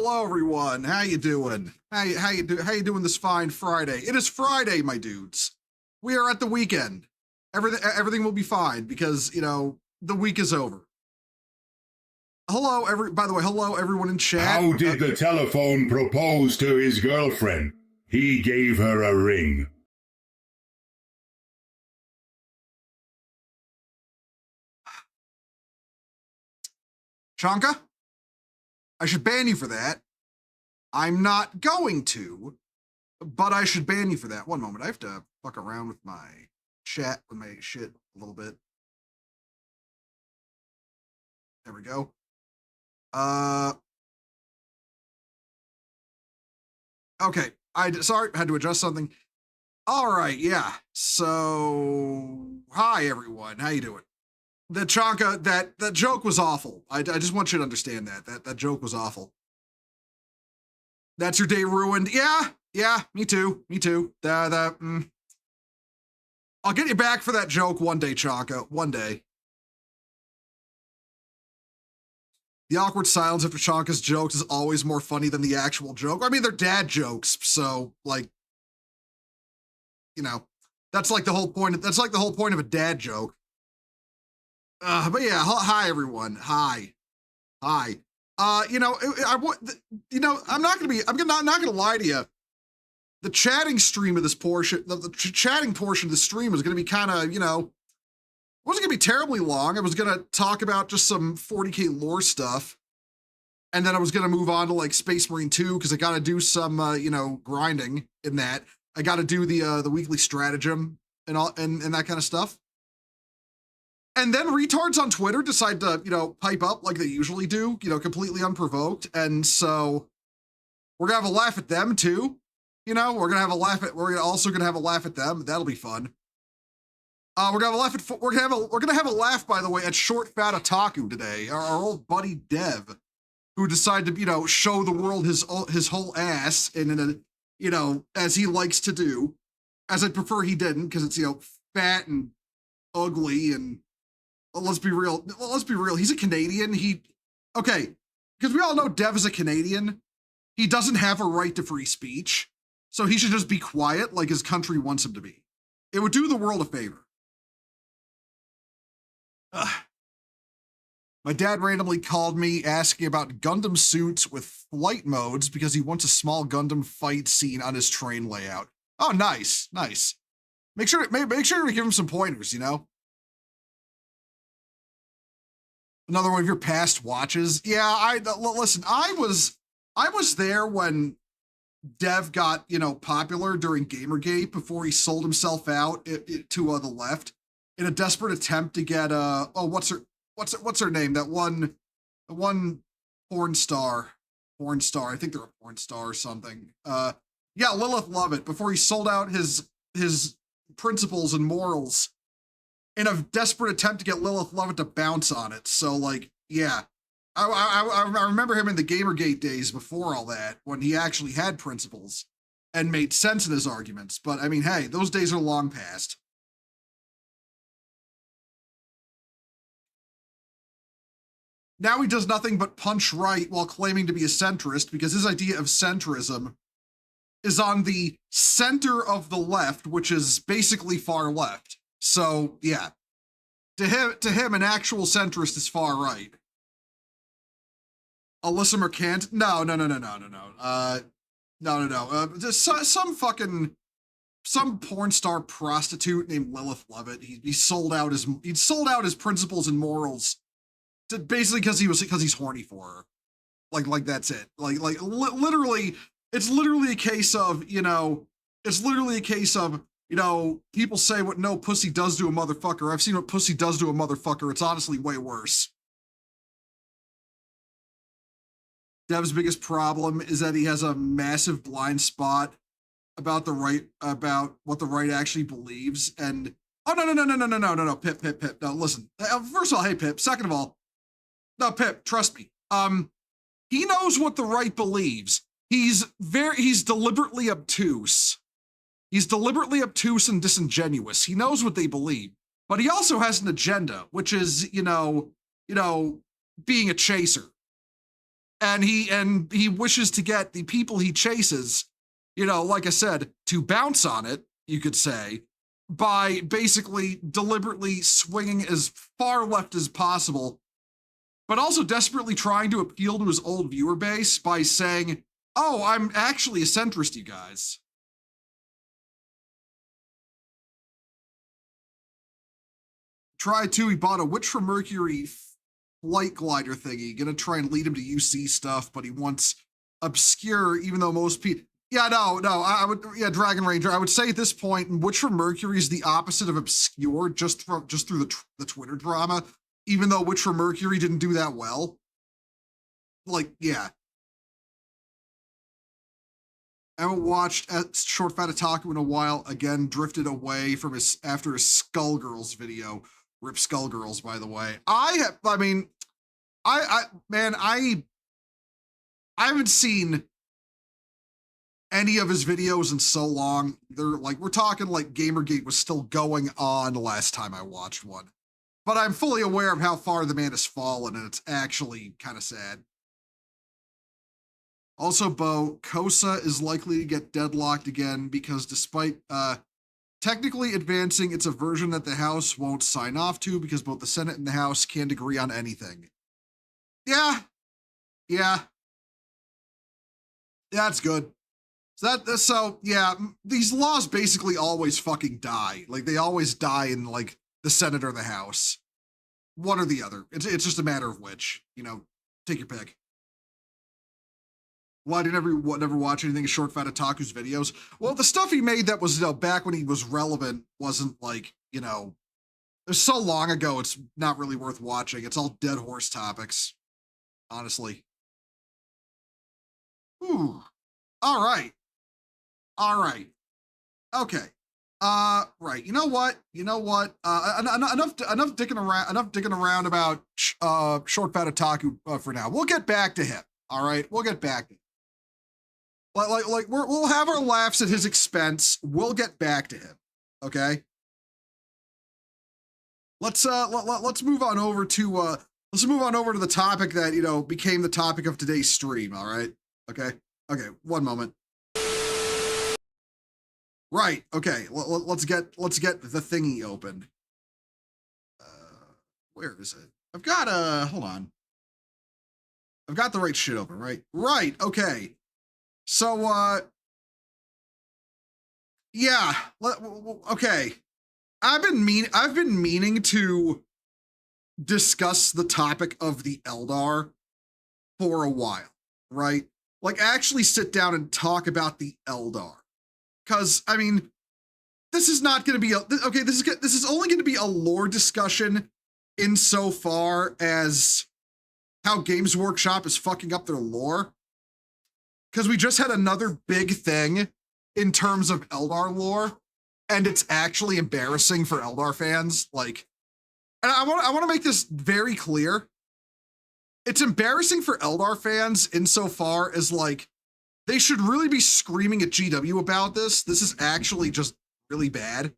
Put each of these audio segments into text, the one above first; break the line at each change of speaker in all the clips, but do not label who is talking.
Hello, everyone. How you doing? How you doing this fine Friday? It is Friday, my dudes. We are at the weekend. Everything will be fine because the week is over. By the way, hello everyone in chat.
How did the telephone propose to his girlfriend? He gave her a ring.
Chanka, I should ban you for that. I'm not going to, but I should ban you for that. One moment, I have to fuck around with my chat, with my shit a little bit. There we go. Okay, sorry, had to adjust something. All right, yeah. So, hi everyone, how you doing? The Chanka, that joke was awful. I just want you to understand that joke was awful. That's your day ruined. Yeah, me too. I'll get you back for that joke one day, Chanka. One day. The awkward silence after Chanka's jokes is always more funny than the actual joke. I mean, they're dad jokes, so that's like the whole point. That's like the whole point of a dad joke. But yeah, hi everyone. Hi. I'm not gonna lie to you. The chatting stream of this portion, the chatting portion of the stream was gonna be kind of, wasn't gonna be terribly long. I was gonna talk about just some 40k lore stuff, and then I was gonna move on to like Space Marine 2 because I gotta do some, grinding in that. I gotta do the weekly stratagem and all and that kind of stuff. And then retards on Twitter decide to, pipe up like they usually do, completely unprovoked. And so we're gonna have a laugh at them too. We're also gonna have a laugh at them. That'll be fun. We're gonna have a laugh, by the way, at Short Fat Otaku today, our old buddy Dev, who decided to, show the world his whole ass in as he likes to do. As I'd prefer he didn't, because it's, fat and ugly and let's be real. He's a Canadian. Because we all know Dev is a Canadian. He doesn't have a right to free speech, so he should just be quiet like his country wants him to be. It would do the world a favor. My dad randomly called me asking about Gundam suits with flight modes because he wants a small Gundam fight scene on his train layout. Oh, nice. Make sure to give him some pointers, Another one of your past watches. Yeah, listen, I was there when Dev got, popular during Gamergate before he sold himself out to the left in a desperate attempt to get what's her name? That one porn star. I think they're a porn star or something. Yeah, Lilith Lovett, before he sold out his principles and morals in a desperate attempt to get Lilith Lovett to bounce on it. So, yeah. I remember him in the Gamergate days before all that, when he actually had principles and made sense in his arguments. But, I mean, hey, those days are long past. Now he does nothing but punch right while claiming to be a centrist because his idea of centrism is on the center of the left, which is basically far left. So, yeah, to him, an actual centrist is far right. Alyssa Mercant? No. Just some porn star prostitute named Lilith Lovett. He sold out his principles and morals to basically because he's horny for her. Like that's it. Literally, it's literally a case of, people say what no pussy does to a motherfucker. I've seen what pussy does to a motherfucker. It's honestly way worse. Dev's biggest problem is that he has a massive blind spot about what the right actually believes. And no, Pip. No, listen. First of all, hey Pip. Second of all, no, Pip, trust me. He knows what the right believes. He's deliberately obtuse. He's deliberately obtuse and disingenuous. He knows what they believe, but he also has an agenda, which is, being a chaser. And he wishes to get the people he chases, like I said, to bounce on it, you could say, by basically deliberately swinging as far left as possible, but also desperately trying to appeal to his old viewer base by saying, oh, I'm actually a centrist, you guys. He bought a Witch from Mercury flight glider thingy, gonna try and lead him to UC stuff, but he wants obscure, even though most people, I would, Dragon Ranger, I would say at this point, Witch from Mercury is the opposite of obscure, just through the Twitter drama, even though Witch from Mercury didn't do that well. Like, yeah. I haven't watched Short Fat Otaku in a while. Again, drifted away from after his Skullgirls video. Rip Skullgirls, by the way. I haven't seen any of his videos in so long. We're talking like Gamergate was still going on the last time I watched one. But I'm fully aware of how far the man has fallen, and it's actually kind of sad. Also, Bo, Kosa is likely to get deadlocked again because despite technically advancing, it's a version that the House won't sign off to because both the Senate and the House can't agree on anything. Yeah. That's good. So yeah, these laws basically always fucking die. Like, they always die in, like, the Senate or the House. One or the other. It's just a matter of which. Take your pick. Well, I didn't never watch anything of Short Fat Otaku's videos. Well, the stuff he made that was, back when he was relevant wasn't like, it was so long ago, it's not really worth watching. It's all dead horse topics, honestly. Ooh. All right. Okay. Right. You know what? Enough dicking around about Short Fat Otaku for now. We'll get back to him. All right. We'll get back to him. We'll have our laughs at his expense. We'll get back to him. Okay. Let's move on over to the topic that became the topic of today's stream. All right. Okay. One moment. Right. Okay. Let's get the thingy open. Where is it? I've got hold on. I've got the right shit open, right? Right. Okay. So, yeah. Okay. I've been meaning to discuss the topic of the Eldar for a while, right? Like, actually sit down and talk about the Eldar. Because, this is not going to be this is only going to be a lore discussion insofar as how Games Workshop is fucking up their lore. Because we just had another big thing in terms of Eldar lore, and it's actually embarrassing for Eldar fans. Like, and I want to make this very clear. It's embarrassing for Eldar fans insofar as, like, they should really be screaming at GW about this. This is actually just really bad.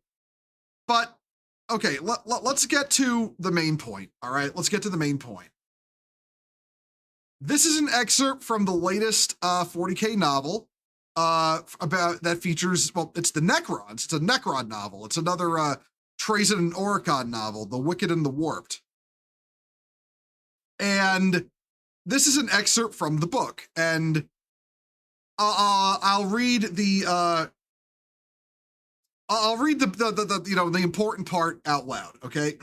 But, okay, let's get to the main point, all right? Let's get to the main point. This is an excerpt from the latest 40K novel about that features, well, it's the Necrons. It's a Necron novel. It's another Trazyn and Oricon novel, The Wicked and the Warped. And this is an excerpt from the book, and I'll read the the important part out loud, okay?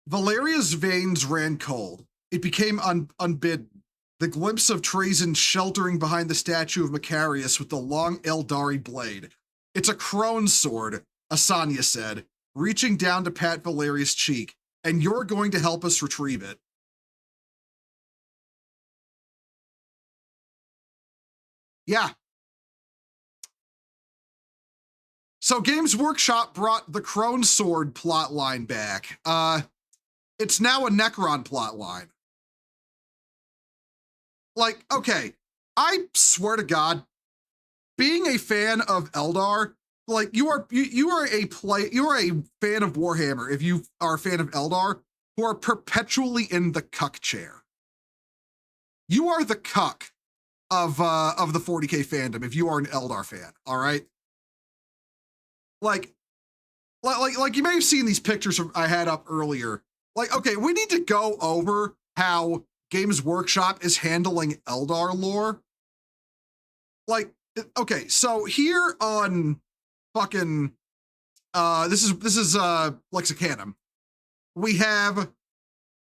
Valeria's veins ran cold. It became unbidden. The glimpse of Trazyn sheltering behind the statue of Macarius with the long Eldari blade. It's a crone sword, Asanya said, reaching down to pat Valeria's cheek, and you're going to help us retrieve it. Yeah. So Games Workshop brought the Crone Sword plotline back. It's now a Necron plotline. Like, okay, I swear to God, being a fan of Eldar, like, you are a fan of Warhammer if you are a fan of Eldar, who are perpetually in the cuck chair. you are the cuck of the 40K fandom if you are an Eldar fan, all right? Like you may have seen these pictures I had up earlier. Like, okay, we need to go over how Games Workshop is handling Eldar lore. Like, okay, so here on fucking this is Lexicanum, we have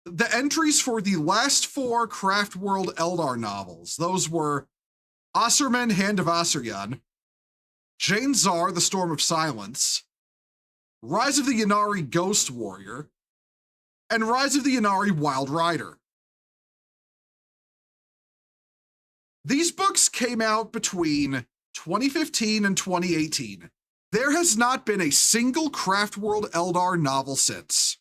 the entries for the last 4 Craft World Eldar novels. Those were Osserman, Hand of Osirian, Jane Czar, The Storm of Silence, Rise of the Ynnari Ghost Warrior, and Rise of the Ynnari Wild Rider. These books came out between 2015 and 2018. There has not been a single Craft World Eldar novel since.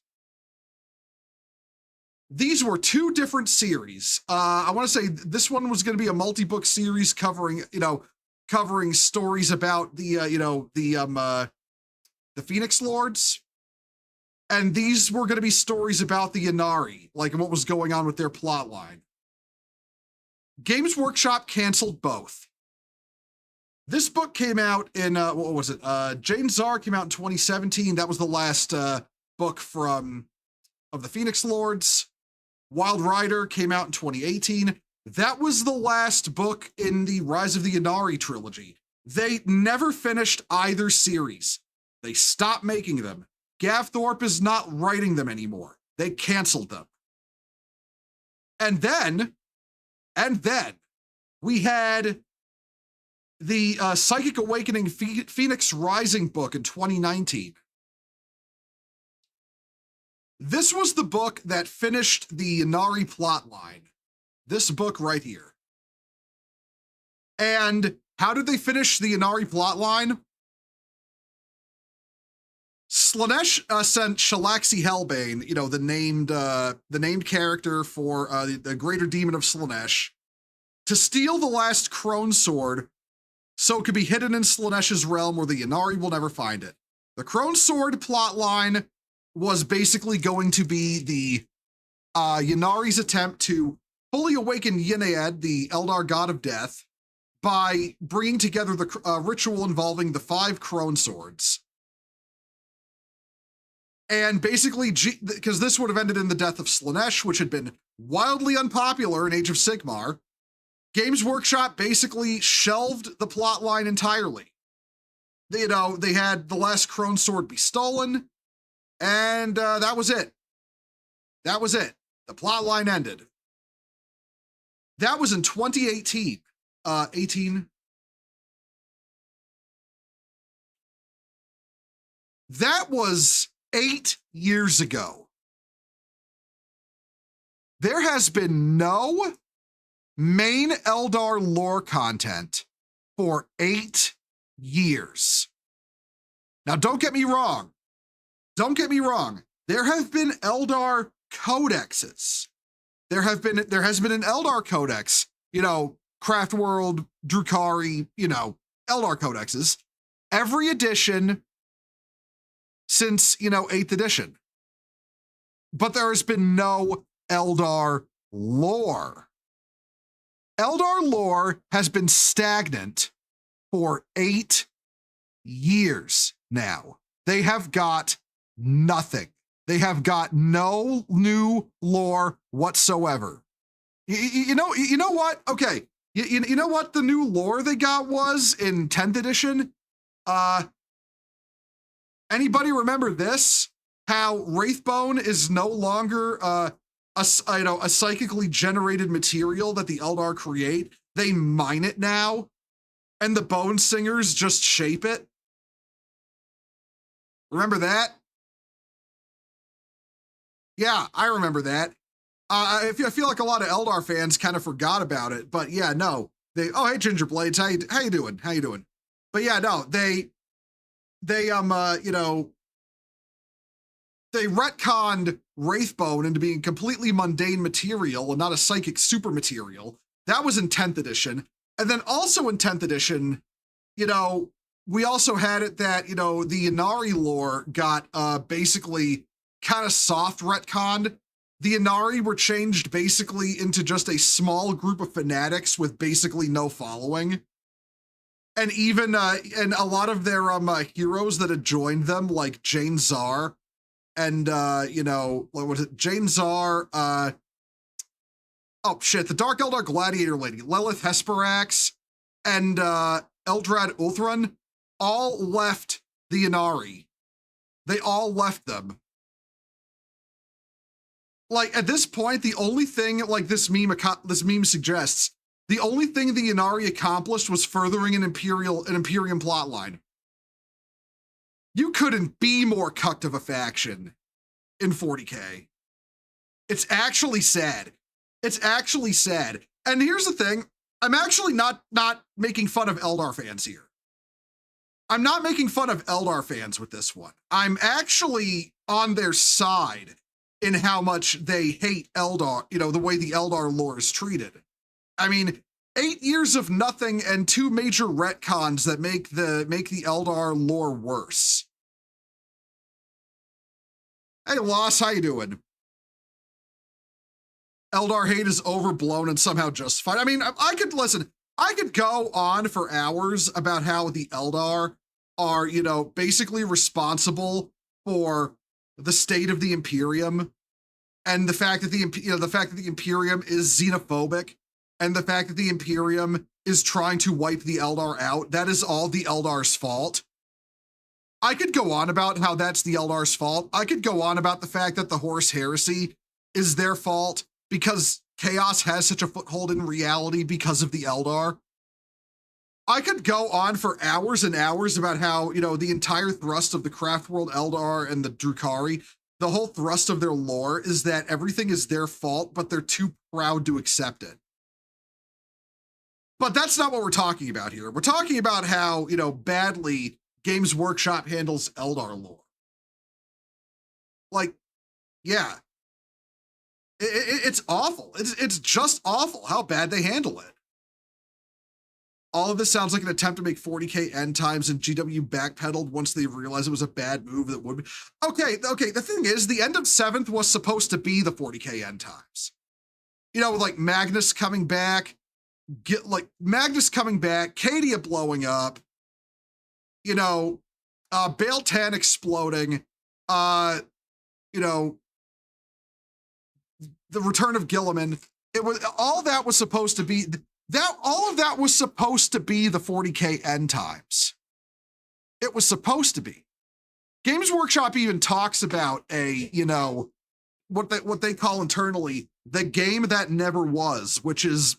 These were 2 different series. I want to say this one was going to be a multi-book series covering stories about the Phoenix Lords. And these were going to be stories about the Ynnari, like what was going on with their plot line. Games Workshop canceled both. This book came out in, what was it? Jane Czar came out in 2017. That was the last book of the Phoenix Lords. Wild Rider came out in 2018. That was the last book in the Rise of the Ynnari trilogy. They never finished either series. They stopped making them. Gav Thorpe is not writing them anymore. They canceled them. And then we had the Psychic Awakening Phoenix Rising book in 2019. This was the book that finished the Ynnari plotline. This book right here. And how did they finish the Ynnari plotline? Slaanesh sent Shalaxi Hellbane, the named character for the Greater Demon of Slaanesh, to steal the last Crone Sword so it could be hidden in Slaanesh's realm where the Ynnari will never find it. The Crone Sword plotline was basically going to be the Ynnari's attempt to fully awaken Yinaed, the Eldar god of death, by bringing together the ritual involving the 5 Crone Swords. And basically, because this would have ended in the death of Slaanesh, which had been wildly unpopular in Age of Sigmar, Games Workshop basically shelved the plot line entirely. They had the last Crone Sword be stolen, and that was it. That was it. The plot line ended. That was in 2018. 18. That was 8 years ago. There has been no main Eldar lore content for 8 years. Now, don't get me wrong. There have been Eldar codexes. There has been an Eldar codex, Craft World, Drukhari, Eldar codexes. Every edition since, 8th edition. But there has been no Eldar lore. Eldar lore has been stagnant for 8 years now. They have got nothing. They have got no new lore whatsoever. You know what? Okay. You know what the new lore they got was in 10th edition? Anybody remember this? How Wraithbone is no longer a psychically generated material that the Eldar create. They mine it now, and the Bone Singers just shape it. Remember that? Yeah, I remember that. I feel like a lot of Eldar fans kind of forgot about it, but yeah, no. Hey, Gingerblades, how you doing? How you doing? But yeah, no, they retconned Wraithbone into being completely mundane material and not a psychic super material. That was in 10th edition. And then also in 10th edition, we also had it that, the Ynnari lore got basically kind of soft retconned. the Inari were changed basically into just a small group of fanatics with basically no following. And even and a lot of their heroes that had joined them, like Jane Czar, and you know, what was it? Jane Czar, oh shit, the Dark Eldar Gladiator Lady, Lilith Hesperax, and Eldrad Uthran all left the Inari. They all left them. Like, at this point, the only thing, like this meme suggests, the only thing the Inari accomplished was furthering an Imperium plotline. You couldn't be more cucked of a faction in 40K. It's actually sad. It's actually sad. And here's the thing, I'm actually not making fun of Eldar fans here. I'm not making fun of Eldar fans with this one. I'm actually on their side in how much they hate Eldar, you know, the way the Eldar lore is treated. I mean, 8 years of nothing and 2 major retcons that make the Eldar lore worse. Hey, Loss, how you doing? Eldar hate is overblown and somehow justified. I mean, I could go on for hours about how the Eldar are, you know, basically responsible for the state of the Imperium, and the fact that the Imperium is xenophobic, and the fact that the Imperium is trying to wipe the Eldar out. That is all the Eldar's fault. I could go on about how that's the Eldar's fault. I could go on about the fact that the Horus Heresy is their fault because chaos has such a foothold in reality because of the Eldar. I could go on for hours and hours about how, you know, the entire thrust of the Craftworld Eldar and the Drukhari, the whole thrust of their lore is that everything is their fault, but they're too proud to accept it. But that's not what we're talking about here. We're talking about how, you know, badly Games Workshop handles Eldar lore. Like, yeah. It's awful. It's just awful how bad they handle it. All of this sounds like an attempt to make 40K end times, and GW backpedaled once they realized it was a bad move that would be. Okay, the thing is, the end of 7th was supposed to be the 40K end times. You know, with like Magnus coming back, Cadia blowing up, you know, Baal Tan exploding, you know, the return of Gilliman. It was all that was supposed to be all of that was supposed to be the 40K end times. It was supposed to be. Games Workshop even talks about a, you know, what they call internally the game that never was, which is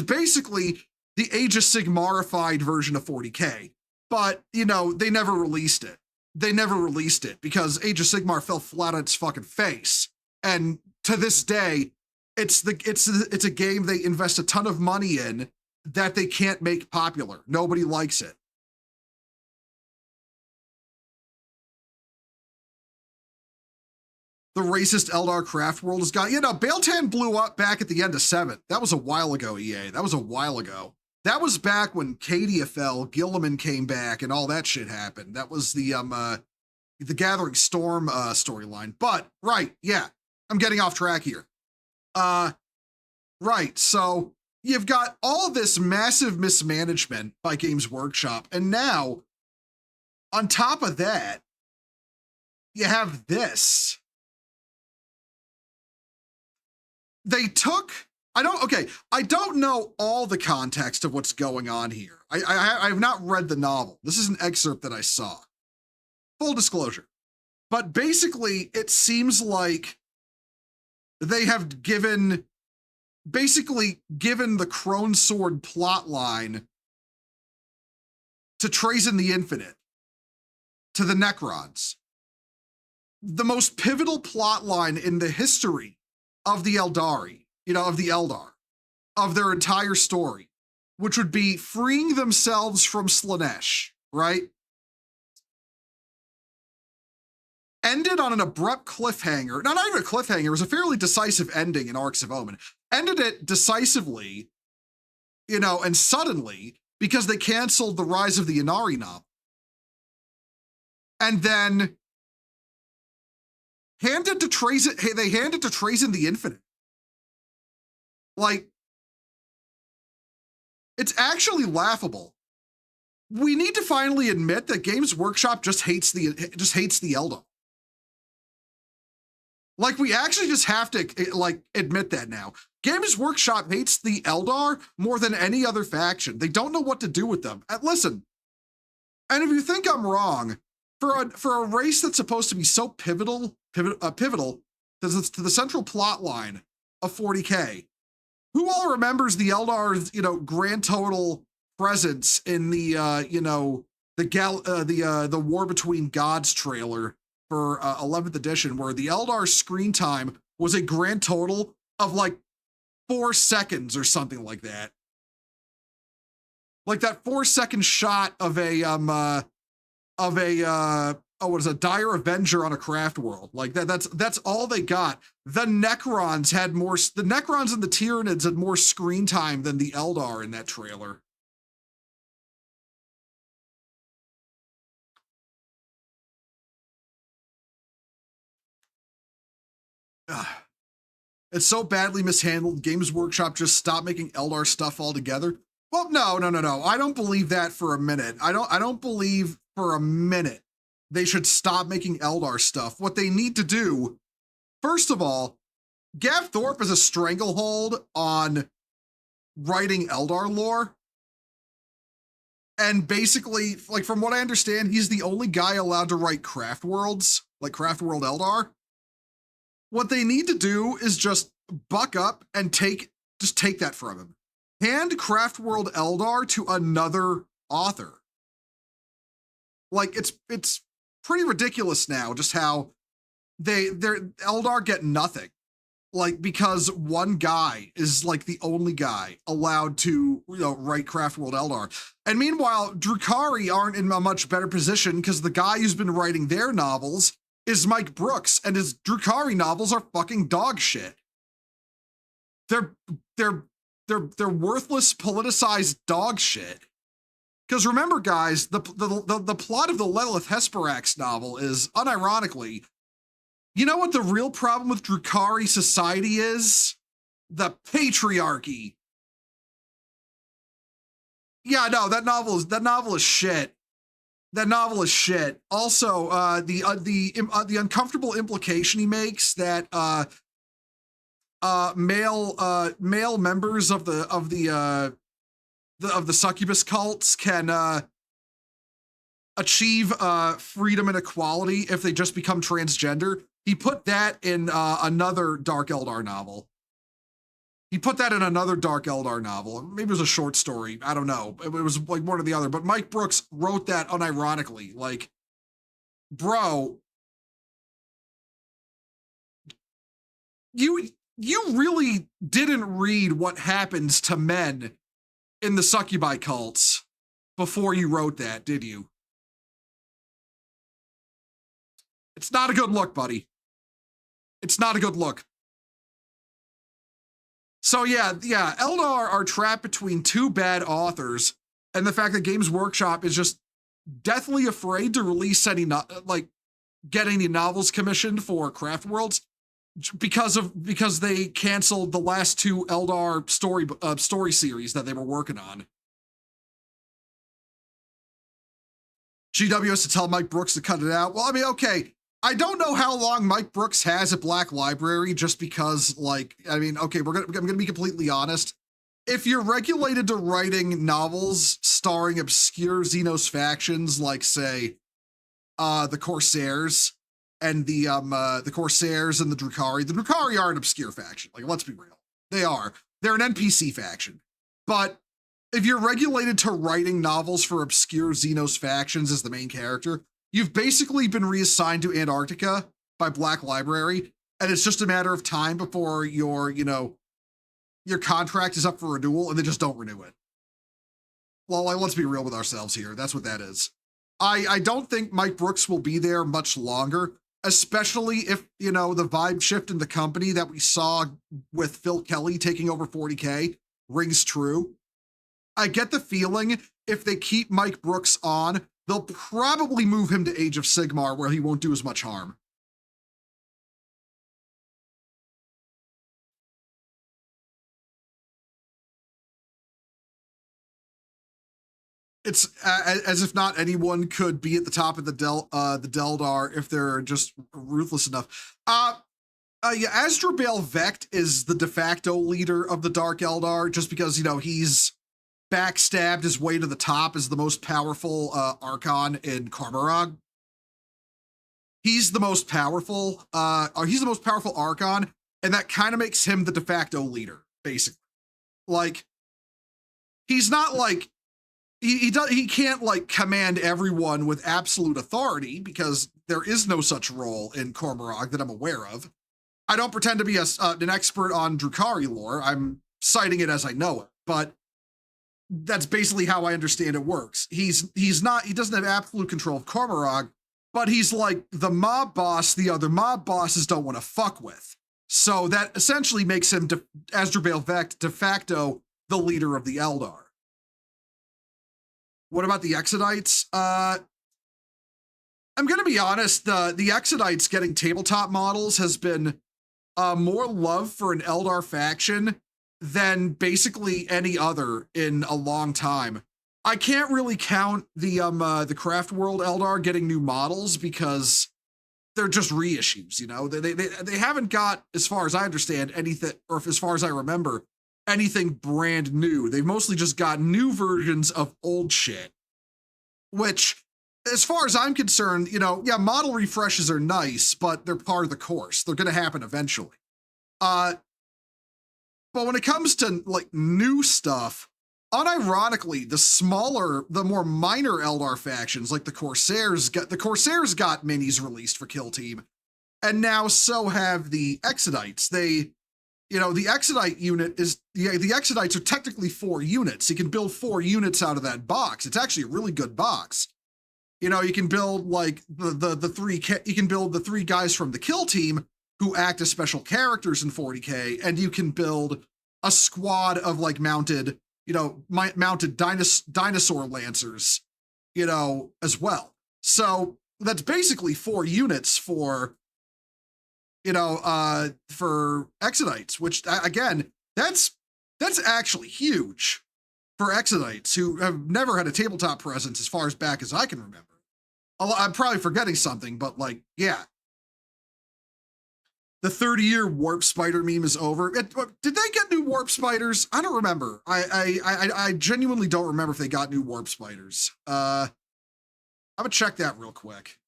basically the Age of Sigmarified version of 40K. But, you know, they never released it. They never released it because Age of Sigmar fell flat on its fucking face. And to this day, it's a game they invest a ton of money in that they can't make popular. Nobody likes it. The racist Eldar Craft World has got, you know, Baal Tan blew up back at the end of 7th. That was a while ago, EA. That was a while ago. That was back when Cadia fell, Gilliman came back, and all that shit happened. That was the Gathering Storm storyline. But, right, yeah. I'm getting off track here. Right, so you've got all this massive mismanagement by Games Workshop, and now, on top of that, you have this. They took, I don't know all the context of what's going on here. I have not read the novel. This is an excerpt that I saw. Full disclosure. But basically, it seems like they have given the Crone Sword plotline to Trazyn the Infinite, to the Necrons. The most pivotal plotline in the history of the Eldari, you know, of the Eldar, of their entire story, which would be freeing themselves from Slaanesh, right? Ended on an abrupt cliffhanger. Not even a cliffhanger, it was a fairly decisive ending in Arcs of Omen. Ended it decisively, you know, and suddenly, because they canceled the Rise of the Inari novel. And then hand it to Trazen. Hey, they hand it to Trazen the Infinite. Like, it's actually laughable. We need to finally admit that Games Workshop just hates the Eldar. Like, we actually just have to like admit that now. Games Workshop hates the Eldar more than any other faction. They don't know what to do with them. And listen, and if you think I'm wrong, for a race that's supposed to be so pivotal to the central plot line of 40K, who all remembers the Eldar's grand total presence in the the War Between Gods trailer for 11th edition, where the Eldar screen time was a grand total of like 4 seconds or something like that. Like that 4-second shot of a Dire Avenger on a craft world. Like that's all they got. The Necrons and the Tyranids had more screen time than the Eldar in that trailer. It's so badly mishandled. Games Workshop just stopped making Eldar stuff altogether. Well, no. I don't believe that for a minute. I don't believe for a minute they should stop making Eldar stuff. What they need to do, first of all, Gav Thorpe has a stranglehold on writing Eldar lore. And basically, like from what I understand, he's the only guy allowed to write craft worlds, like Craft World Eldar. What they need to do is just buck up and take that from him. Hand Craft World Eldar to another author. Like it's pretty ridiculous now just how their Eldar get nothing. Like because one guy is like the only guy allowed to write Craft World Eldar. And meanwhile, Drukhari aren't in a much better position because the guy who's been writing their novels is Mike Brooks, and his Drukhari novels are fucking dog shit. They're worthless, politicized dog shit. Because remember, guys, the plot of the Lilith Hesperax novel is, unironically, you know what the real problem with Drukhari society is? The patriarchy. Yeah, no, that novel is shit. That novel is shit. Also, the uncomfortable implication he makes that male members of the succubus cults can achieve freedom and equality if they just become transgender. He put that in another Dark Eldar novel. Maybe it was a short story. I don't know. It was like one or the other. But Mike Brooks wrote that unironically. Like, bro, you really didn't read what happens to men in the succubi cults before you wrote that, did you? It's not a good look, buddy. It's not a good look. So yeah, Eldar are trapped between two bad authors, and the fact that Games Workshop is just deathly afraid to release get any novels commissioned for Craft Worlds because they canceled the last 2 Eldar story series that they were working on. GW has to tell Mike Brooks to cut it out. Well, I mean, okay. I don't know how long Mike Brooks has at Black Library, just because, I'm gonna be completely honest. If you're regulated to writing novels starring obscure Xenos factions, like say, the Corsairs and the Corsairs and the Drukhari are an obscure faction. Like, let's be real, they are. They're an NPC faction. But if you're regulated to writing novels for obscure Xenos factions as the main character, you've basically been reassigned to Antarctica by Black Library, and it's just a matter of time before your contract is up for renewal, and they just don't renew it. Well, let's be real with ourselves here. That's what that is. I don't think Mike Brooks will be there much longer, especially if, the vibe shift in the company that we saw with Phil Kelly taking over 40K rings true. I get the feeling if they keep Mike Brooks on, they'll probably move him to Age of Sigmar, where he won't do as much harm. it's as if not anyone could be at the top of the Deldar if they're just ruthless enough. Yeah, Asdrubal Vect is the de facto leader of the Dark Eldar, just because, you know, he's backstabbed his way to the top as the most powerful Archon in Cormorag. He's the most powerful, he's the most powerful Archon, and that kind of makes him the de facto leader, basically. Like, he's not like, he can't like command everyone with absolute authority, because there is no such role in Cormorag that I'm aware of. I don't pretend to be an expert on Drukhari lore. I'm citing it as I know it, but that's basically how I understand it works. He doesn't have absolute control of Cormorag, but he's like the mob boss the other mob bosses don't want to fuck with. So that essentially makes him, Asdrubal Vect, de facto the leader of the Eldar. What about the Exodites? I'm going to be honest, the Exodites getting tabletop models has been more love for an Eldar faction than basically any other in a long time. I can't really count the Craft World Eldar getting new models because they're just reissues, you know? They haven't got, as far as I understand, anything, or as far as I remember, anything brand new. They've mostly just got new versions of old shit, which, as far as I'm concerned, you know, yeah, model refreshes are nice, but they're part of the course. They're going to happen eventually. But when it comes to like new stuff, unironically, the more minor Eldar factions, like the Corsairs got minis released for Kill Team, and now so have the Exodites. The Exodite unit is the Exodites are technically 4 units. You can build 4 units out of that box. It's actually a really good box. You know, you can build like you can build the 3 guys from the Kill Team who act as special characters in 40K, and you can build a squad of like mounted dinosaur lancers, you know, as well. So that's basically 4 units for Exodites, which again, that's actually huge for Exodites who have never had a tabletop presence as far as back as I can remember. I'm probably forgetting something, but like, yeah. The 30-year warp spider meme is over. Did they get new warp spiders? I don't remember. I genuinely don't remember if they got new warp spiders. I'm gonna check that real quick.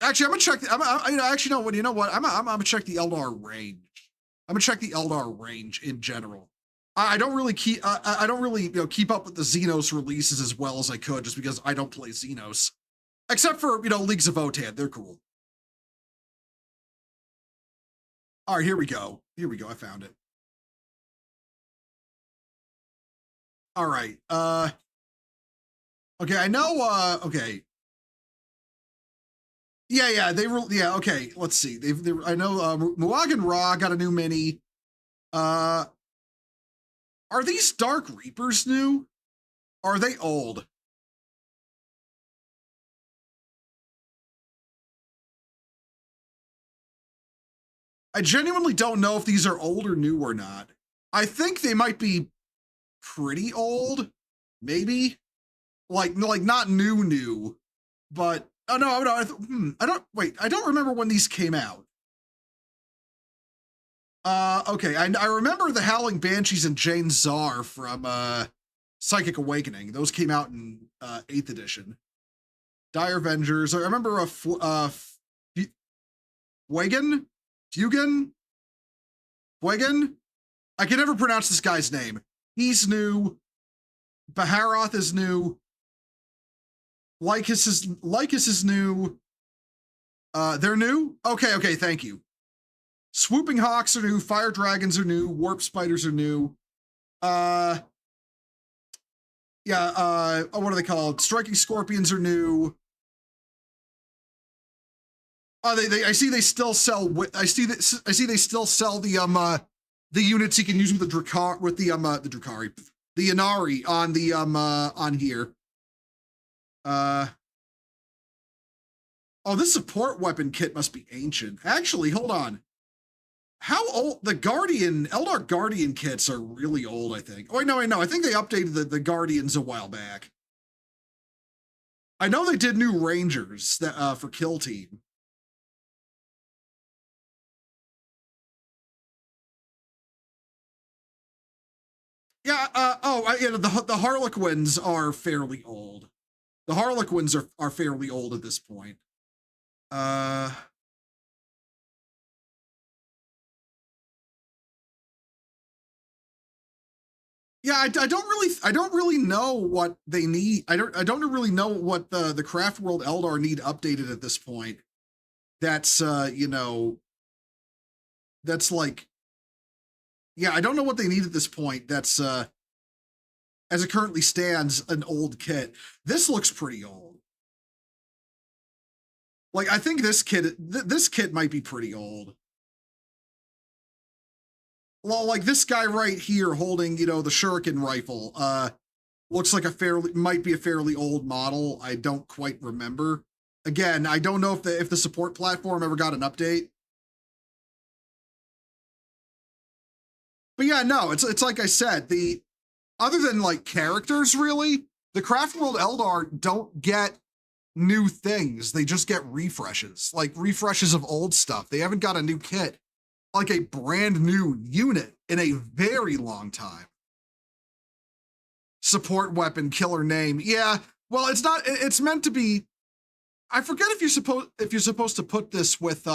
Actually, I'm gonna check. You know what? I'm gonna check the Eldar range. I'm gonna check the Eldar range in general. I don't really keep. I don't really keep up with the Xenos releases as well as I could, just because I don't play Xenos, except for Leagues of Votan. They're cool. All right, here we go. I found it. All right. Okay, I know. Okay. Yeah. Okay. Let's see. I know. Muag and Ra got a new mini. Are these Dark Reapers new? Or are they old? I genuinely don't know if these are old or new or not. I think they might be pretty old, maybe. Like not new, but oh no, I don't remember when these came out. Okay, I remember the Howling Banshees and Jane Czar from Psychic Awakening. Those came out in 8th edition. Dire Vengers. I remember Fuegan? I can never pronounce this guy's name. He's new. Baharoth is new. Lycus is new. They're new? Okay, thank you. Swooping Hawks are new. Fire Dragons are new. Warp Spiders are new. What are they called? Striking Scorpions are new. I see they still sell. I see they still sell the units you can use with the Drukhari, the Inari on the on here. Oh, this support weapon kit must be ancient. Actually, hold on. How old the Eldar Guardian kits are really old, I think. Oh, wait, no. I think they updated the Guardians a while back. I know they did new Rangers that for Kill Team. Yeah, the Harlequins are fairly old. The Harlequins are fairly old at this point. Uh Yeah, I don't really know what they need. I don't really know what the Craft World Eldar need updated at this point. That's that's like, yeah, I don't know what they need at this point. That's as it currently stands, an old kit. This looks pretty old. Like, I think this kit might be pretty old. Well, like this guy right here holding, the shuriken rifle, looks like might be a fairly old model. I don't quite remember. Again, I don't know if the support platform ever got an update. But yeah, no, it's like I said, other than like characters, really, the Craft World Eldar don't get new things. They just get refreshes, like refreshes of old stuff. They haven't got a new kit, like a brand new unit in a very long time. Support weapon, killer name. Yeah, well, it's not. It's meant to be. I forget if you're supposed to put this with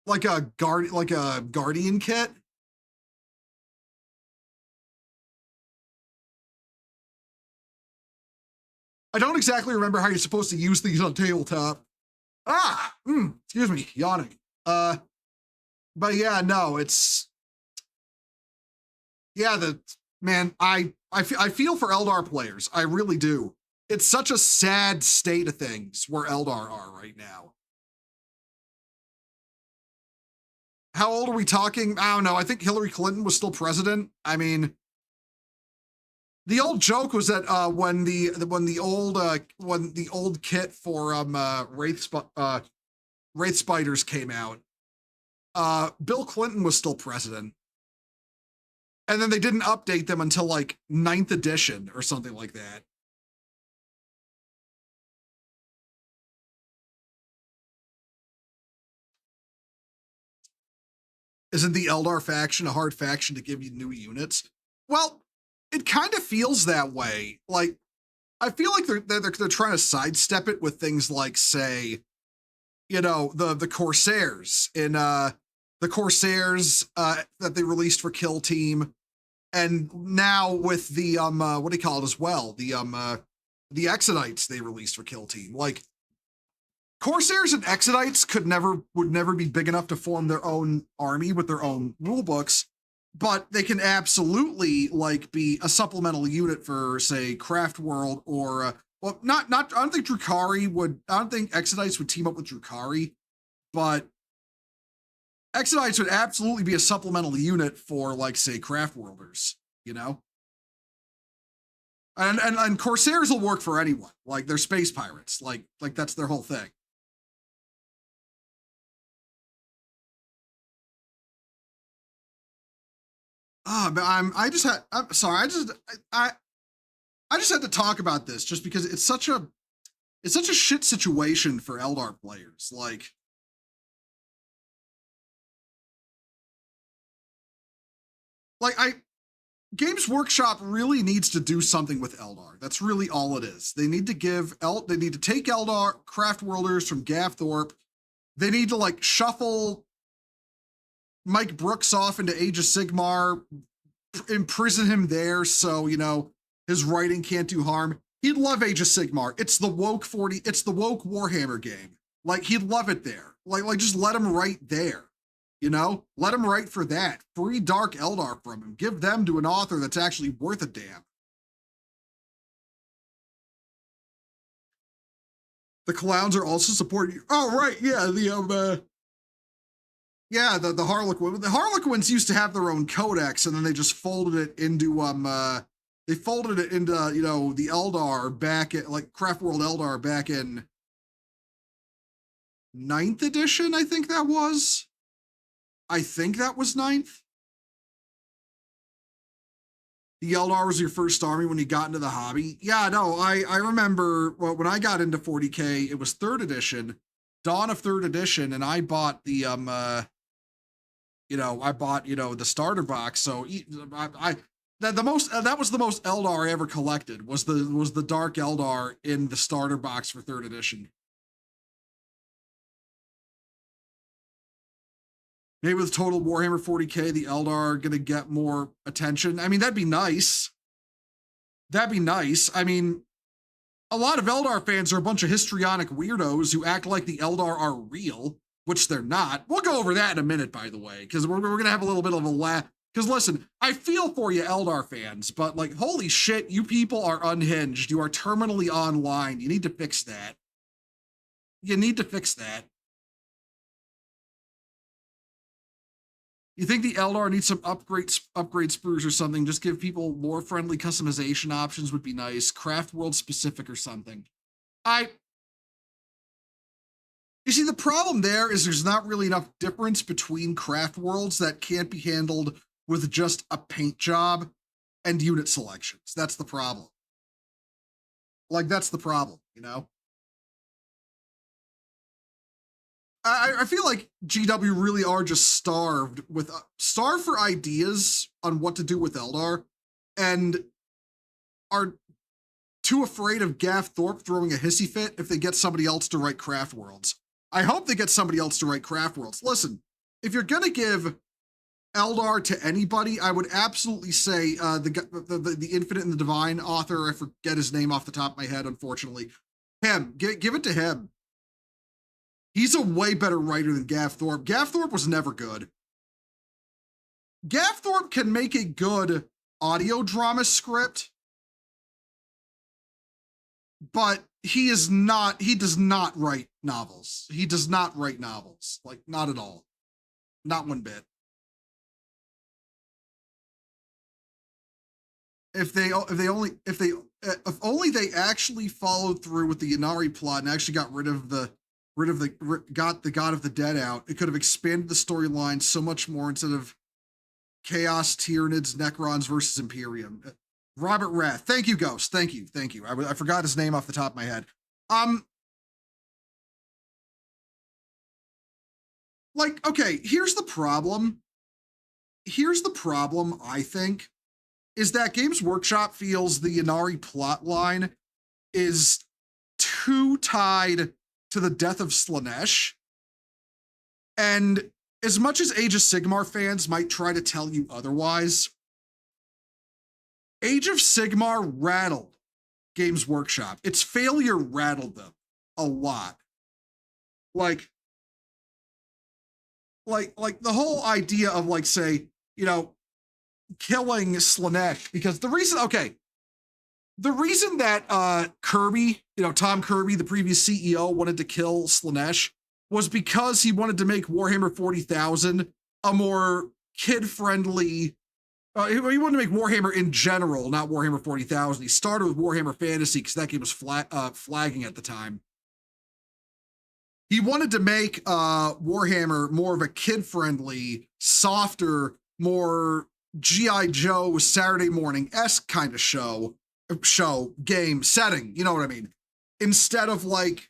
like a guardian kit. I don't exactly remember how you're supposed to use these on tabletop. Excuse me, yawning. But yeah, no, it's the man. I feel for Eldar players. I really do. It's such a sad state of things where Eldar are right now. How old are we talking? I don't know. I think Hillary Clinton was still president. I mean, the old joke was that when the old kit for Wraith Spiders came out, Bill Clinton was still president. And then they didn't update them until like 9th edition or something like that. Isn't the Eldar faction a hard faction to give you new units? Well, it kind of feels that way. Like, I feel like they're trying to sidestep it with things like, say, the Corsairs in the Corsairs that they released for Kill Team, and now with the what do you call it as well, the Exodites they released for Kill Team. Like, Corsairs and Exodites would never be big enough to form their own army with their own rule books, but they can absolutely like be a supplemental unit for, say, Craft World or well, not. I don't think Drukhari would. I don't think Exodites would team up with Drukhari, but Exodites would absolutely be a supplemental unit for, like, say, Craft Worlders. And Corsairs will work for anyone. Like, they're space pirates. Like that's their whole thing. But I'm sorry. I just had to talk about this just because it's such a shit situation for Eldar players. Like Games Workshop really needs to do something with Eldar. That's really all it is. They need to take Eldar Craft Worlders from Gathorpe. They need to like shuffle Mike Brooks off into Age of Sigmar, imprison him there so, his writing can't do harm. He'd love Age of Sigmar. It's the woke Warhammer game. Like, he'd love it there. Like just let him write there. Let him write for that. Free Dark Eldar from him. Give them to an author that's actually worth a damn. The clowns are also supporting you. Oh, right, yeah, the Harlequin. The Harlequins used to have their own codex, and then they just folded it into the Eldar back at, like, Craft World Eldar back in 9th edition, I think that was. I think that was 9th. The Eldar was your first army when you got into the hobby. Yeah, no, I remember when I got into 40K, it was 3rd edition, dawn of 3rd edition, and I bought the the starter box. So that was the most Eldar I ever collected was the Dark Eldar in the starter box for 3rd edition. Maybe with Total Warhammer 40K, the Eldar are gonna get more attention. I mean, that'd be nice. That'd be nice. I mean, a lot of Eldar fans are a bunch of histrionic weirdos who act like the Eldar are real, which they're not. We'll go over that in a minute, by the way, because we're going to have a little bit of a laugh. Because listen, I feel for you Eldar fans, but like, holy shit, you people are unhinged. You are terminally online. You need to fix that. You need to fix that. You think the Eldar needs some upgrade sprues or something? Just give people more friendly customization options would be nice. Craft world specific or something. You see, the problem there is there's not really enough difference between craft worlds that can't be handled with just a paint job and unit selections. That's the problem. Like, that's the problem, you know? I feel like GW really are just starved for ideas on what to do with Eldar, and are too afraid of Gaff Thorpe throwing a hissy fit if they get somebody else to write craft worlds. I hope they get somebody else to write craft worlds. Listen, if you're gonna give Eldar to anybody, I would absolutely say the Infinite and the Divine author. I forget his name off the top of my head, unfortunately. Him, give it to him. He's a way better writer than Gaff Thorpe. Gaff Thorpe was never good. Gaff Thorpe can make a good audio drama script, but he does not write novels. He does not write novels. Like, not at all. Not one bit. If only they actually followed through with the Inari plot and actually got the God of the Dead out, it could have expanded the storyline so much more instead of Chaos, Tyranids, Necrons versus Imperium. Robert Rath. Thank you, Ghost. Thank you. I forgot his name off the top of my head. Like, okay, here's the problem, I think, is that Games Workshop feels the Inari plot line is too tied to the death of Slaanesh. And as much as Age of Sigmar fans might try to tell you otherwise, Age of Sigmar rattled Games Workshop. Its failure rattled them a lot. Like the whole idea of, like, say, you know, killing Slaanesh, because the reason that Kirby, Tom Kirby, the previous CEO, wanted to kill Slaanesh was because he wanted to make Warhammer 40,000 a more kid-friendly. He wanted to make Warhammer in general, not Warhammer 40,000. He started with Warhammer Fantasy because that game was flagging at the time. He wanted to make Warhammer more of a kid-friendly, softer, more G.I. Joe Saturday morning-esque kind of show, game, setting, you know what I mean? Instead of, like,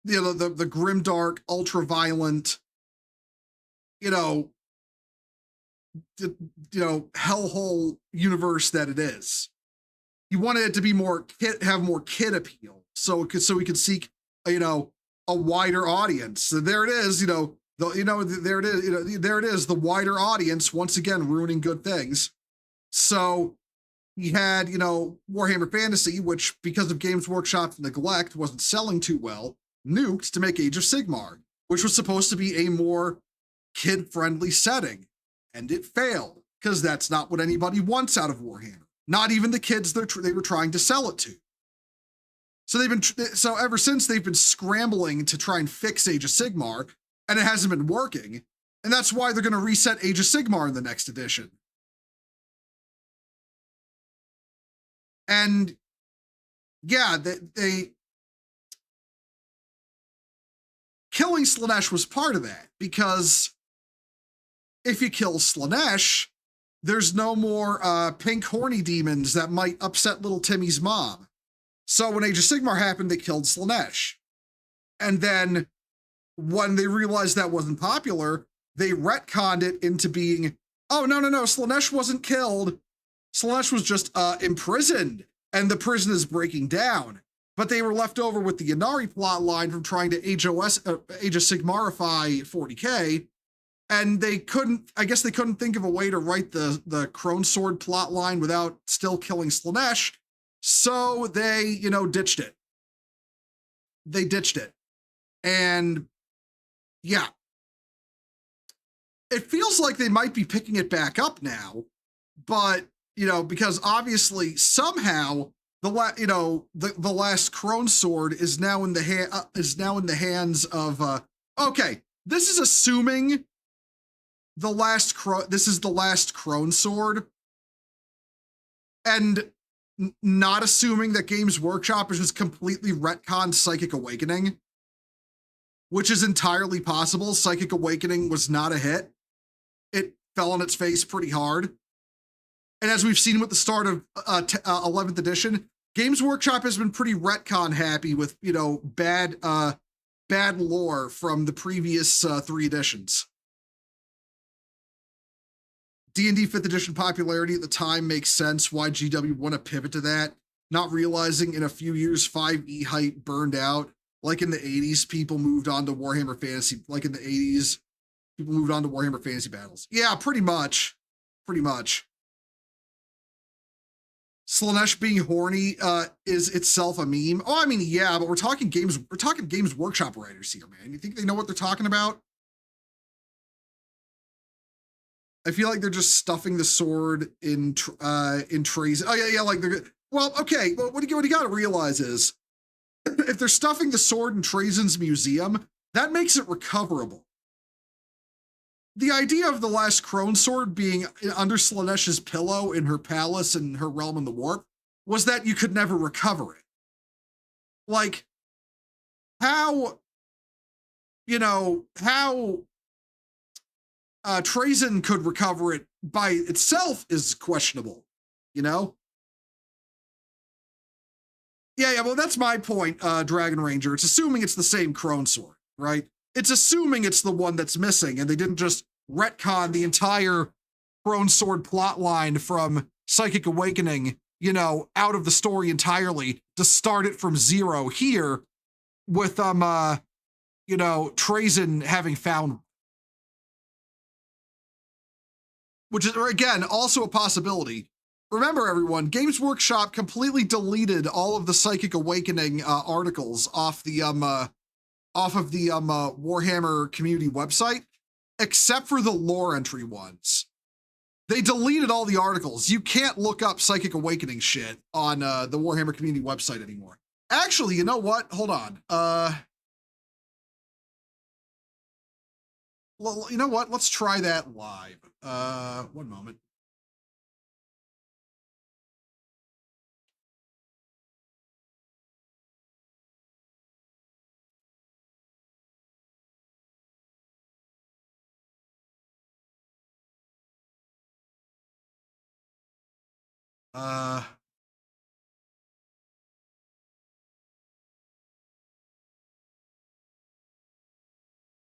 the grimdark, ultra-violent, hellhole universe that it is. He wanted it to be have more kid appeal, so we could seek, a wider audience. So there it is, there it is, the wider audience, once again, ruining good things. So he had, Warhammer Fantasy, which, because of Games Workshop's neglect, wasn't selling too well, nuked to make Age of Sigmar, which was supposed to be a more kid-friendly setting. And it failed, because that's not what anybody wants out of Warhammer. Not even the kids they were trying to sell it to. So ever since, they've been scrambling to try and fix Age of Sigmar, and it hasn't been working. And that's why they're going to reset Age of Sigmar in the next edition. And yeah, killing Slaanesh was part of that, because if you kill Slaanesh, there's no more pink horny demons that might upset little Timmy's mom. So when Age of Sigmar happened, they killed Slaanesh. And then when they realized that wasn't popular, they retconned it into being, oh, no, Slaanesh wasn't killed. Slaanesh was just imprisoned, and the prison is breaking down. But they were left over with the Inari plot line from trying to Age of Sigmarify 40K, and they couldn't think of a way to write the Crone Sword plot line without still killing Slaanesh, so they, ditched it. They ditched it. And yeah, it feels like they might be picking it back up now, but, because obviously somehow the last Crone Sword is now in the hands of okay, this is assuming this is the last Crone Sword, and not assuming that Games Workshop is just completely retconned Psychic Awakening, which is entirely possible. Psychic Awakening was not a hit. It fell on its face pretty hard. And as we've seen with the start of 11th edition, Games Workshop has been pretty retcon happy with, bad lore from the previous 3 editions. D&D 5th edition popularity at the time makes sense why GW want to pivot to that, not realizing in a few years 5e hype burned out. Like in the 80s, people moved on to Warhammer Fantasy. Like in the 80s, people moved on to Warhammer Fantasy Battles. Yeah, pretty much. Slaanesh being horny is itself a meme. Oh, I mean, yeah, but we're talking Games Workshop writers here, man. You think they know what they're talking about? I feel like they're just stuffing the sword in trays. Oh yeah, like they're well, okay. Well, what you got to realize is, if they're stuffing the sword in Trajan's museum, that makes it recoverable. The idea of the last Crone Sword being under Slaanesh's pillow in her palace and her realm in the warp was that you could never recover it. Like, how Trajan could recover it by itself is questionable, Yeah, well, that's my point, Dragon Ranger. It's assuming it's the same Crone Sword, right? It's assuming it's the one that's missing, and they didn't just retcon the entire Crone Sword plot line from Psychic Awakening, out of the story entirely to start it from zero here with, Trajan having found, which is, again, also a possibility. Remember, everyone, Games Workshop completely deleted all of the Psychic Awakening articles off the Warhammer community website, except for the lore entry ones. They deleted all the articles. You can't look up Psychic Awakening shit on the Warhammer community website anymore. Actually, you know what? Hold on. Well, you know what? Let's try that live. One moment.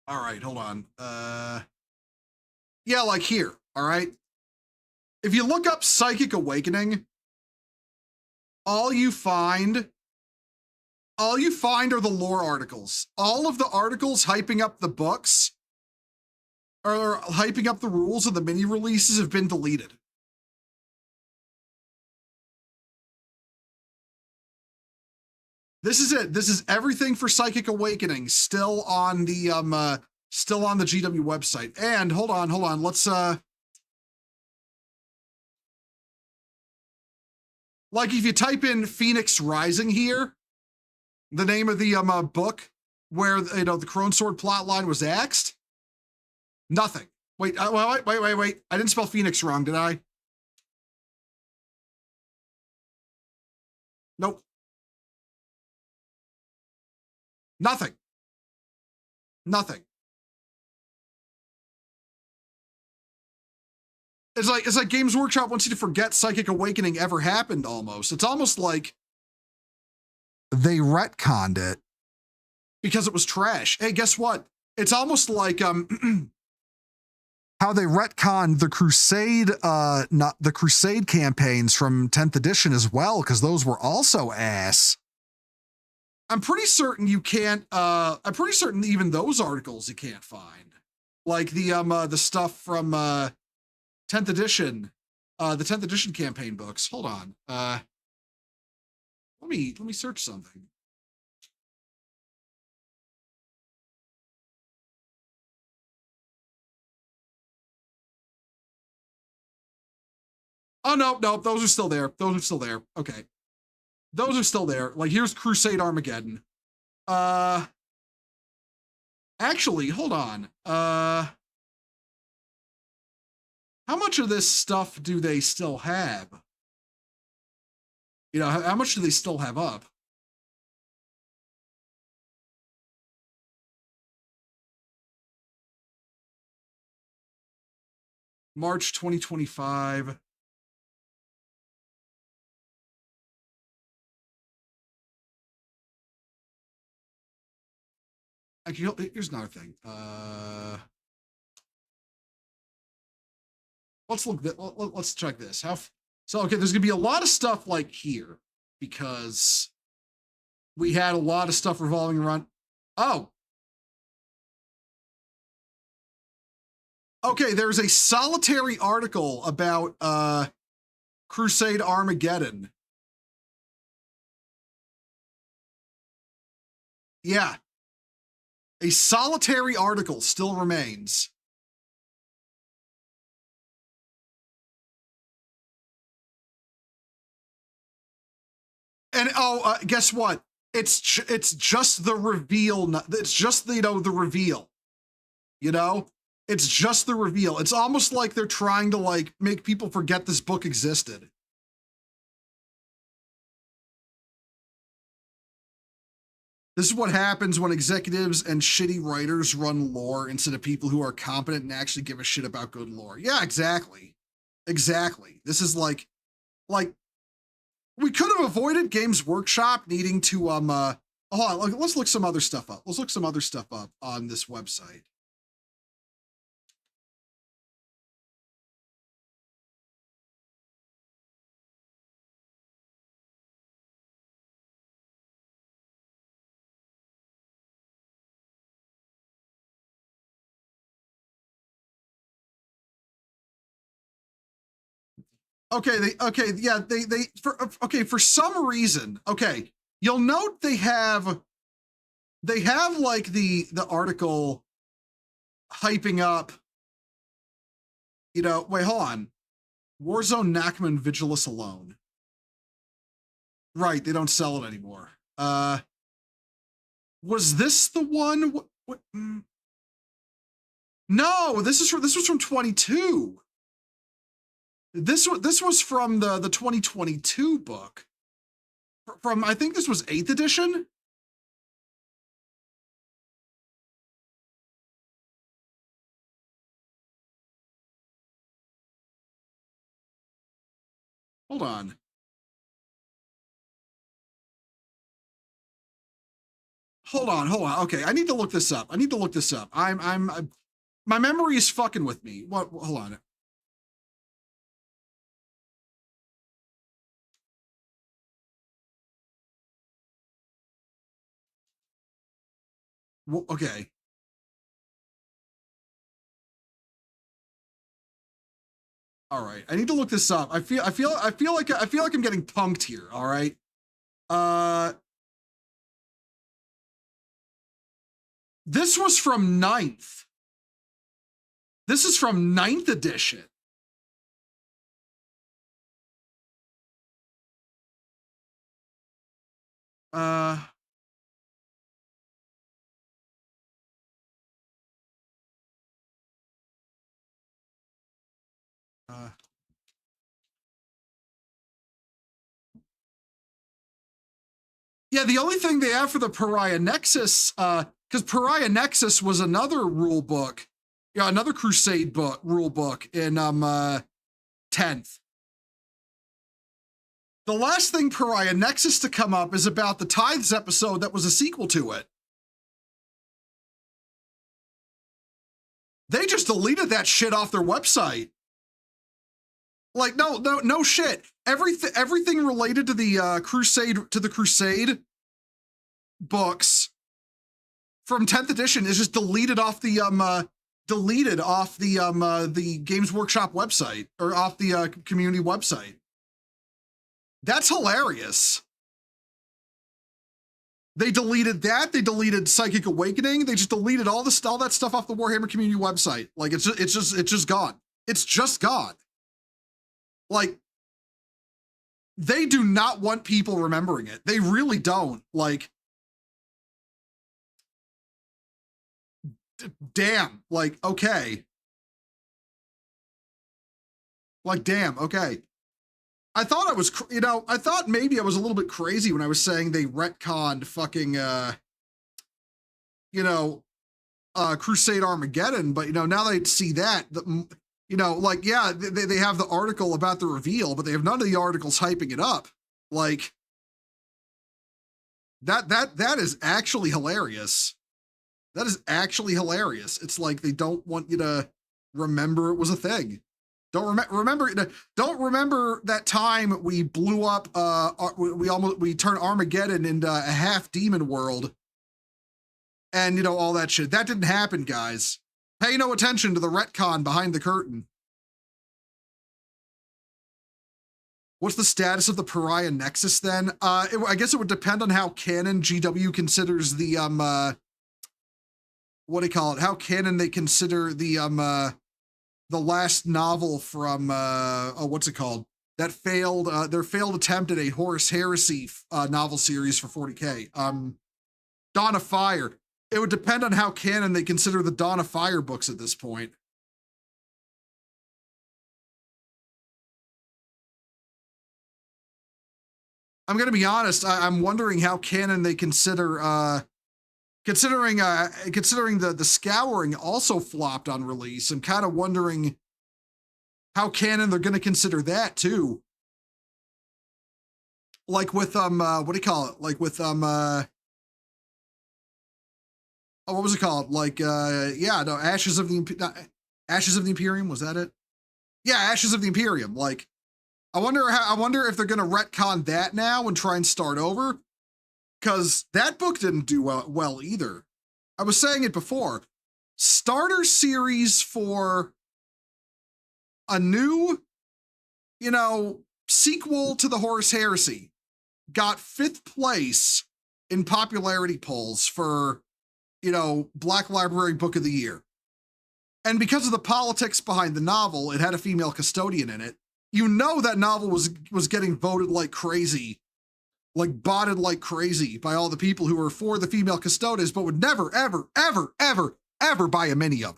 All right, hold on. Yeah, like here, all right? If you look up Psychic Awakening, all you find are the lore articles. All of the articles hyping up the books or hyping up the rules of the mini releases have been deleted. This is it. This is everything for Psychic Awakening still on the GW website. And hold on. Let's like if you type in Phoenix Rising here, the name of the book where the Crone Sword plotline was axed, nothing. Wait. I didn't spell Phoenix wrong, did I? Nope. Nothing. Nothing. It's like Games Workshop wants you to forget Psychic Awakening ever happened almost. It's almost like they retconned it because it was trash. Hey, guess what? It's almost like how they retconned the Crusade not the Crusade campaigns from 10th edition as well, because those were also ass. I'm pretty certain you can't I'm pretty certain even those articles you can't find. Like the stuff from 10th edition, the 10th edition campaign books. Hold on. Let me search something. Oh no, those are still there. Those are still there. Okay. Those are still there. Like here's Crusade Armageddon. Actually, hold on. How much of this stuff do they still have? You know, how much do they still have up? March 2025. Actually, here's another thing. Let's look. Let's check this. So okay, there's gonna be a lot of stuff like here because we had a lot of stuff revolving around. Oh, okay. There's a solitary article about Crusade Armageddon. Yeah, a solitary article still remains. And guess what? It's just the reveal. It's just the the reveal. You know, it's just the reveal. It's almost like they're trying to like make people forget this book existed. This is what happens when executives and shitty writers run lore instead of people who are competent and actually give a shit about good lore. Yeah, exactly. Exactly. This is like we could have avoided Games Workshop needing to hold on, let's look some other stuff up. Let's look some other stuff up on this website. For some reason, okay, you'll note they have like the article hyping up, you know, wait, hold on. Warzone Nachman Vigilus alone. Right, they don't sell it anymore. Was this the one? What? No, this was from 22. This was from the 2022 book. From I think this was 8th edition. Hold on. Hold on. Okay, I need to look this up. My memory is fucking with me. What? Hold on. Okay. All right. I need to look this up. I feel like I'm getting punked here. All right. This was from 9th. This is from 9th edition. Uh Yeah, the only thing they have for the Pariah Nexus, because Pariah Nexus was another rule book, yeah, another Crusade book rule book in 10th. The last thing Pariah Nexus to come up is about the Tithes episode that was a sequel to it. They just deleted that shit off their website. Like, no shit. Everything related to the Crusade books from 10th edition is just deleted off the Games Workshop website, or off the community website. That's hilarious. They deleted that. They deleted Psychic Awakening. They just deleted all that stuff off the Warhammer community website. Like, it's just gone. It's just gone. Like, they do not want people remembering it. They really don't. Like, damn. Like, okay. Like, damn. Okay. I thought I was, I thought maybe I was a little bit crazy when I was saying they retconned fucking, Crusade Armageddon, but, now they see that, like, yeah, they have the article about the reveal, but they have none of the articles hyping it up. Like, that is actually hilarious. That is actually hilarious. It's like they don't want you to remember it was a thing. Don't remember that time we blew up, we turned Armageddon into a half demon world, and all that shit. That didn't happen, guys. Pay no attention to the retcon behind the curtain. What's the status of the Pariah Nexus then? I guess it would depend on how canon GW considers the what do you call it? How canon they consider the last novel from what's it called? That failed their failed attempt at a Horus Heresy novel series for 40K. Dawn of Fire. It would depend on how canon they consider the Dawn of Fire books at this point. I'm gonna be honest. I'm wondering how canon they consider. Considering the Scouring also flopped on release, I'm kind of wondering how canon they're going to consider that too. Like with what do you call it? Like with what was it called? Like Ashes of the Imperium, was that it? Yeah, Ashes of the Imperium. Like, I wonder if they're going to retcon that now and try and start over. Because that book didn't do well either. I was saying it before. Starter series for a new, sequel to the Horus Heresy got 5th place in popularity polls for, Black Library Book of the Year. And because of the politics behind the novel, it had a female custodian in it. That novel was getting voted like crazy, like botted like crazy by all the people who were for the female custodians, but would never, ever, ever, ever, ever buy a mini of.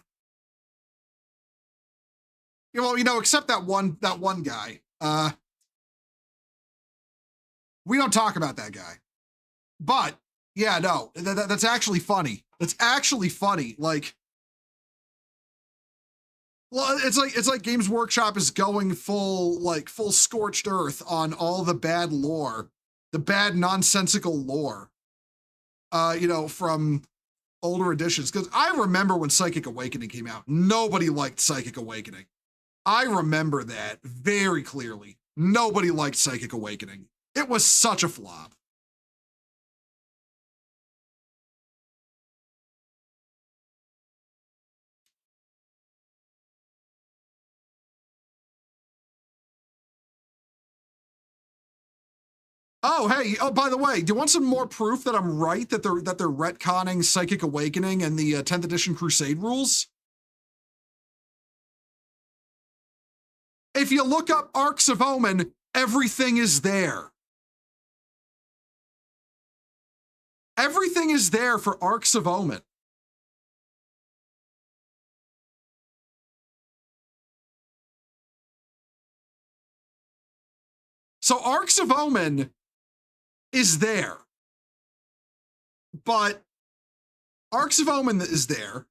Except that one guy. We don't talk about that guy. But yeah, no, that's actually funny. That's actually funny. Like, well, it's like Games Workshop is going full scorched earth on all the bad lore. The bad nonsensical lore, from older editions. Because I remember when Psychic Awakening came out, nobody liked Psychic Awakening. I remember that very clearly. Nobody liked Psychic Awakening. It was such a flop. Oh, hey, by the way, do you want some more proof that I'm right, that they're retconning Psychic Awakening and the 10th edition Crusade rules? If you look up Arcs of Omen, everything is there. Everything is there for Arcs of Omen. So Arcs of Omen is there. But Arcs of Omen is there.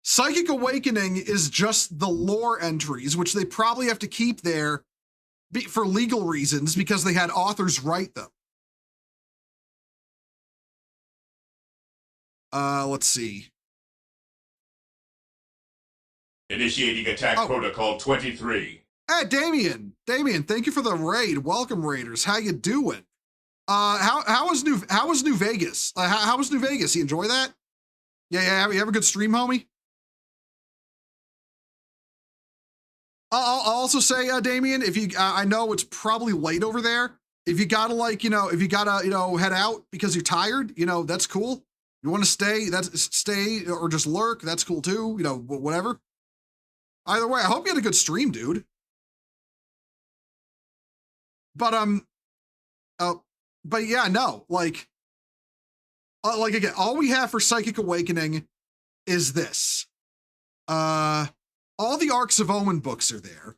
Psychic Awakening is just the lore entries, which they probably have to keep there for legal reasons because they had authors write them. Let's see.
Initiating attack protocol 23.
Hey, Damien, thank you for the raid. Welcome, Raiders. How you doing? How was New Vegas? How was New Vegas? You enjoy that? Yeah. You have a good stream, homie? I'll also say, Damien, if you, I know it's probably late over there. If you gotta head out because you're tired, that's cool. You want to stay or just lurk, that's cool too. Whatever. Either way, I hope you had a good stream, dude. But yeah, no, like again, all we have for Psychic Awakening is this. All the Arcs of Omen books are there.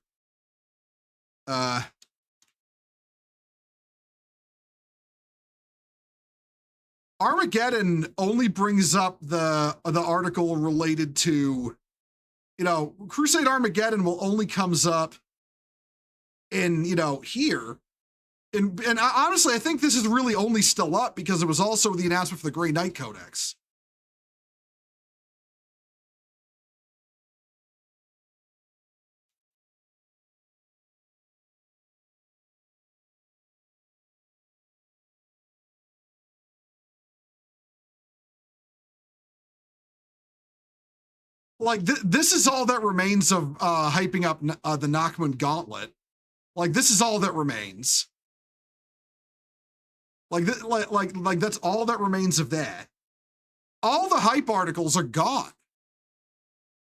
Armageddon only brings up the article related to, Crusade Armageddon will only comes up in, here. And honestly, I think this is really only still up because it was also the announcement for the Grey Knight Codex. Like, this is all that remains of hyping up the Nachman Gauntlet. Like, this is all that remains. Like that's all that remains of that. All the hype articles are gone.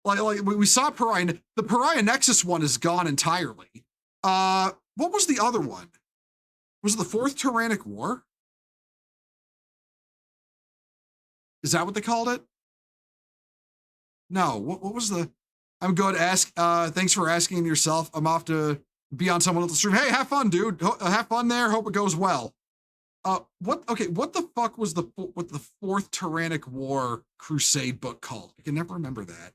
Like we saw Pariah. The Pariah Nexus one is gone entirely. What was the other one? Was it the Fourth Tyrannic War? Is that what they called it? No. What was the? I'm good. Thanks for asking yourself. I'm off to be on someone else's stream. Hey, have fun, dude. Have fun there. Hope it goes well. What the fuck was the Fourth Tyrannic War Crusade book called? I can never remember that.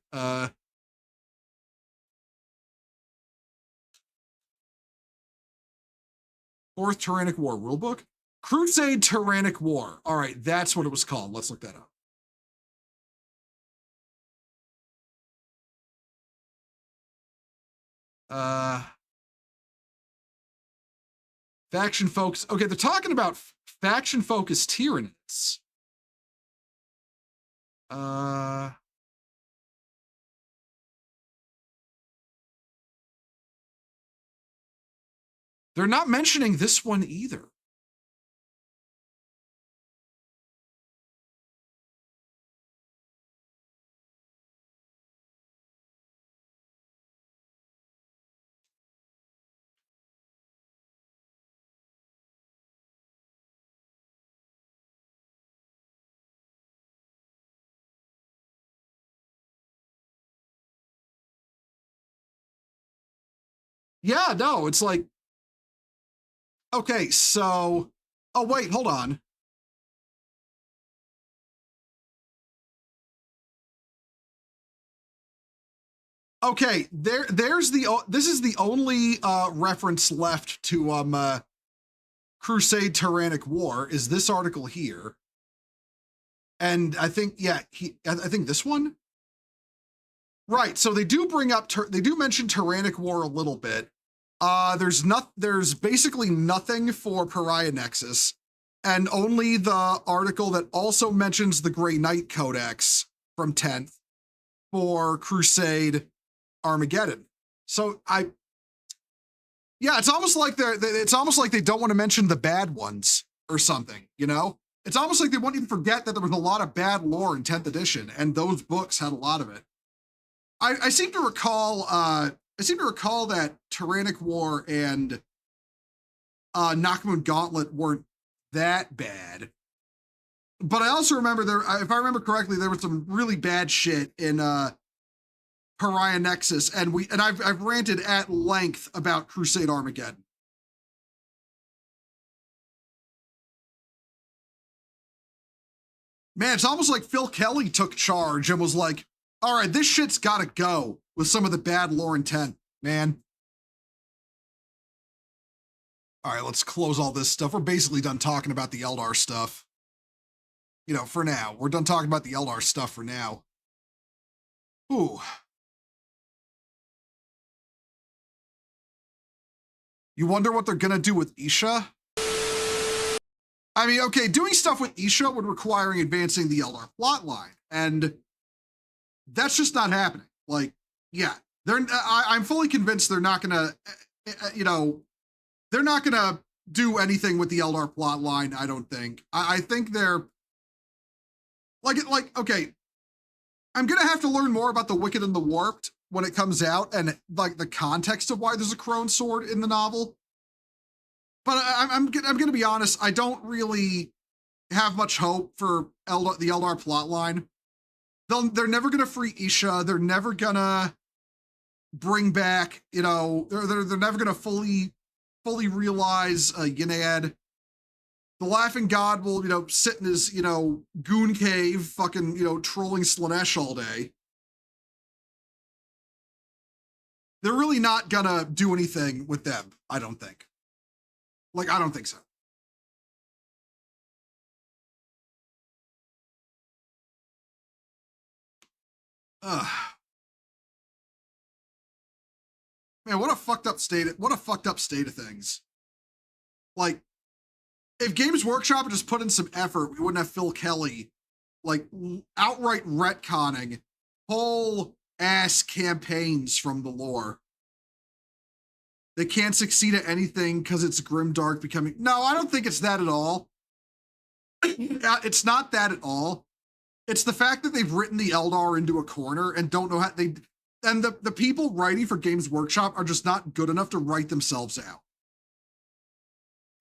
Fourth Tyrannic War rulebook? Crusade Tyrannic War. All right, that's what it was called. Let's look that up. Faction focus. Okay, they're talking about faction focused tyranids. They're not mentioning this one either. Yeah, no, it's like, okay, so, oh wait, hold on. Okay, this is the only reference left to Crusade Tyrannic War is this article here. And I think, yeah, I think this one. Right, so they do mention Tyrannic War a little bit. There's basically nothing for Pariah Nexus, and only the article that also mentions the Grey Knight Codex from 10th for Crusade Armageddon. So it's almost like they don't want to mention the bad ones or something, It's almost like they want you to forget that there was a lot of bad lore in 10th edition, and those books had a lot of it. I seem to recall that Tyrannic War and Nachman Gauntlet weren't that bad. But I also remember if I remember correctly, there was some really bad shit in Pariah Nexus, and I've ranted at length about Crusade Armageddon. Man, it's almost like Phil Kelly took charge and was like, all right, this shit's gotta go with some of the bad lore intent, man. All right, let's close all this stuff. We're basically done talking about the Eldar stuff. You know, for now. We're done talking about the Eldar stuff for now. Ooh. You wonder what they're gonna do with Isha? I mean, okay, doing stuff with Isha would require advancing the Eldar plotline, and that's just not happening. Like, yeah, I'm fully convinced they're not gonna, you know, they're not gonna do anything with the Eldar plotline. I don't think. I think they're like, okay, I'm gonna have to learn more about the Wicked and the Warped when it comes out, and like the context of why there's a crone sword in the novel. But I'm gonna be honest. I don't really have much hope for the Eldar plotline. They're never gonna free Isha. They're never gonna bring back. You know, they're never gonna fully realize Yinad. The Laughing God will, you know, sit in his, you know, goon cave, fucking, you know, trolling Slanesh all day. They're really not gonna do anything with them, I don't think. Like, I don't think so. Ugh. Man, what a fucked up state of things. Like, if Games Workshop had just put in some effort, we wouldn't have Phil Kelly, like, outright retconning whole ass campaigns from the lore. They can't succeed at anything because it's grimdark becoming. No, I don't think it's that at all. It's not that at all. It's the fact that they've written the Eldar into a corner and don't know how they. And the people writing for Games Workshop are just not good enough to write themselves out.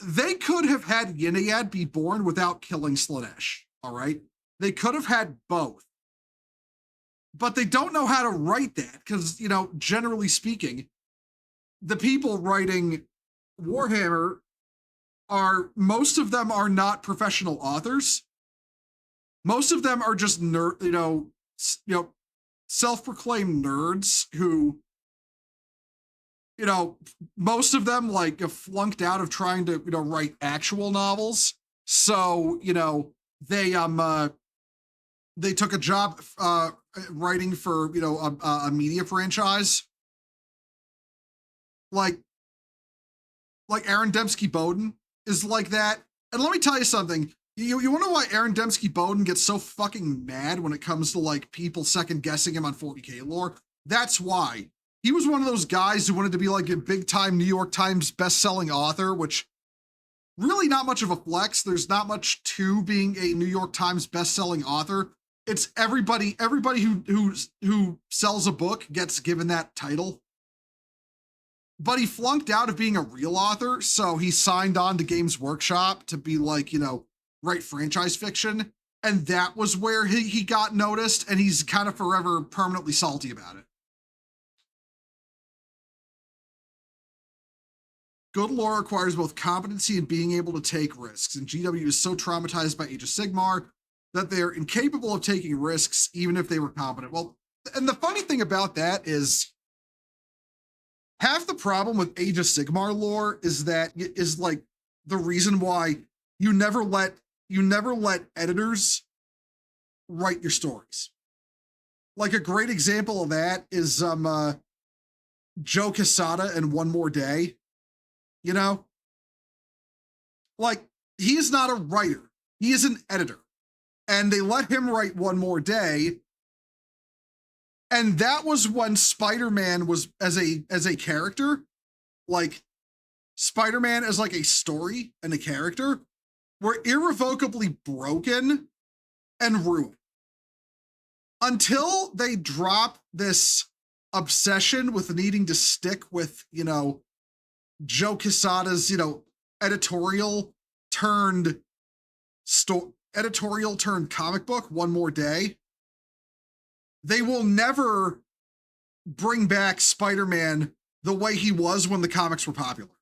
They could have had Yinad be born without killing Slanesh, all right? They could have had both. But they don't know how to write that because, you know, generally speaking, the people writing Warhammer most of them are not professional authors. Most of them are just self-proclaimed nerds who, you know, most of them like have flunked out of trying to, you know, write actual novels. So, you know, they took a job writing for, you know, a media franchise. Like Aaron Dembski-Bowden is like that. And let me tell you something. You wonder why Aaron Dembski-Bowden gets so fucking mad when it comes to like people second guessing him on 40K lore? That's why. He was one of those guys who wanted to be like a big time New York Times best-selling author, which really not much of a flex. There's not much to being a New York Times best-selling author. It's everybody who sells a book gets given that title. But he flunked out of being a real author, so he signed on to Games Workshop to be like, you know, write franchise fiction. And that was where he got noticed, and he's kind of forever permanently salty about it. Good lore requires both competency and being able to take risks, and GW is so traumatized by Age of Sigmar that they're incapable of taking risks, even if they were competent. Well, and the funny thing about that is, half the problem with Age of Sigmar lore is that it is like the reason why you never let editors write your stories. Like a great example of that is Joe Quesada in One More Day. You know, like he is not a writer; he is an editor, and they let him write One More Day. And that was when Spider-Man was as a character, like Spider-Man as like a story and a character, were irrevocably broken and ruined. Until they drop this obsession with needing to stick with, you know, Joe Quesada's, you know, editorial turned comic book, One More Day. They will never bring back Spider-Man the way he was when the comics were popular.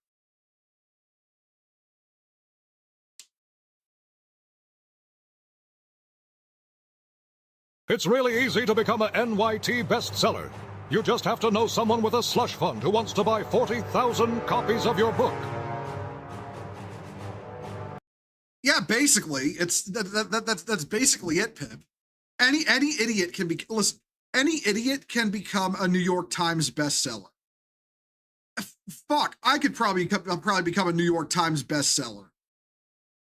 It's really easy to become a NYT bestseller. You just have to know someone with a slush fund who wants to buy 40,000 copies of your book.
Yeah, basically, that's basically it, Pip. Any idiot can be listen. Any idiot can become a New York Times bestseller. Fuck, I could probably become a New York Times bestseller.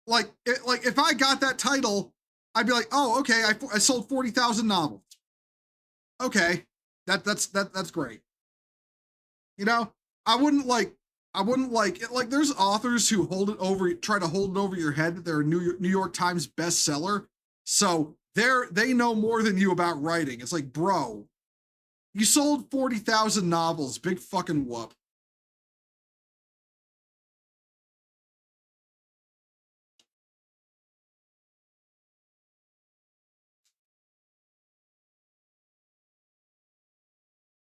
Like if I got that title, I'd be like, oh, okay, I sold 40,000 novels. Okay, that's great. You know, I wouldn't like it. Like, there's authors who try to hold it over your head that they're a New York Times bestseller. So they know more than you about writing. It's like, bro, you sold 40,000 novels. Big fucking whoop.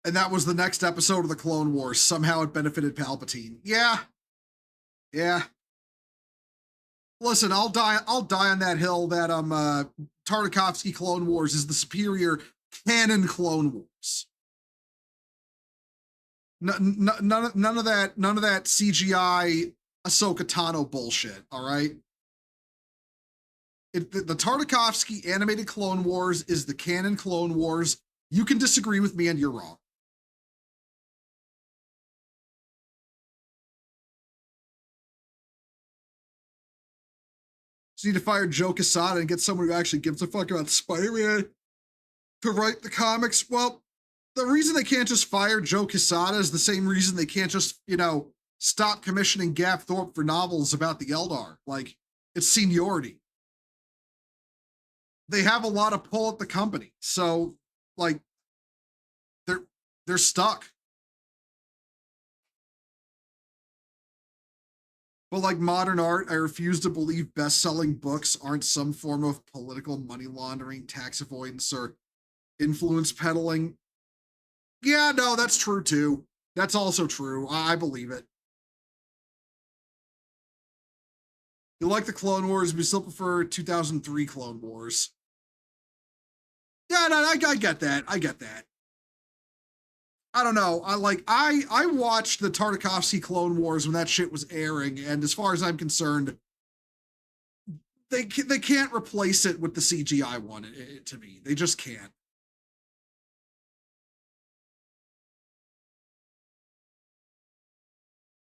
And that was the next episode of the Clone Wars. Somehow it benefited Palpatine. Yeah. Listen, I'll die on that hill that Tartakovsky Clone Wars is the superior canon Clone Wars. None of that CGI Ahsoka Tano bullshit, all right? The Tartakovsky animated Clone Wars is the canon Clone Wars. You can disagree with me and you're wrong. Just need to fire Joe Quesada and get someone who actually gives a fuck about Spider-Man to write the comics. Well, the reason they can't just fire Joe Quesada is the same reason they can't just, stop commissioning Gav Thorpe for novels about the Eldar. Like, it's seniority. They have a lot of pull at the company. So, like, they're stuck. But like modern art, I refuse to believe best-selling books aren't some form of political money laundering, tax avoidance, or influence peddling. Yeah, no, that's true too. That's also true. I believe it. You like the Clone Wars, but you still prefer 2003 Clone Wars. Yeah, no, I get that. I get that. I don't know. I watched the Tartakovsky Clone Wars when that shit was airing, and as far as I'm concerned, they can't replace it with the CGI one. To me, they just can't.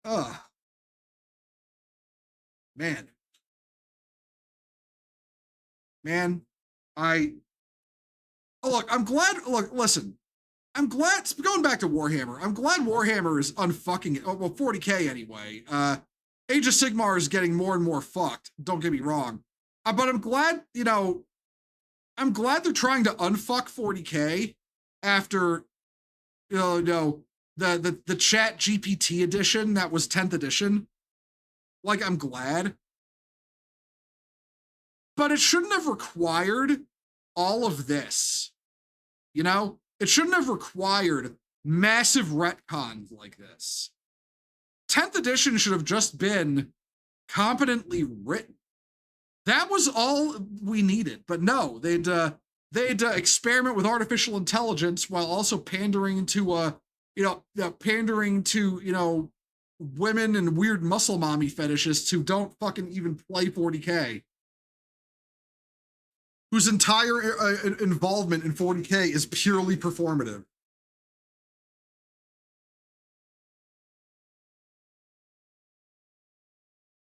Ugh. Man. I'm glad. Look, listen. I'm glad, going back to Warhammer, I'm glad Warhammer is unfucking it. Well, 40K anyway. Age of Sigmar is getting more and more fucked. Don't get me wrong. But I'm glad, I'm glad they're trying to unfuck 40K after, the Chat GPT edition that was 10th edition. Like, I'm glad. But it shouldn't have required all of this. It shouldn't have required massive retcons like this. 10th edition should have just been competently written. That was all we needed. But no, they'd experiment with artificial intelligence while also pandering to women and weird muscle mommy fetishists who don't fucking even play 40K. Whose entire involvement in 40K is purely performative.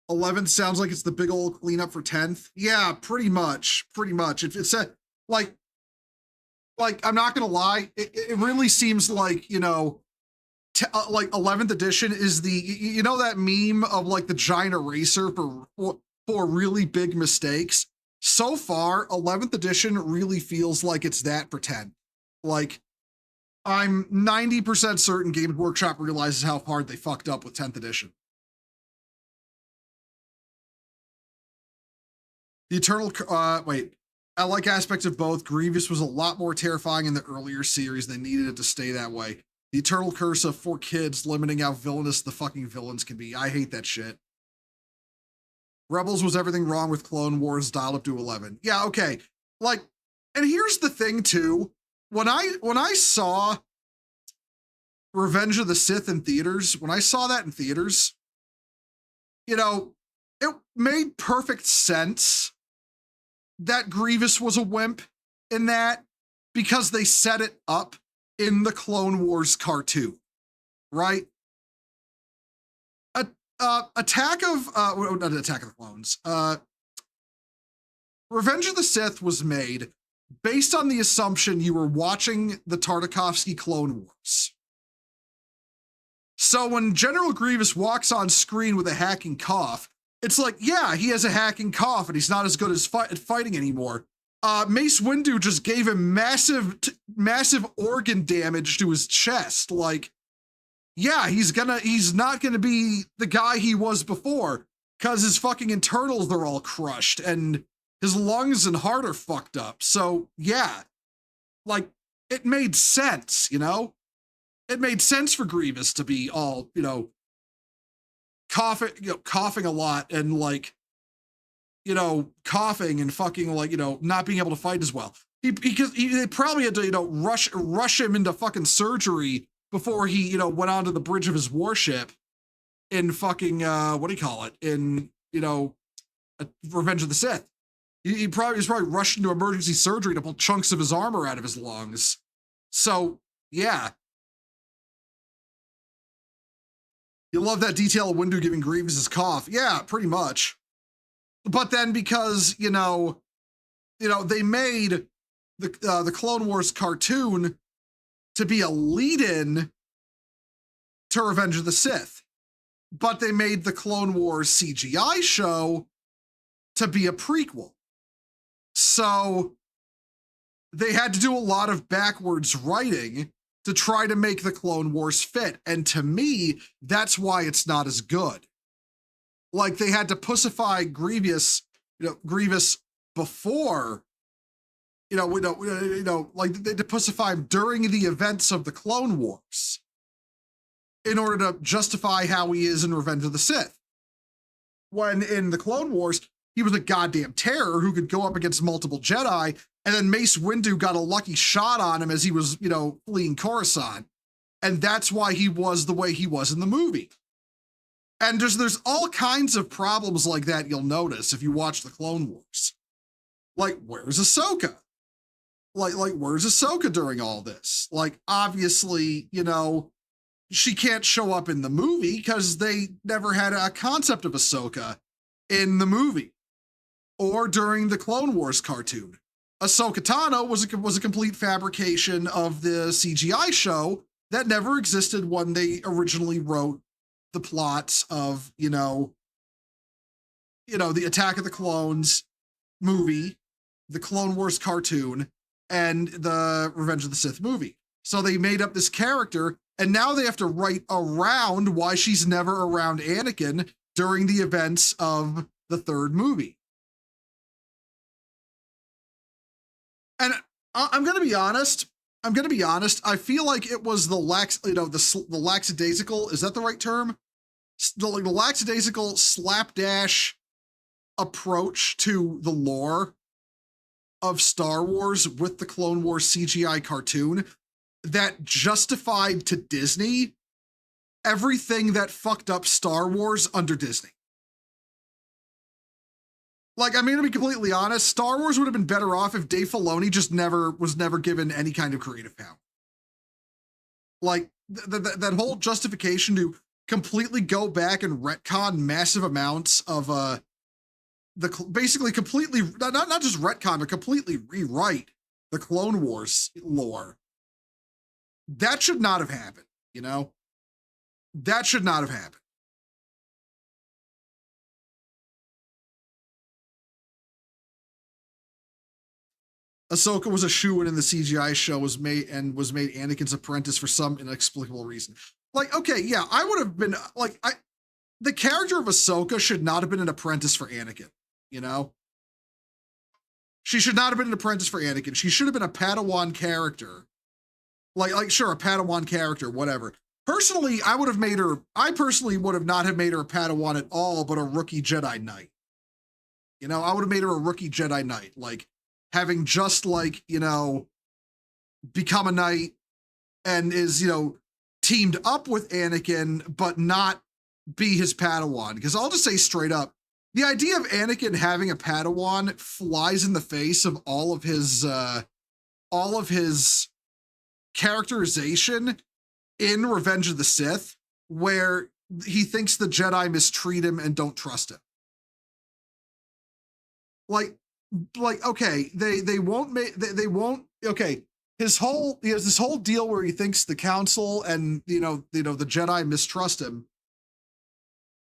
'11th sounds like it's the big old cleanup for 10th. Yeah, pretty much. It's like I'm not gonna lie, it really seems like, like 11th edition is the, that meme of like the giant eraser for really big mistakes. So far, 11th edition really feels like it's that for 10. Like, I'm 90% certain Games Workshop realizes how hard they fucked up with 10th edition. The Eternal, I like aspects of both. Grievous was a lot more terrifying in the earlier series. They needed it to stay that way. The Eternal Curse of 4 kids limiting how villainous the fucking villains can be. I hate that shit. Rebels was everything wrong with Clone Wars dialed up to 11. Yeah, okay. Like, And here's the thing too, when I saw Revenge of the Sith in theaters, when I saw that in theaters, you know, it made perfect sense that Grievous was a wimp in that, because they set it up in the Clone Wars cartoon, right? Not Attack of the Clones. Revenge of the Sith was made based on the assumption you were watching the Tartakovsky Clone Wars. So when General Grievous walks on screen with a hacking cough, it's like, yeah, he has a hacking cough and he's not as good at fighting anymore. Mace Windu just gave him massive organ damage to his chest. Like, yeah, he's not gonna be the guy he was before, because his fucking internals are all crushed and his lungs and heart are fucked up. So yeah, like, it made sense, you know? It made sense for Grievous to be all, you know, coughing a lot and like, you know, coughing and fucking like, you know, not being able to fight as well. They probably had to, you know, rush him into fucking surgery before he, you know, went onto the bridge of his warship in fucking, in, you know, Revenge of the Sith. He was probably rushed into emergency surgery to pull chunks of his armor out of his lungs. So, yeah. You love that detail of Windu giving Grievous his cough. Yeah, pretty much. But then because, you know, they made the Clone Wars cartoon to be a lead-in to Revenge of the Sith, but they made the Clone Wars CGI show to be a prequel. So they had to do a lot of backwards writing to try to make the Clone Wars fit. And to me, that's why it's not as good. Like, they had to pussify Grievous before, like they had to pussify him during the events of the Clone Wars in order to justify how he is in Revenge of the Sith. When in the Clone Wars, he was a goddamn terror who could go up against multiple Jedi, and then Mace Windu got a lucky shot on him as he was, fleeing Coruscant. And that's why he was the way he was in the movie. And there's all kinds of problems like that you'll notice if you watch the Clone Wars. Like, where's Ahsoka? Like where's Ahsoka during all this? Like, obviously, she can't show up in the movie because they never had a concept of Ahsoka in the movie or during the Clone Wars cartoon. Ahsoka Tano was a complete fabrication of the CGI show that never existed when they originally wrote the plots of, the Attack of the Clones movie, the Clone Wars cartoon, and the Revenge of the Sith movie. So they made up this character, and now they have to write around why she's never around Anakin during the events of the third movie. And I'm going to be honest. I feel like it was the lackadaisical, is that the right term? The lackadaisical slapdash approach to the lore of Star Wars with the Clone Wars CGI cartoon that justified to Disney everything that fucked up Star Wars under Disney. Like, I'm going to be completely honest, Star Wars would have been better off if Dave Filoni just was never given any kind of creative power. Like, that whole justification to completely go back and retcon massive amounts of, basically completely, not just retcon, but completely rewrite the Clone Wars lore. That should not have happened, That should not have happened. Ahsoka was a shoo-in in the CGI show, was made Anakin's apprentice for some inexplicable reason. Like, okay, yeah, I would have been like, the character of Ahsoka should not have been an apprentice for Anakin, She should not have been an apprentice for Anakin. She should have been a Padawan character. Like sure, a Padawan character, whatever. Personally, I personally would have not have made her a Padawan at all, but a rookie Jedi Knight. I would have made her a rookie Jedi Knight. Like, having just like, become a knight and is, teamed up with Anakin, but not be his Padawan. Because I'll just say straight up, the idea of Anakin having a Padawan flies in the face of all of his characterization in Revenge of the Sith, where he thinks the Jedi mistreat him and don't trust him. Like, okay, they won't make, they won't, okay, he has this whole deal where he thinks the Council and, the Jedi mistrust him,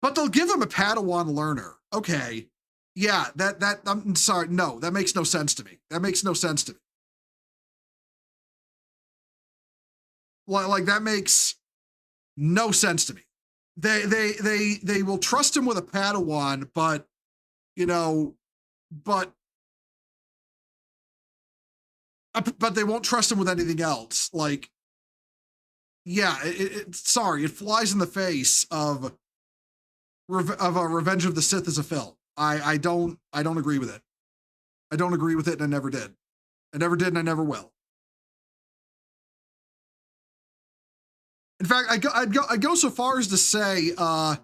but they'll give him a Padawan learner. Okay, yeah, I'm sorry, no, that makes no sense to me. That makes no sense to me. Like that makes no sense to me. They will trust him with a Padawan, but but they won't trust him with anything else. Like, yeah, sorry, it flies in the face of a Revenge of the Sith as a film. I don't agree with it. I don't agree with it, and I never did. I never did, and I never will. In fact, I'd go so far as to say, of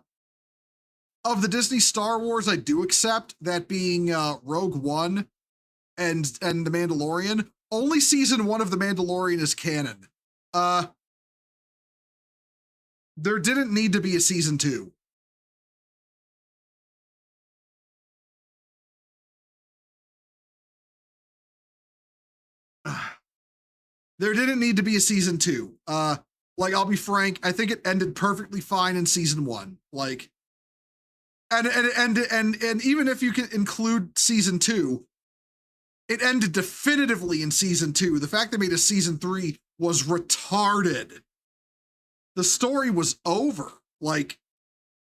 the Disney Star Wars, I do accept that being Rogue One and The Mandalorian, only season 1 of The Mandalorian is canon. There didn't need to be a season 2. There didn't need to be a season 2. Like, I'll be frank, I think it ended perfectly fine in season 1. Like, and even if you can include season 2, it ended definitively in season 2. The fact they made a season 3 was retarded. The story was over. Like,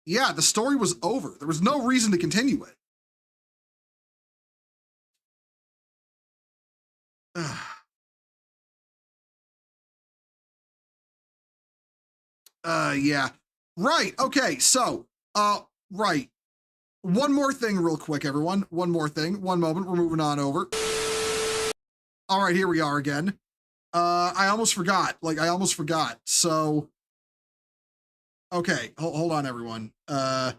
yeah, the story was over. There was no reason to continue it. Yeah. Right. Okay. So, right. One more thing real quick, everyone. One more thing. One moment. We're moving on over. All right, here we are again. I almost forgot. So, okay. Hold on, everyone. Hold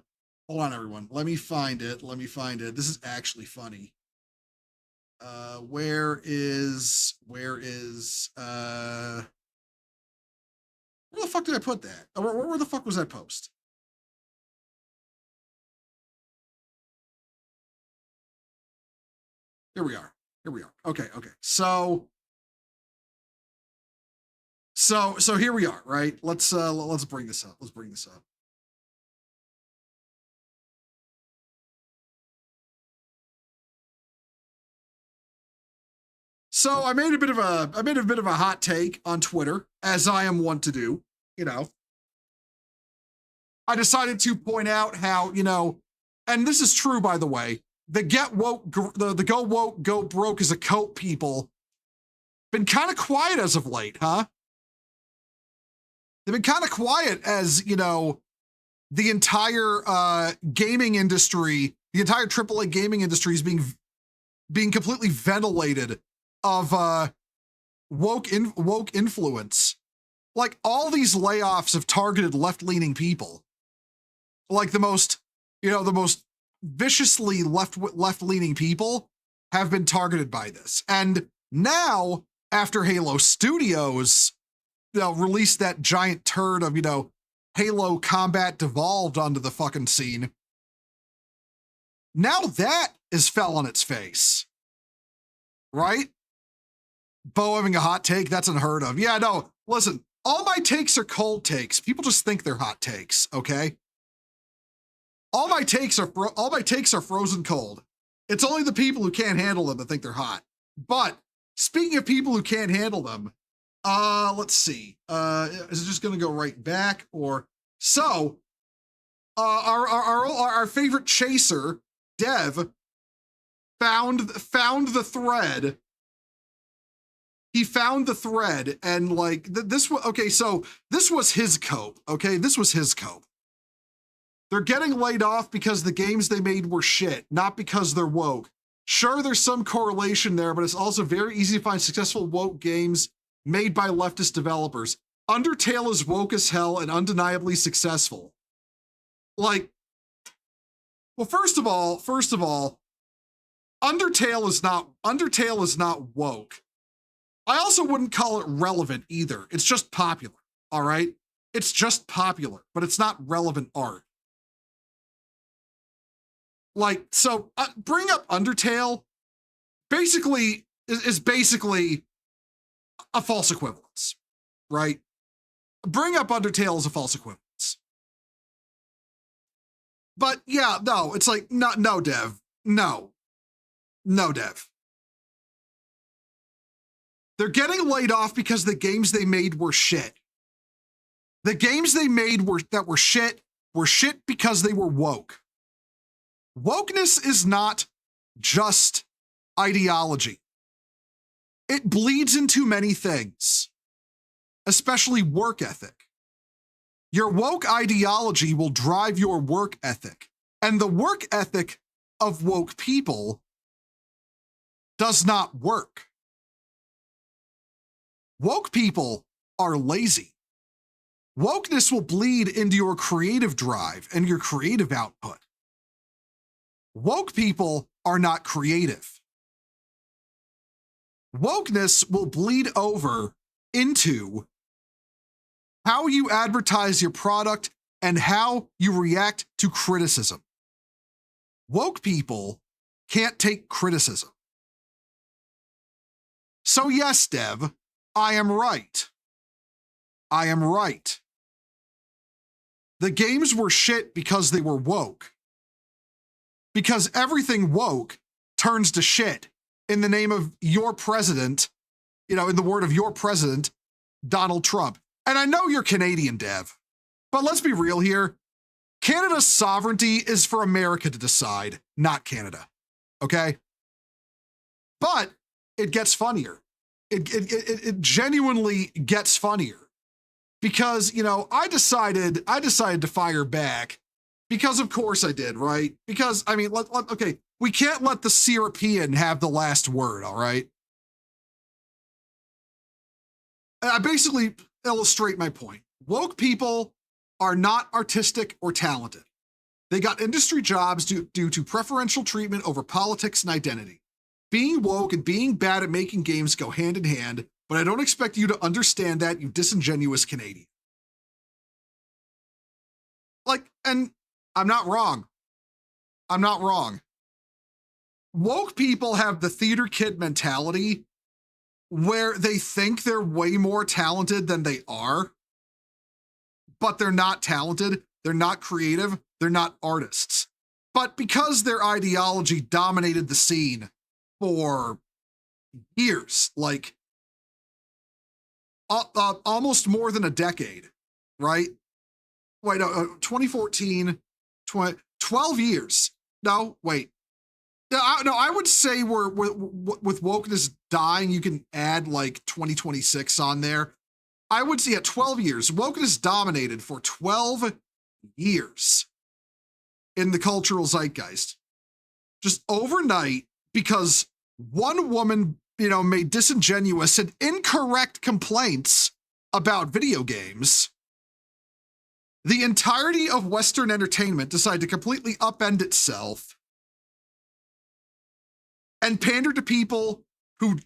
on, everyone. Let me find it. This is actually funny. Where the fuck did I put that? Where the fuck was that post? Here we are. Okay. So here we are, right? Let's bring this up. So I made a bit of a hot take on Twitter, as I am wont to do. I decided to point out how, and this is true, by the way, the get woke, the go woke, go broke as a coat people been kind of quiet as of late, huh? They've been kind of quiet as, the entire gaming industry, the entire AAA gaming industry is being completely ventilated of woke influence. Like, all these layoffs have targeted left-leaning people. Like, the most viciously left-leaning people have been targeted by this. And now, after Halo Studios, released that giant turd of, Halo Combat Devolved onto the fucking scene, now that is fell on its face. Right? Bo having a hot take, that's unheard of. Yeah, no, listen, all my takes are cold takes. People just think they're hot takes, okay? All my takes are frozen cold. It's only the people who can't handle them that think they're hot. But speaking of people who can't handle them, let's see. Is it just gonna go right back? Or so our favorite chaser, Dev, found the thread. He found the thread, and like this was okay. So this was his cope. Okay, this was his cope. They're getting laid off because the games they made were shit, not because they're woke. Sure, there's some correlation there, but it's also very easy to find successful woke games made by leftist developers. Undertale is woke as hell and undeniably successful. Like, well, first of all, Undertale is not woke. I also wouldn't call it relevant either. It's just popular, all right? It's just popular, but it's not relevant art. Like, so bring up Undertale basically is basically a false equivalence, right? Bring up Undertale as a false equivalence. But yeah, no, it's like, no, Dev. No, Dev. They're getting laid off because the games they made were shit. The games they made were shit because they were woke. Wokeness is not just ideology. It bleeds into many things, especially work ethic. Your woke ideology will drive your work ethic, and the work ethic of woke people does not work. Woke people are lazy. Wokeness will bleed into your creative drive and your creative output. Woke people are not creative. Wokeness will bleed over into how you advertise your product and how you react to criticism. Woke people can't take criticism. So yes, Dev, I am right. I am right. The games were shit because they were woke. Because everything woke turns to shit in the name of your president, in the word of your president, Donald Trump. And I know you're Canadian, Dev, but let's be real here. Canada's sovereignty is for America to decide, not Canada. Okay? But it gets funnier. It genuinely gets funnier. Because, I decided to fire back. Because of course I did, right? Because, okay, we can't let the European have the last word, all right? I basically illustrate my point. Woke people are not artistic or talented. They got industry jobs due to preferential treatment over politics and identity. Being woke and being bad at making games go hand in hand, but I don't expect you to understand that, you disingenuous Canadian. And I'm not wrong. I'm not wrong. Woke people have the theater kid mentality where they think they're way more talented than they are, but they're not talented, they're not creative, they're not artists. But because their ideology dominated the scene for years, almost more than a decade, right? 2014, 12 years. No, wait. No, I would say we're with wokeness dying, you can add 2026 on there. I would say 12 years. Wokeness dominated for 12 years in the cultural zeitgeist. Just overnight, because one woman, made disingenuous and incorrect complaints about video games, the entirety of Western entertainment decided to completely upend itself and pander to people who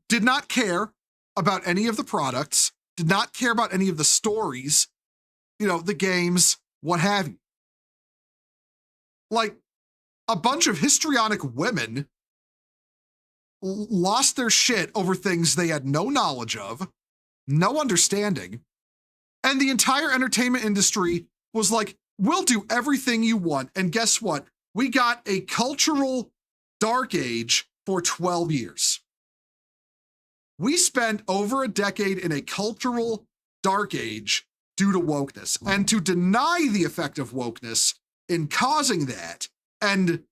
did not care about any of the products, did not care about any of the stories, the games, what have you. A bunch of histrionic women lost their shit over things they had no knowledge of, no understanding, and the entire entertainment industry was like, we'll do everything you want. And guess what? We got a cultural dark age for 12 years. We spent over a decade in a cultural dark age due to wokeness. And to deny the effect of wokeness in causing that and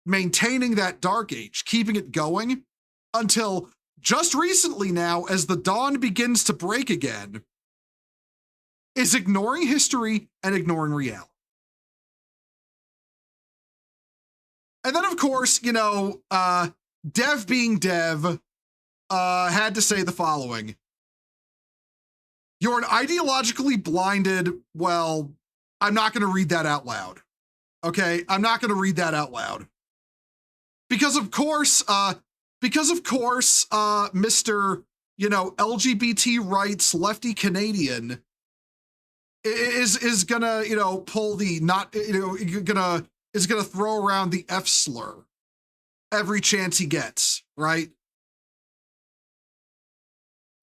maintaining that dark age, keeping it going until just recently now, as the dawn begins to break again, is ignoring history and ignoring reality. And then, of course, you know, Dev being Dev, had to say the following. You're an ideologically blinded, well, I'm not going to read that out loud. Okay, I'm not going to read that out loud. Because of course, Mr., you know, LGBT rights lefty Canadian is gonna, you know, pull the not, you know, is gonna throw around the F slur every chance he gets, right?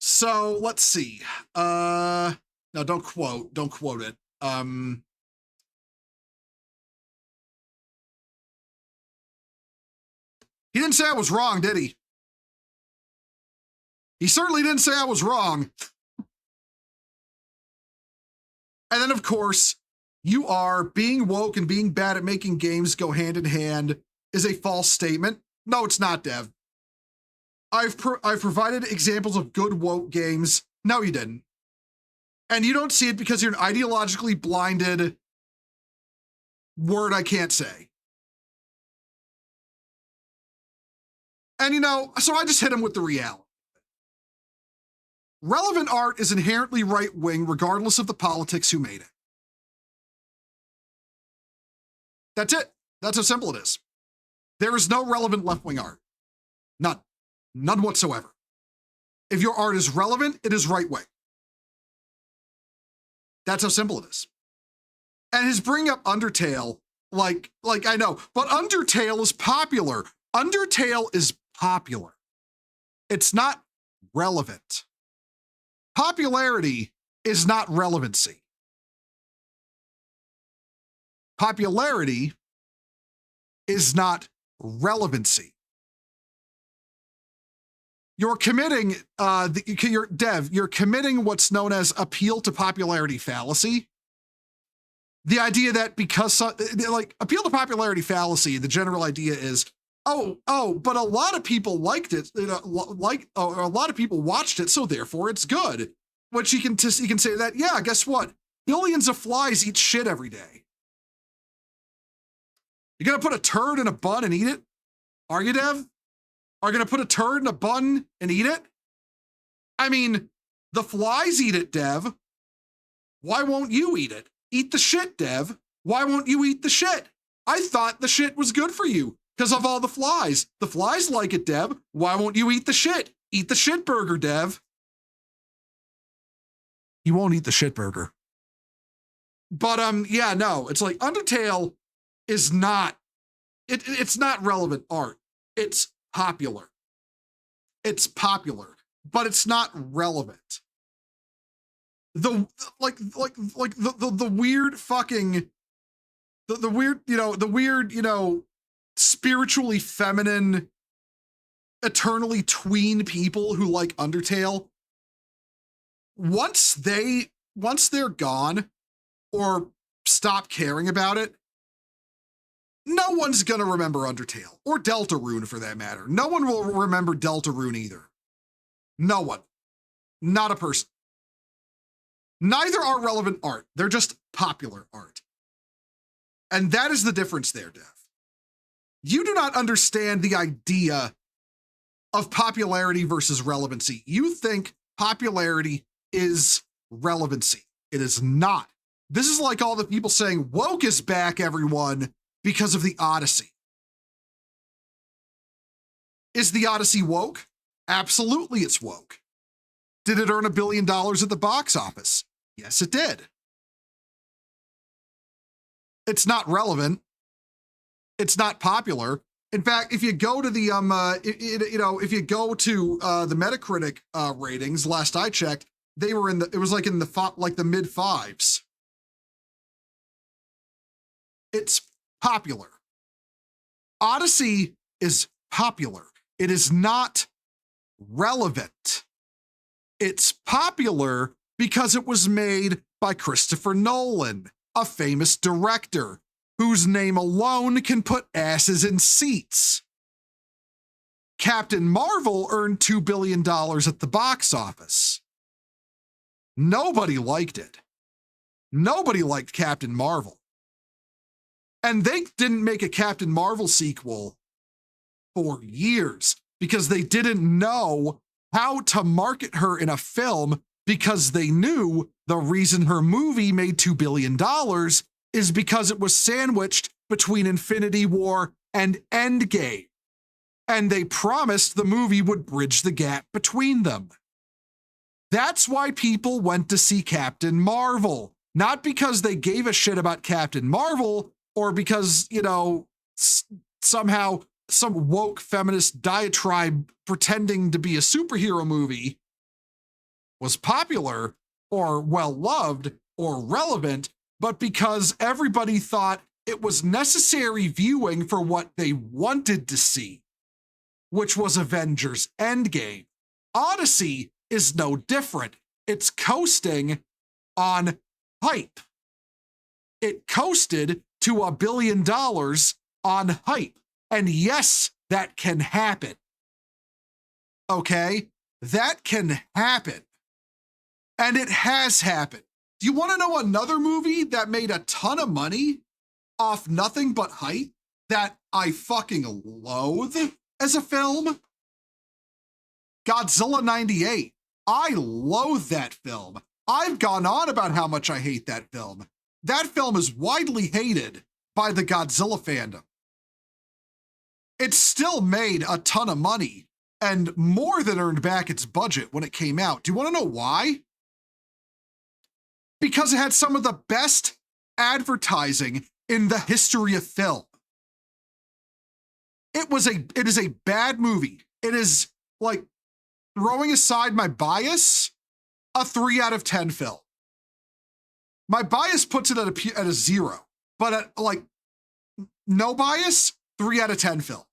So let's see. No, don't quote it. He didn't say I was wrong, did he? He certainly didn't say I was wrong. And then, of course, you are being woke and being bad at making games go hand in hand is a false statement. No, it's not, Dev. I've provided examples of good woke games. No, you didn't. And you don't see it because you're an ideologically blinded word I can't say. And, you know, so I just hit him with the reality. Relevant art is inherently right-wing, regardless of the politics who made it. That's it. That's how simple it is. There is no relevant left-wing art. None. None whatsoever. If your art is relevant, it is right-wing. That's how simple it is. And his bring up Undertale, like I know, but Undertale is popular. Undertale is popular. It's not relevant. Popularity is not relevancy. Popularity is not relevancy. You're committing, you're committing what's known as appeal to popularity fallacy. The idea that because, like, appeal to popularity fallacy, the general idea is, but a lot of people liked it, you know, or a lot of people watched it, so therefore it's good. Which you can say that, yeah, guess what? Billions of flies eat shit every day. You gonna put a turd in a bun and eat it? Are you, Dev? Are you gonna put a turd in a bun and eat it? I mean, the flies eat it, Dev. Why won't you eat it? Eat the shit, Dev. Why won't you eat the shit? I thought the shit was good for you because of all the flies. The flies like it, Dev. Why won't you eat the shit? Eat the shit burger, Dev. He won't eat the shit burger. But yeah, no, it's like Undertale is not, it's not relevant art. It's popular. It's popular, but it's not relevant. The weird fucking the weird, you know, spiritually feminine, eternally tween people who like Undertale, once they're gone or stop caring about it, no one's gonna remember Undertale or Deltarune for that matter. No one will remember Deltarune either. No one. Not a person. Neither are relevant art. They're just popular art. And that is the difference there, Dev. You do not understand the idea of popularity versus relevancy. You think popularity is relevancy. It is not. This is like all the people saying woke is back, everyone, because of the Odyssey. Is the Odyssey woke? Absolutely it's woke. Did it earn $1 billion at the box office? Yes, it did. It's not relevant. It's not popular. In fact, if you go to the if you go to the Metacritic ratings, last I checked, they were in the, it was like in the mid fives. It's popular. Odyssey is popular. It is not relevant. It's popular because it was made by Christopher Nolan, a famous director whose name alone can put asses in seats. Captain Marvel earned $2 billion at the box office. Nobody liked it. Nobody liked Captain Marvel. And they didn't make a Captain Marvel sequel for years because they didn't know how to market her in a film, because they knew the reason her movie made $2 billion is because it was sandwiched between Infinity War and Endgame. And they promised the movie would bridge the gap between them. That's why people went to see Captain Marvel. Not because they gave a shit about Captain Marvel or because, somehow some woke feminist diatribe pretending to be a superhero movie was popular or well-loved or relevant, but because everybody thought it was necessary viewing for what they wanted to see, which was Avengers Endgame. Odyssey is no different. It's coasting on hype. It coasted to $1 billion on hype. And yes, that can happen. Okay? That can happen. And it has happened. Do you want to know another movie that made a ton of money off nothing but hype that I fucking loathe as a film? Godzilla 98. I loathe that film. I've gone on about how much I hate that film. That film is widely hated by the Godzilla fandom. It still made a ton of money and more than earned back its budget when it came out. Do you want to know why? Because it had some of the best advertising in the history of film. It is a bad movie. It is, like, throwing aside my bias, a 3 out of 10 film. My bias puts it at a 0, but at, like, no bias, 3 out of 10 film.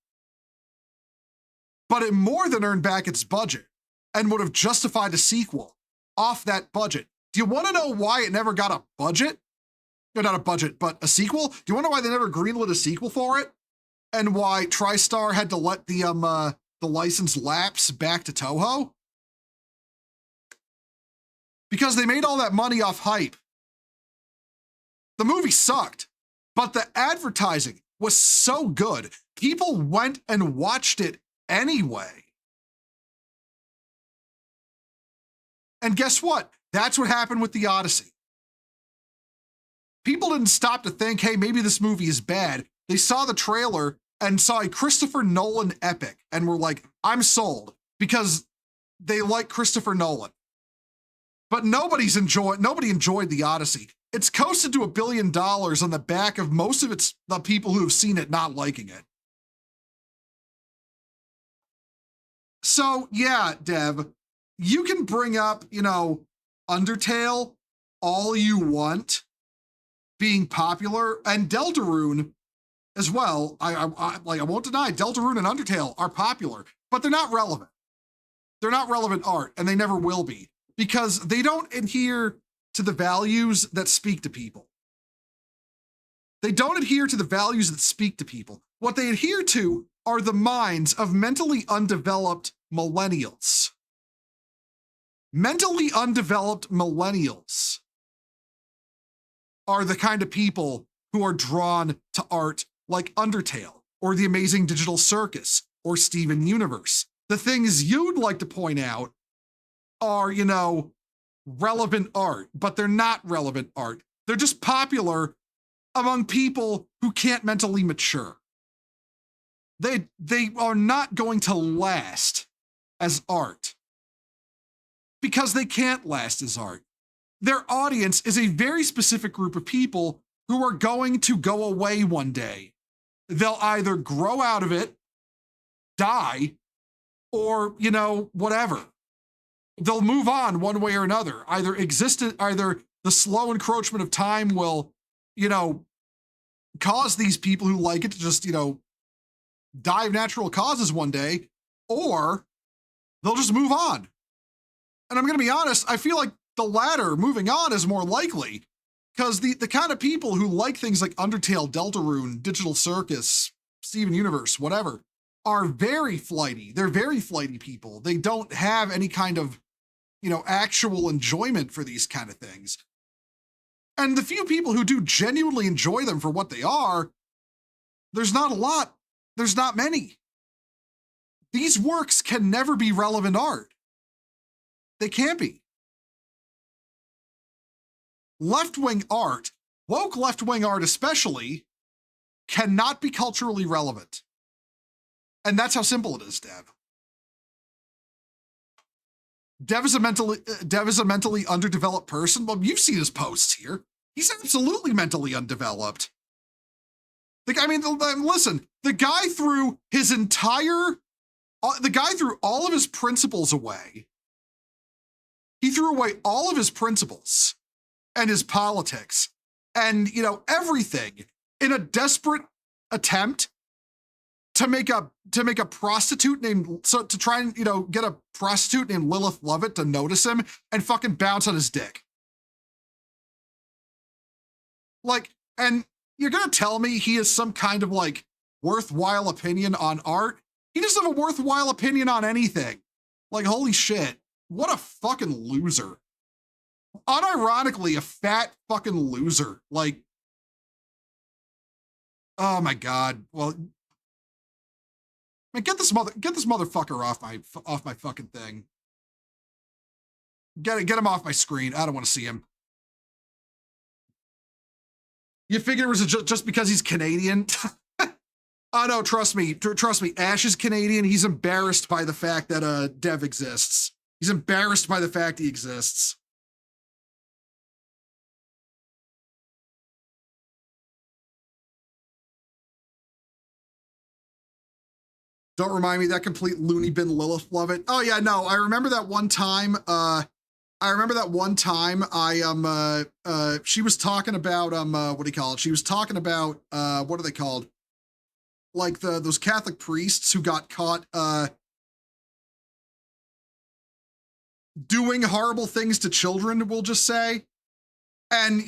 But it more than earned back its budget and would have justified a sequel off that budget. Do you want to know why it never got a budget? Or not a budget, but a sequel? Do you want to know why they never greenlit a sequel for it? And why TriStar had to let the license lapse back to Toho? Because they made all that money off hype. The movie sucked, but the advertising was so good. People went and watched it anyway. And guess what? That's what happened with the Odyssey. People didn't stop to think, hey, maybe this movie is bad. They saw the trailer and saw a Christopher Nolan epic and were like, I'm sold, because they like Christopher Nolan. But nobody enjoyed the Odyssey. It's coasted to $1 billion on the back of most of the people who have seen it not liking it. So yeah, Dev, you can bring up, Undertale all you want being popular, and Deltarune as well. I won't deny Deltarune and Undertale are popular, but they're not relevant. They're not relevant art, and they never will be, because they don't adhere to the values that speak to people. They don't adhere to the values that speak to people. What they adhere to are the minds of mentally undeveloped millennials. Mentally undeveloped millennials are the kind of people who are drawn to art like Undertale or The Amazing Digital Circus or Steven Universe. The things you'd like to point out are, relevant art, but they're not relevant art. They're just popular among people who can't mentally mature. They are not going to last as art because they can't last as art. Their audience is a very specific group of people who are going to go away one day. They'll either grow out of it, die, or, whatever. They'll move on one way or another. Either the slow encroachment of time will, cause these people who like it to just, die of natural causes one day, or they'll just move on. And I'm going to be honest, I feel like the latter, moving on, is more likely, because the kind of people who like things like Undertale, Deltarune, Digital Circus, Steven Universe, whatever, are very flighty. They're very flighty people. They don't have any kind of, actual enjoyment for these kind of things. And the few people who do genuinely enjoy them for what they are There's not a lot. There's not many. These works can never be relevant art. They can't be. Left-wing art, woke left-wing art especially, cannot be culturally relevant. And that's how simple it is, Dev. Dev is a mentally underdeveloped person. Well, you've seen his posts here. He's absolutely mentally undeveloped. Listen, the guy threw all of his principles away. He threw away all of his principles and his politics and, everything in a desperate attempt to make a prostitute to try and, get a prostitute named Lilith Lovett to notice him and fucking bounce on his dick. And you're gonna tell me he has some kind of worthwhile opinion on art? He doesn't have a worthwhile opinion on anything. Holy shit. What a fucking loser. Unironically, a fat fucking loser. Oh my God. Well, man, get this motherfucker off my fucking thing. Get him off my screen. I don't want to see him. You figure it was just because he's Canadian? Oh no, trust me. Ash is Canadian. He's embarrassed by the fact that Dev exists. He's embarrassed by the fact he exists. Don't remind me, that complete loony bin Lilith Lovett. Oh yeah, no, I remember that one time. She was talking about what do you call it? She was talking about what are they called? Those Catholic priests who got caught doing horrible things to children, we'll just say, and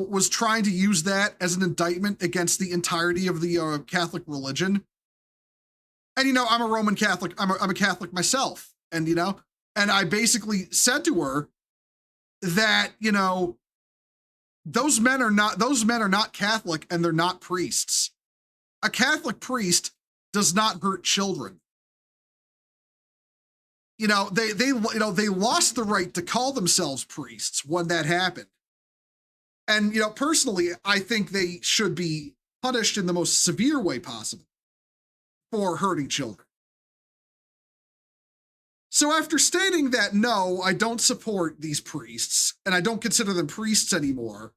was trying to use that as an indictment against the entirety of the Catholic religion. And I'm a Roman Catholic. I'm a Catholic myself, and and I basically said to her that those men are not Catholic, and they're not priests. A Catholic priest does not hurt children. They lost the right to call themselves priests when that happened. And personally, I think they should be punished in the most severe way possible for hurting children. So after stating that, no, I don't support these priests, and I don't consider them priests anymore,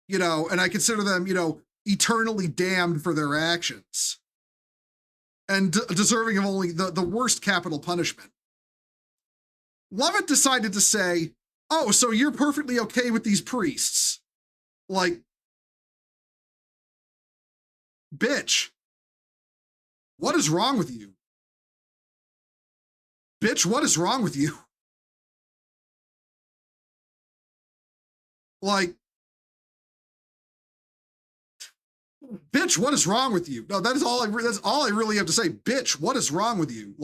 and I consider them, eternally damned for their actions and deserving of only the worst capital punishment. Lovett decided to say, oh, so you're perfectly okay with these priests? Bitch. What is wrong with you? Bitch, what is wrong with you? Bitch, what is wrong with you? No, that's all I really have to say. Bitch, what is wrong with you?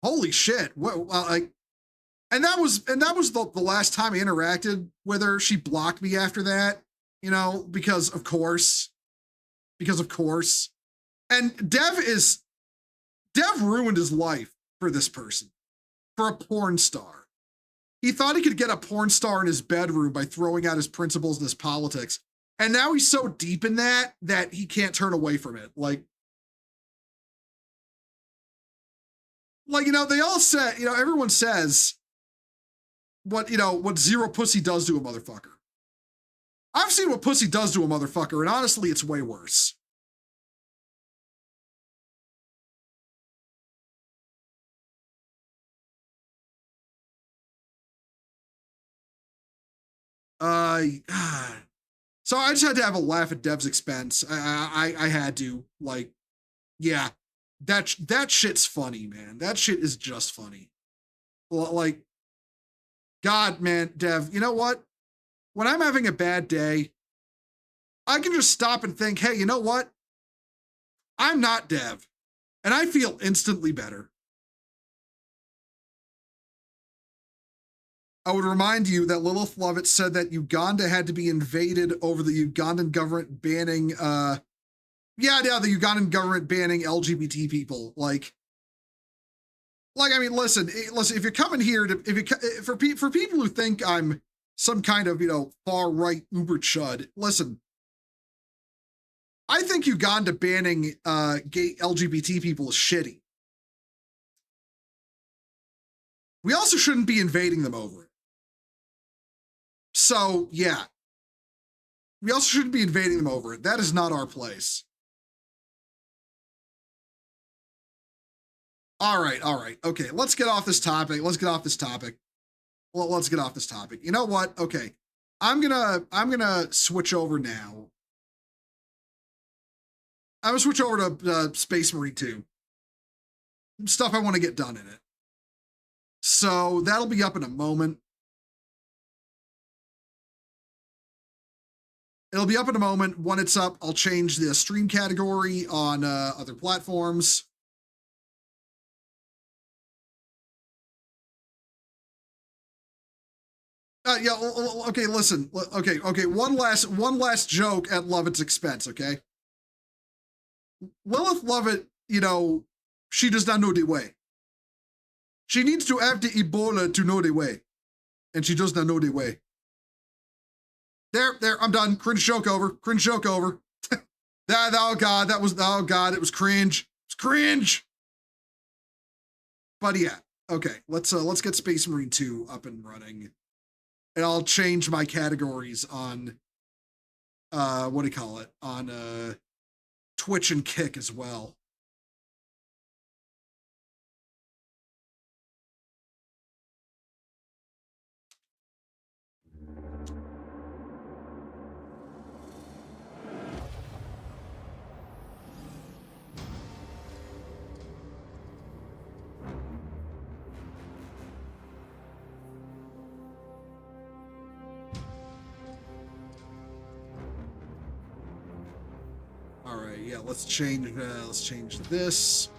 Holy shit. And that was the last time I interacted with her. She blocked me after that, because of course. And Dev ruined his life for this person, for a porn star. He thought he could get a porn star in his bedroom by throwing out his principles and his politics. And now he's so deep in that he can't turn away from it. They all say, everyone says what zero pussy does to a motherfucker. I've seen what pussy does to a motherfucker, and honestly, it's way worse. So I just had to have a laugh at Dev's expense. I had to, yeah, that shit's funny, man. That shit is just funny. God, man, Dev, you know what? When I'm having a bad day, I can just stop and think, hey, you know what? I'm not Dev, and I feel instantly better. I would remind you that Lilith Lovett said that Uganda had to be invaded over the Ugandan government banning Yeah, the Ugandan government banning LGBT people, like I mean, listen, if you're coming here for people who think I'm some kind of, far right uber chud, listen, I think Uganda banning gay LGBT people is shitty. We also shouldn't be invading them over it. So, yeah. We also shouldn't be invading them over it. That is not our place. All right. Okay, let's get off this topic. Well, let's get off this topic. You know what? Okay. I'm gonna switch over now. I'm gonna switch over to Space Marine 2. Stuff I want to get done in it. So that'll be up in a moment. It'll be up in a moment. When it's up, I'll change the stream category on other platforms. Yeah. Okay. Listen. Okay. One last joke at Lovett's expense. Okay. Lilith Lovett, she does not know the way. She needs to have the Ebola to know the way, and she does not know the way. There. I'm done. Cringe joke over. Oh God, it was cringe. It's cringe. But yeah. Okay. Let's get Space Marine 2 up and running. And I'll change my categories on on Twitch and Kick as well. All right, yeah, let's change this.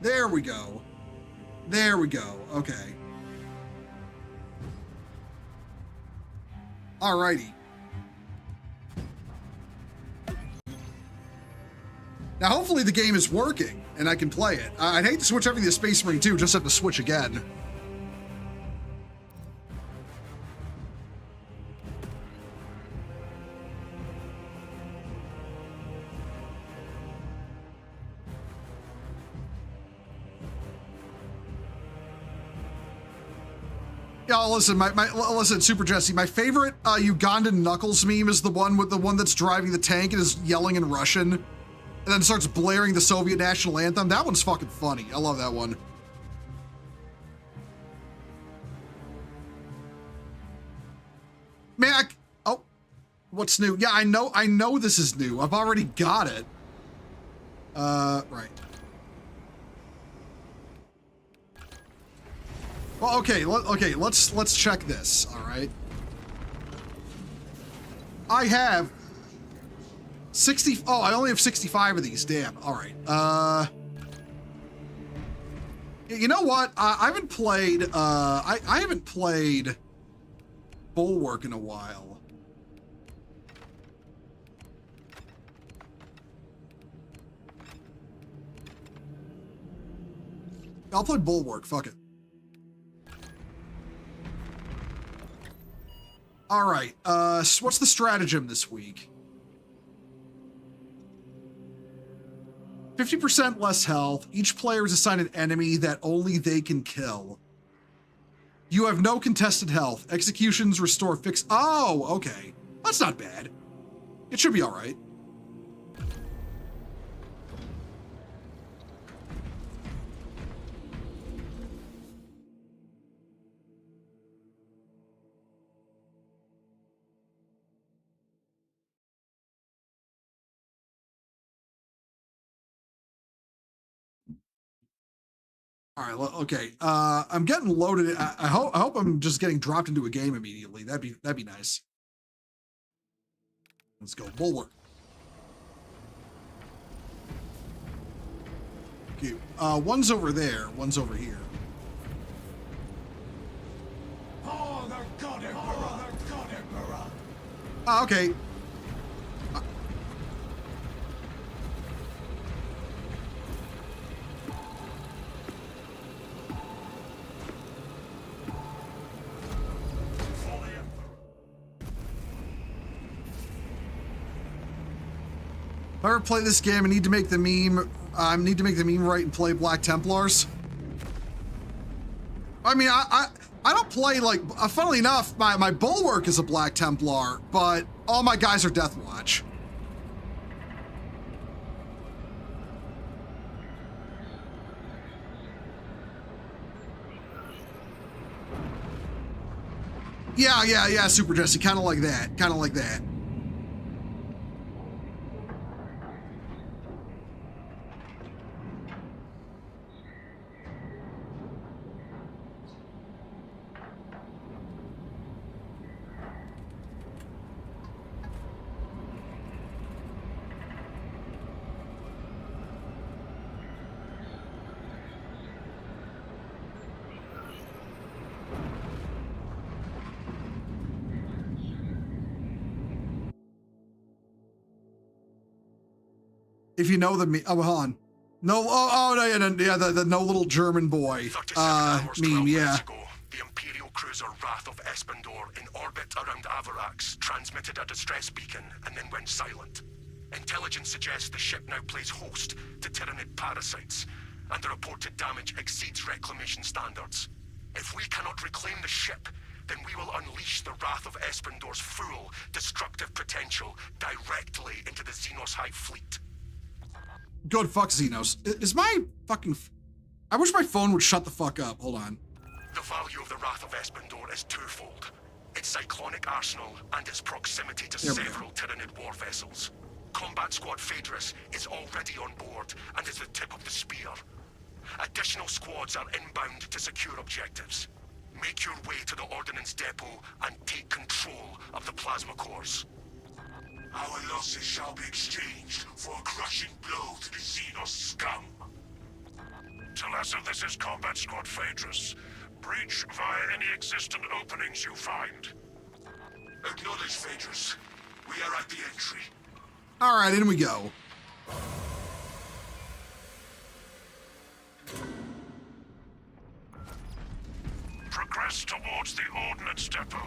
There we go. Okay. Alrighty. Now, hopefully the game is working and I can play it. I'd hate to switch everything to Space Marine 2, just have to switch again. Yeah, listen, listen, Super Jesse. My favorite Ugandan Knuckles meme is the one that's driving the tank and is yelling in Russian, and then starts blaring the Soviet national anthem. That one's fucking funny. I love that one. Man, oh, what's new? Yeah, I know this is new. I've already got it. Right. Well, okay, let's check this, all right? I have 60, oh, I only have 65 of these, damn, all right. You know what, I haven't played, I haven't played Bulwark in a while. I'll play Bulwark, fuck it. All right, so what's the stratagem this week? 50% less health. Each player is assigned an enemy that only they can kill. You have no contested health. Executions restore fix. Oh, okay. That's not bad. It should be all right. All right, okay. I'm getting loaded. I hope I'm just getting dropped into a game immediately. That'd be nice. Let's go, Bulwark. Okay, one's over there, one's over here.
Oh, the God Emperor! The God Emperor!
Ah, okay. If I ever play this game, I need to make the meme. I need to make the meme right and play Black Templars. I mean, I don't play like. Funnily enough, my bulwark is a Black Templar, but all my guys are Deathwatch. Yeah, Super Jesse, kind of like that, kind of like that. If you know the meme, oh, hold on. No, no, yeah, the no little German boy meme, yeah.
Ago, the Imperial cruiser Wrath of Espandor, in orbit around Avarax, transmitted a distress beacon and then went silent. Intelligence suggests the ship now plays host to Tyranid parasites, and the reported damage exceeds reclamation standards. If we cannot reclaim the ship, then we will unleash the Wrath of Espandor's full, destructive potential directly into the Xenos Hive fleet.
Good, fuck Xenos. Is my fucking... I wish my phone would shut the fuck up. Hold on.
The value of the Wrath of Espandor is twofold. Its cyclonic arsenal and its proximity to several Tyranid war vessels. Combat Squad Phaedrus is already on board and is the tip of the spear. Additional squads are inbound to secure objectives. Make your way to the Ordnance Depot and take control of the plasma cores.
Our losses shall be exchanged for a crushing blow to the Xenos scum.
Talassa, this is Combat Squad Phaedrus. Breach via any existent openings you find.
Acknowledge, Phaedrus. We are at the entry.
All right, in we go.
Progress towards the Ordnance Depot.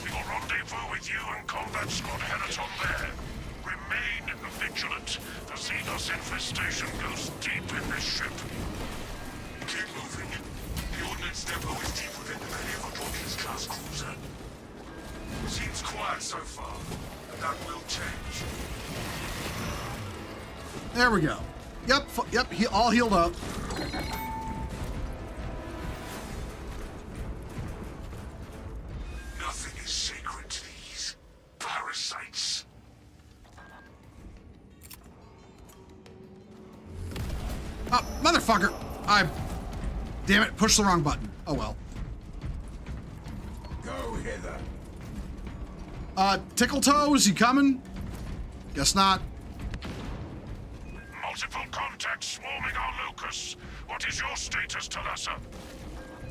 We will rendezvous with you and Combat Squad Heraton there. Remain vigilant. The Xenos infestation goes deep in this ship.
Keep moving. The Ordnance Depot is deep within the belly of a Portuguese-class cruiser. Seems quiet so far, but that will change.
There we go. Yep, all healed up.
Nothing is sacred to these parasites.
Oh, motherfucker! Damn it, pushed the wrong button. Oh well.
Go hither.
Tickle Toes, you coming? Guess not.
Multiple contacts swarming our locus. What is your status, Talassa?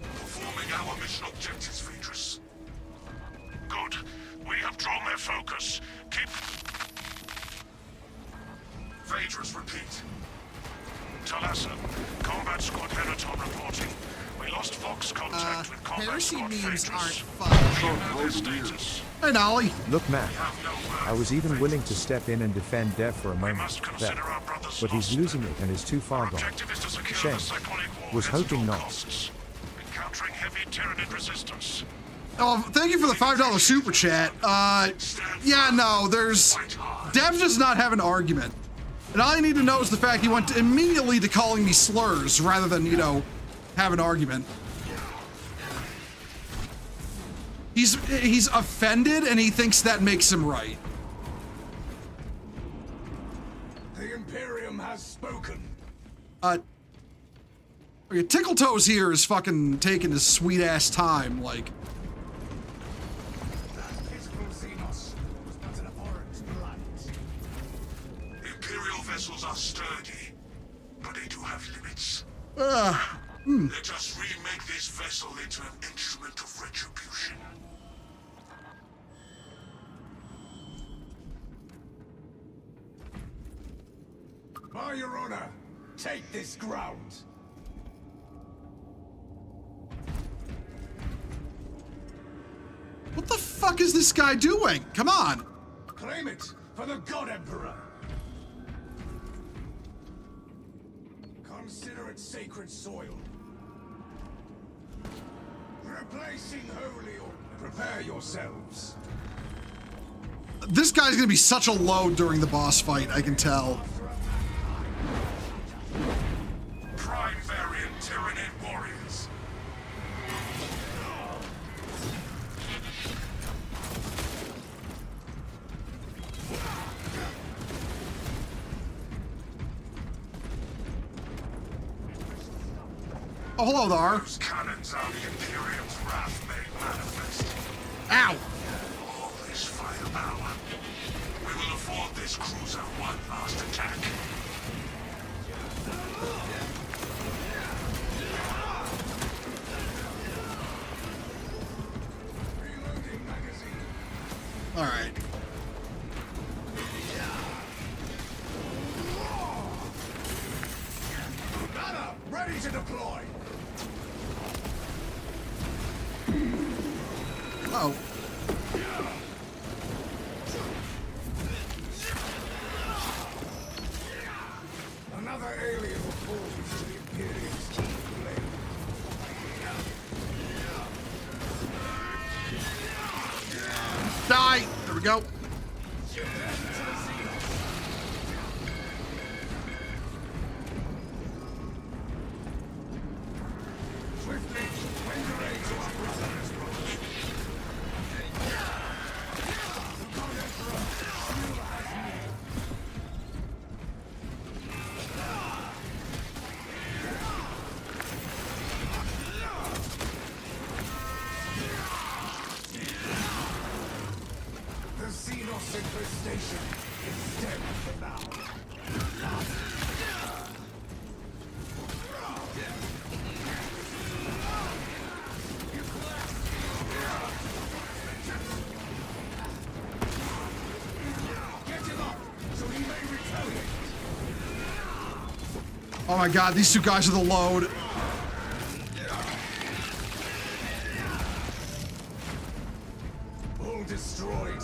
Performing our mission objectives, Phaedrus.
Good. We have drawn their focus. Keep...
Phaedrus, repeat.
Talassa, Combat Squad Heraton reporting. We lost Vox contact with Combat
Heresy
Squad
memes aren't
Phaedrus.
fun.
You know their status.
Hey, Nolly.
Look, Matt,
Have no word.
I was even willing to step in and defend Dev for a
We
moment,
must consider our brothers
but he's
lost.
losing it and is too far
Our
gone.
objective is to secure
Shame.
the cyclonic war
Was
against
hoping
all
not.
costs. Encountering heavy Tyranid resistance.
Oh, thank you for the $5 super chat. Yeah, no, there's... Dev does not have an argument. And all you need to know is the fact he went immediately to calling me slurs rather than, you know, have an argument. He's offended and he thinks that makes him right.
The Imperium has spoken.
Okay, Tickle Toes here is fucking taking his sweet ass time, like...
Physical Xenos was but an abhorrent blight. Imperial vessels are sturdy, but they do have limits. Let us remake this vessel into an instrument of retribution.
By your honor, take this ground.
What the fuck is this guy doing? Come on.
Claim it for the God Emperor. Consider it sacred soil. Replacing holy or prepare yourselves.
This guy's gonna be such a load during the boss fight, I can tell.
Prime variant Tyranid warriors.
Oh, hello there.
Those cannons are the Imperium's wrath made manifest.
Ow.
All this firepower. We will afford this cruiser one last attack.
Reloading magazine.
All right.
Banner, ready to deploy.
Oh.
Another alien will fall to the Imperium's key blade.
Die. There we go.
Swiftly, render aid to our brothers. God Emperor, you have me. The Xenos infestation is dead for now. Get him up so he may retaliate.
Oh my god, these two guys are the load.
All destroyed,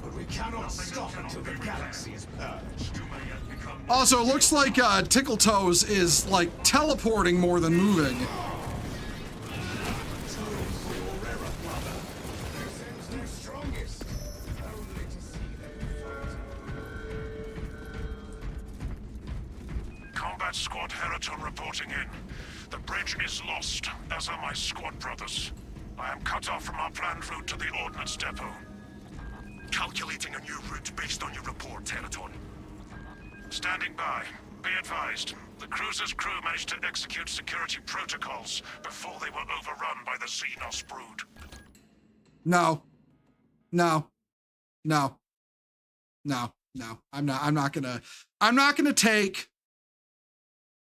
but we cannot stop until the galaxy is purged.
Also, it looks like Tickle Toes is like teleporting more than moving.
For your error, brother. They sends their strongest, only to see them fight.
Combat Squad Heraton reporting in. The bridge is lost, as are my squad brothers. I am cut off from our planned route to the Ordnance Depot. Calculating a new route based on your report, Heraton. Standing by. Be advised, the cruiser's crew managed to execute security protocols before they were overrun by the Xenos brood.
No. No. No. No. No. I'm not gonna take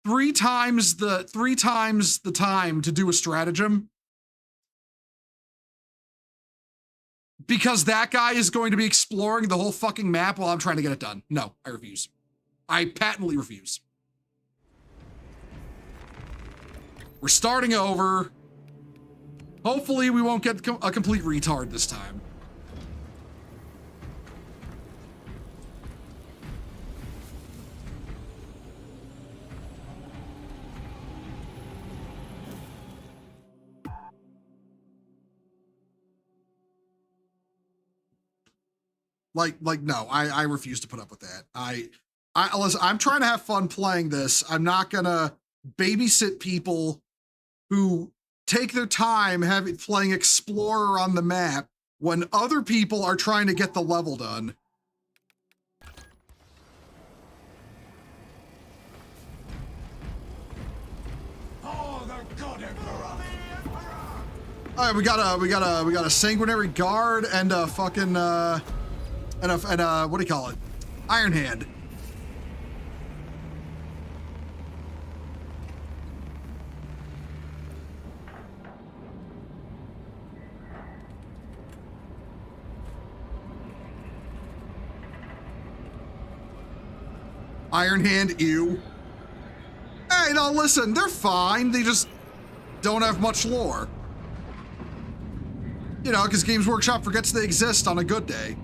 three times the time to do a stratagem because that guy is going to be exploring the whole fucking map while I'm trying to get it done. No, I refuse. I patently refuse. We're starting over. Hopefully we won't get a complete retard this time. Like, no, I refuse to put up with that. Listen, I'm trying to have fun playing this. I'm not gonna babysit people who take their time playing Explorer on the map when other people are trying to get the level done.
Oh, the God Emperor!
All right, we got a sanguinary guard and a fucking and a what do you call it? Iron Hand. Iron Hand, ew. Hey, no, listen, they're fine. They just don't have much lore. You know, because Games Workshop forgets they exist on a good day.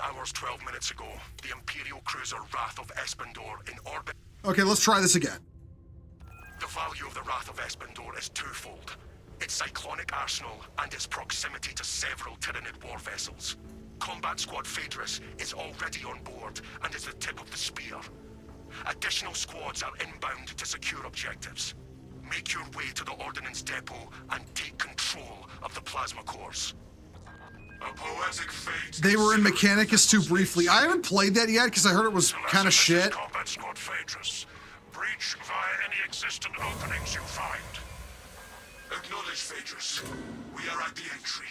Hours, 12 minutes ago, the Imperial cruiser Wrath of Espandor in orbit.
Okay, let's try this again.
The value of the Wrath of Espandor is twofold. Its cyclonic arsenal and its proximity to several Tyranid war vessels. Combat Squad Phaedrus is already on board and is the tip of the spear. Additional squads are inbound to secure objectives. Make your way to the Ordnance Depot and take control of the plasma cores.
A poetic fate.
They were in Mechanicus 2 briefly. I haven't played that yet because I heard it was kind of shit.
Combat Squad Phaedrus. Breach via any existent openings you find. Acknowledge, Phaedrus. We are at the entry.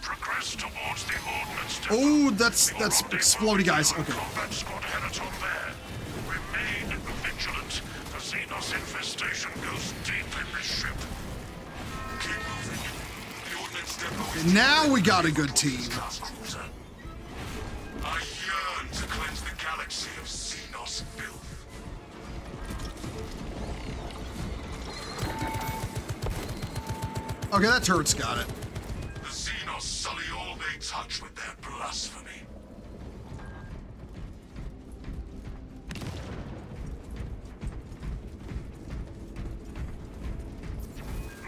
Progress towards the Ordnance Depot.
Oh, that's explodey guys. Okay.
Combat Squad Henaton there. Remain vigilant. The Xenos infestation goes deep in this ship. Keep moving. The Ordnance Depot is
Now we got a good team.
I yearn to cleanse the galaxy of Xenos filth.
Okay, that turret's got it.
The Xenos sully all they touch with their blasphemy.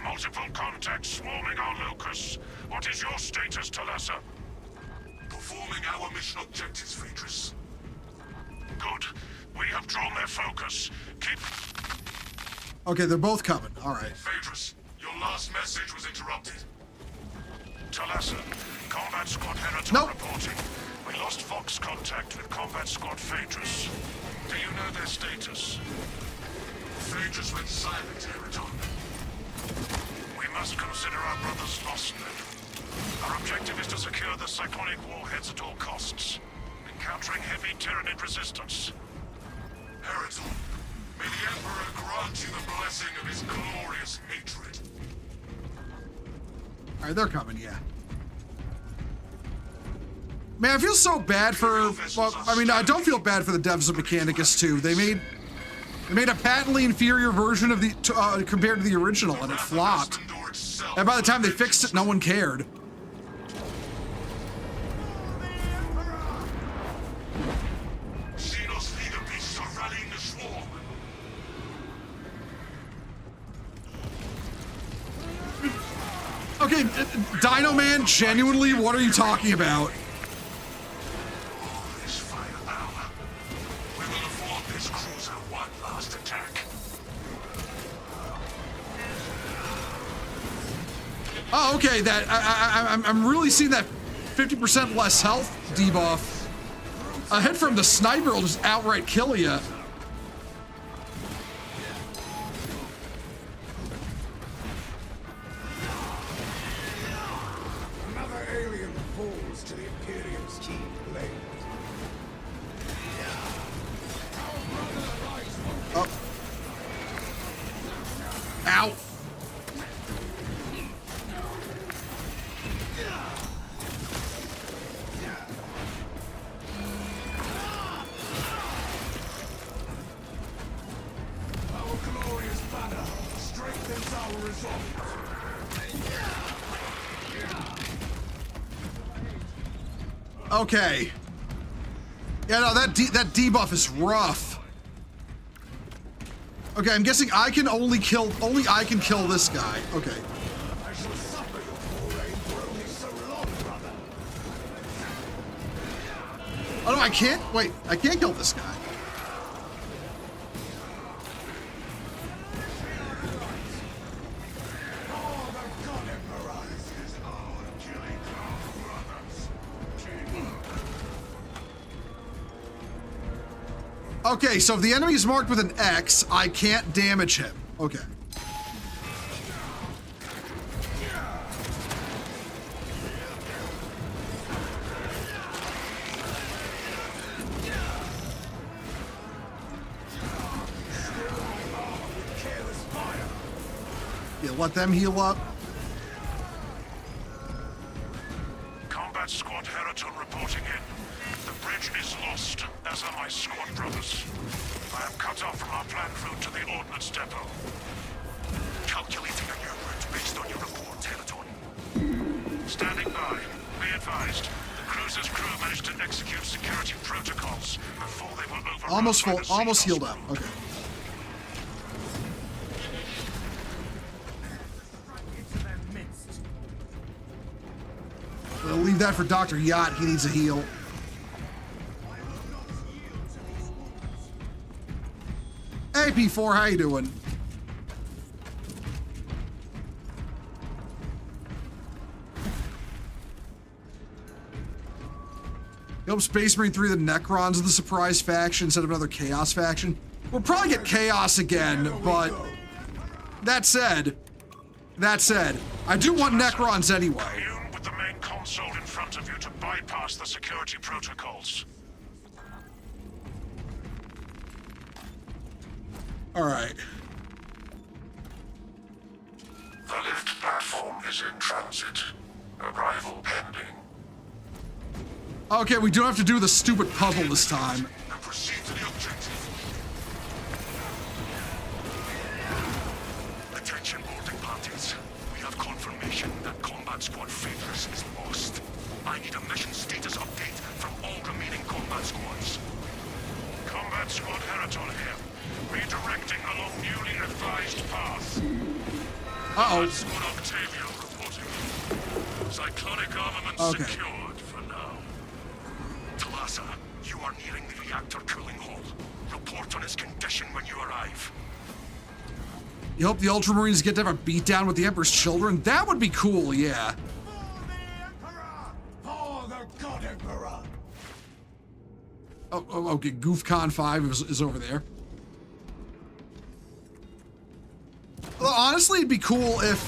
Multiple contacts swarming our locus. What is your status, Talassa? Performing our mission objectives, Phaedrus. Good. We have drawn their focus. Keep...
Okay, they're both coming. All right.
Phaedrus, your last message was interrupted. Talassa, Combat Squad Henaton
Nope.
reporting. We lost Vox contact with Combat Squad Phaedrus. Do you know their status? Phaedrus went silent, Henaton. We must consider our brothers lost then. Our objective is to secure the cyclonic warheads at all costs, encountering heavy Tyranid resistance. Hereton, may the Emperor grant you the blessing of his glorious hatred.
All right, they're coming. Yeah. Man, I feel so bad for. Well, I mean, I don't feel bad for the devs of Mechanicus 2. They made a patently inferior version of the compared to the original, and it flopped. And by the time they fixed it, no one cared.
Xenos leader beasts are rallying the swarm.
Okay, Dino Man, genuinely, what are you talking about?
This firepower. We will afford this cruiser one last attack.
Oh, okay. That I'm really seeing that 50% less health debuff. A hit from the sniper will just outright kill you.
Another alien falls to the Imperium's key blade.
Oh. Ow.
Our glorious banner strengthens our resolve.
Okay. Yeah, no, that debuff is rough. Okay, I'm guessing I can only kill this guy. Okay.
I shall suffer your foray for only so long, brother.
Oh no, I can't. Wait, I can't kill this guy.
Oh, the God Emperor is our killing our brothers.
Okay, so if the enemy is marked with an X, I can't damage him. Okay. Yeah, let them heal up.
Combat Squad Heraton reporting in. The bridge is lost, as are my squad brothers. I am cut off from our planned route to the Ordnance Depot.
Calculating a new route based on your report, Heraton.
Standing by. Be advised. The cruiser's crew managed to execute security protocols before they were overrun
Almost
by
full,
the sea
almost healed
dust
up.
moon.
Okay. We'll leave that for Dr. Yacht. He needs a heal. Hey, P4, how you doing? Hope Space Marine 3 the Necrons are the surprise faction instead of another Chaos faction. We'll probably get Chaos again, but that said, I do want Necrons anyway.
Commune with the main console in front of you to bypass the security protocols.
All right.
The lift platform is in transit. Arrival pending.
Okay, we don't have to do the stupid puzzle this time.
And proceed to the objective.
Attention boarding parties. We have confirmation that Combat Squad Favours is lost. I need a mission status update from all remaining combat squads.
Combat Squad Heraton here. Redirecting along newly advised path.
Uh-oh.
Combat Squad Octavio reporting. Cyclonic armament
Okay.
secured for now.
Talassa, you are nearing the reactor cooling hall. Report on its condition when you arrive.
You hope the Ultramarines get to have a beatdown with the Emperor's children? That would be cool, yeah.
For the Emperor! For the God Emperor!
Oh, okay, GoofCon 5 is over there. Well, honestly, it'd be cool if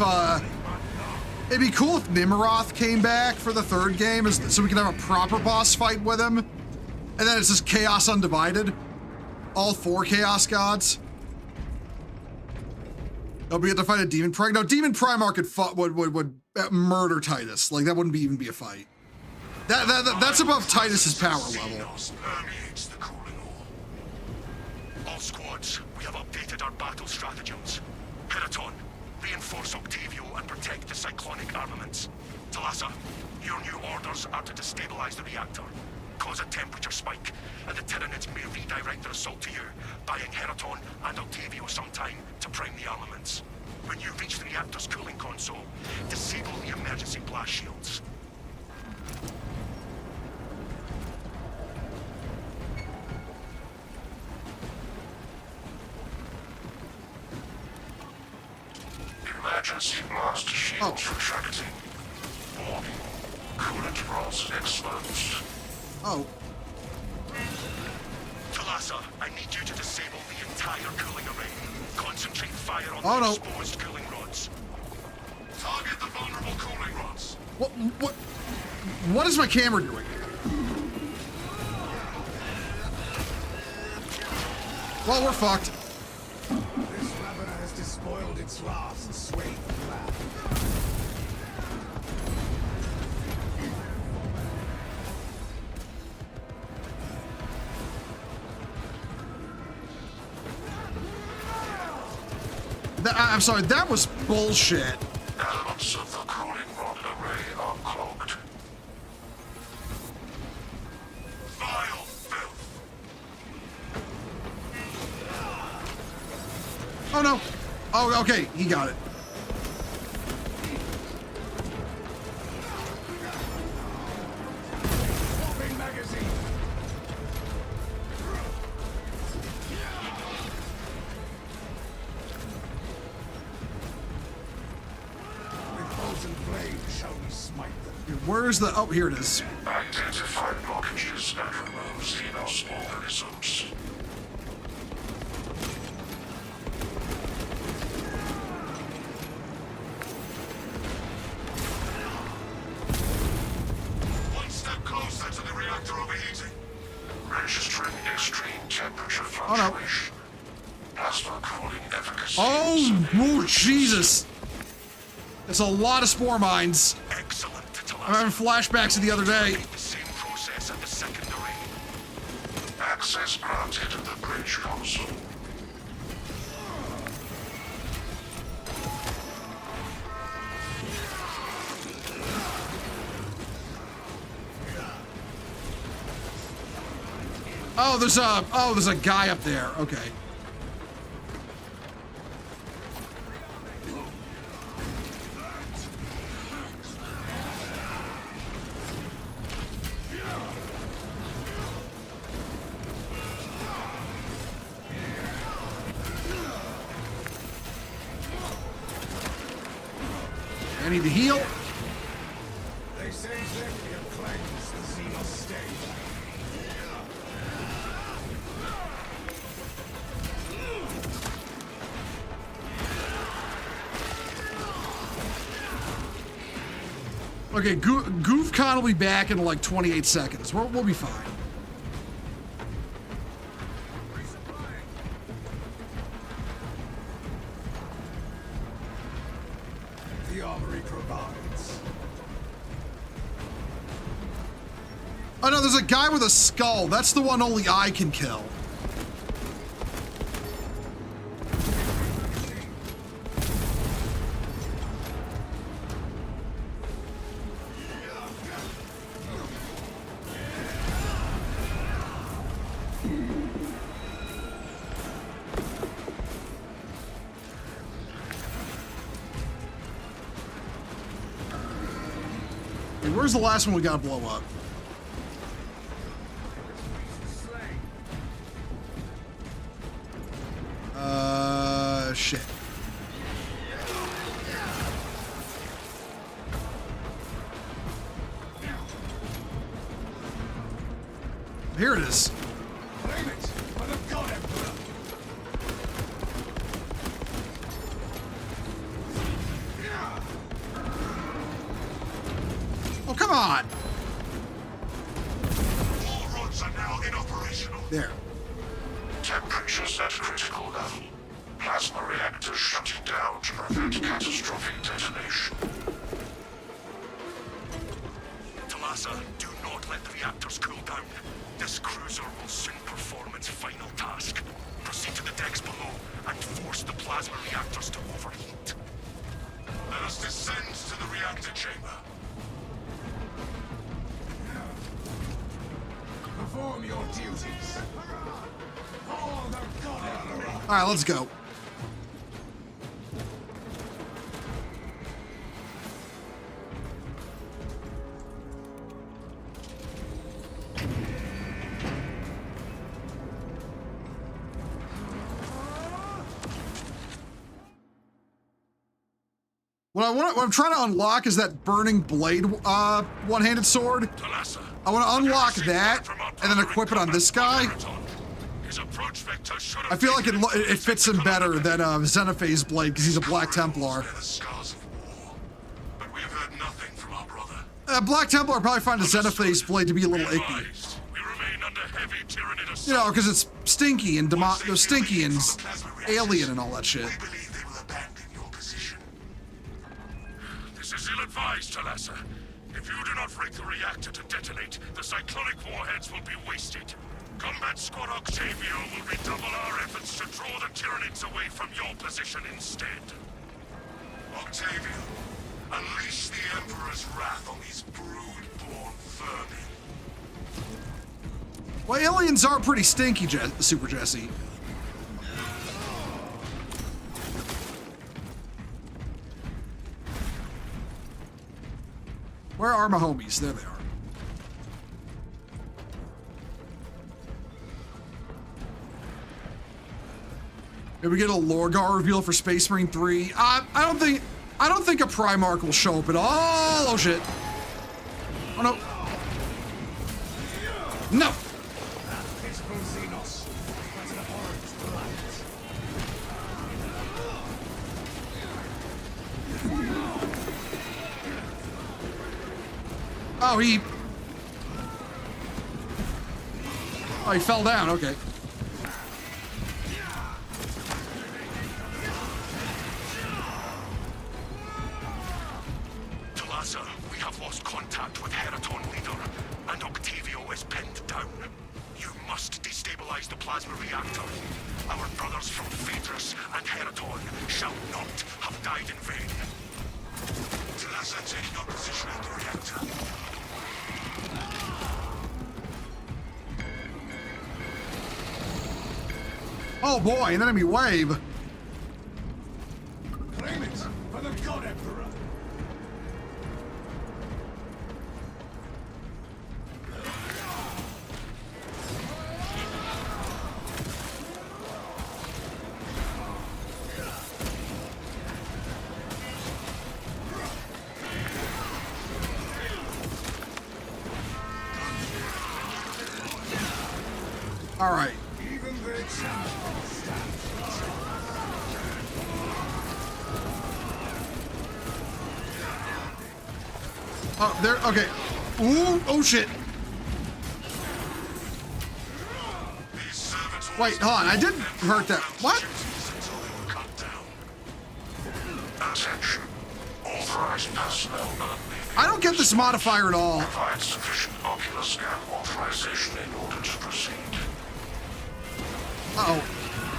Nimroth came back for the third game, so we can have a proper boss fight with him. And then it's just Chaos Undivided. All 4 Chaos Gods. Oh, we have to fight a Demon Prime. No, Demon Primarch would murder Titus. Like, that wouldn't even be a fight. That's above Titus's power level.
Permeates the cooling hall.
All squads, we have updated our battle stratagems. Heraton, reinforce Octavio and protect the cyclonic armaments. Talassa, your new orders are to destabilize the reactor, cause a temperature spike, and the Tyranids may redirect their assault to you, buying Heraton and Octavio some time to prime the armaments. When you reach the reactor's cooling console, disable the emergency blast shields.
Emergency blast shields retracting. Warning. Coolant rods exposed.
Oh.
Talassa, I need you to disable the entire cooling array. Concentrate fire on
Oh,
the
no.
exposed cooling rods.
Target the vulnerable cooling rods.
What is my camera doing? Well, we're fucked.
This ravener has despoiled its last swathe of land.
I'm sorry, that was bullshit.
Elements of the cooling rod array are clogged. Vile filth.
Oh no. Oh, okay, he got it.
Swapping magazine! With frozen flame shall we smite them.
Where's the... Oh, here it is.
Identify blockages and remove Xenos organisms. One step closer to the reactor overheating. Registering extreme temperature
Oh, no.
fluctuation. Plasma cooling efficacy.
Oh, Jesus. It's a lot of spore mines.
Excellent.
I'm having flashbacks of the other day.
The same process at the secondary.
Access granted to the bridge console.
Oh, there's a guy up there. Okay. I need to heal.
They say Zephyr claims the Xenos state.
Okay, GoofCon will be back in like 28 seconds. We'll be fine.
The armory provides.
Oh no, there's a guy with a skull. That's the one only I can kill. Hey, where's the last one we gotta blow up? Shit. Here it is.
Claim it for the God Emperor.
Oh, come on.
All rods are now inoperational.
There.
Temperatures at critical level. Plasma reactors shutting down to prevent catastrophic detonation.
Talassa, do not let the reactors cool down. This cruiser will soon perform its final task. Proceed to the decks below and force the plasma reactors to overheat.
Let us descend to the reactor chamber.
Perform your duties. For the God Emperor.
All right, let's go. What I'm trying to unlock is that burning blade one-handed sword.
Talassa,
I want to unlock that and then equip it on this guy.
his approach vector should have
I feel like it fits him better than Xenophase blade because he's a Black Templar.
They're the scars of war. But we've heard nothing from our brother.
Black Templar probably find a Xenophase blade to be a little icky.
Advised, we remain under heavy tyranny to
You know, because it's stinky and stinky and alien and all that shit.
We believe they will abandon your position.
This is ill-advised, Talassa. If you do not rig the reactor to detonate, the cyclonic warheads will be wasted. Combat Squad Octavio will redouble our efforts to draw the Tyranids away from your position instead.
Octavio, unleash the Emperor's wrath on these brood-born vermin.
Well, aliens are pretty stinky, Super Jesse. Where are my homies? There they are. Maybe we get a Lorgar reveal for Space Marine 3. I don't think a Primarch will show up at all. Oh shit. Oh no. No.
Pitiful Xenos, but an abhorrent blight.
Oh, he fell down. Okay.
contact with Heraton leader, and Octavio is pinned down. You must destabilize the plasma reactor. Our brothers from Phaedrus and Heraton shall not have died in vain.
Telasa taking up position at the reactor.
Oh boy, an enemy wave.
Claim it for the God Emperor.
All right.
Even the champion stands.
Oh, there. Okay. Ooh. Oh shit.
These servitors
Wait, hold on. I didn't hurt that. What?
until they were cut down. Attention. Authorized personnel only.
I don't get this modifier at all.
Provide sufficient ocular scan authorization in order to proceed.
Uh-oh.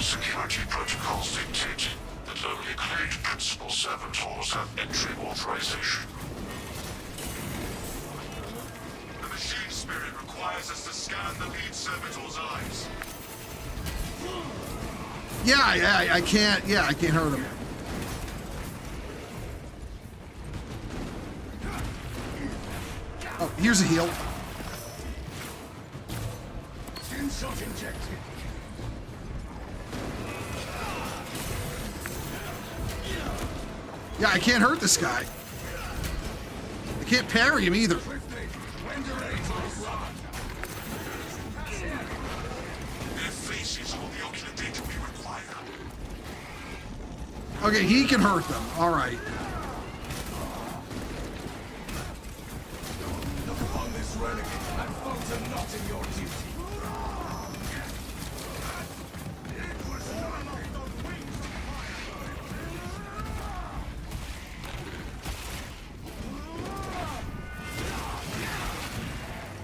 Security protocols dictate that only clade principal servitors have entry authorization. The machine spirit requires us to scan the lead servitor's eyes.
Yeah, I can't. Yeah, I can't hurt him. Oh, here's a heal.
Skin shot injected.
Yeah, I can't hurt this guy. I can't parry him either.
Swiftly. When to raise or run.
Their faces hold the ocular data we require.
Okay, he can hurt them. All right.
Look upon this renegade and falter not in your duty. It was nothing.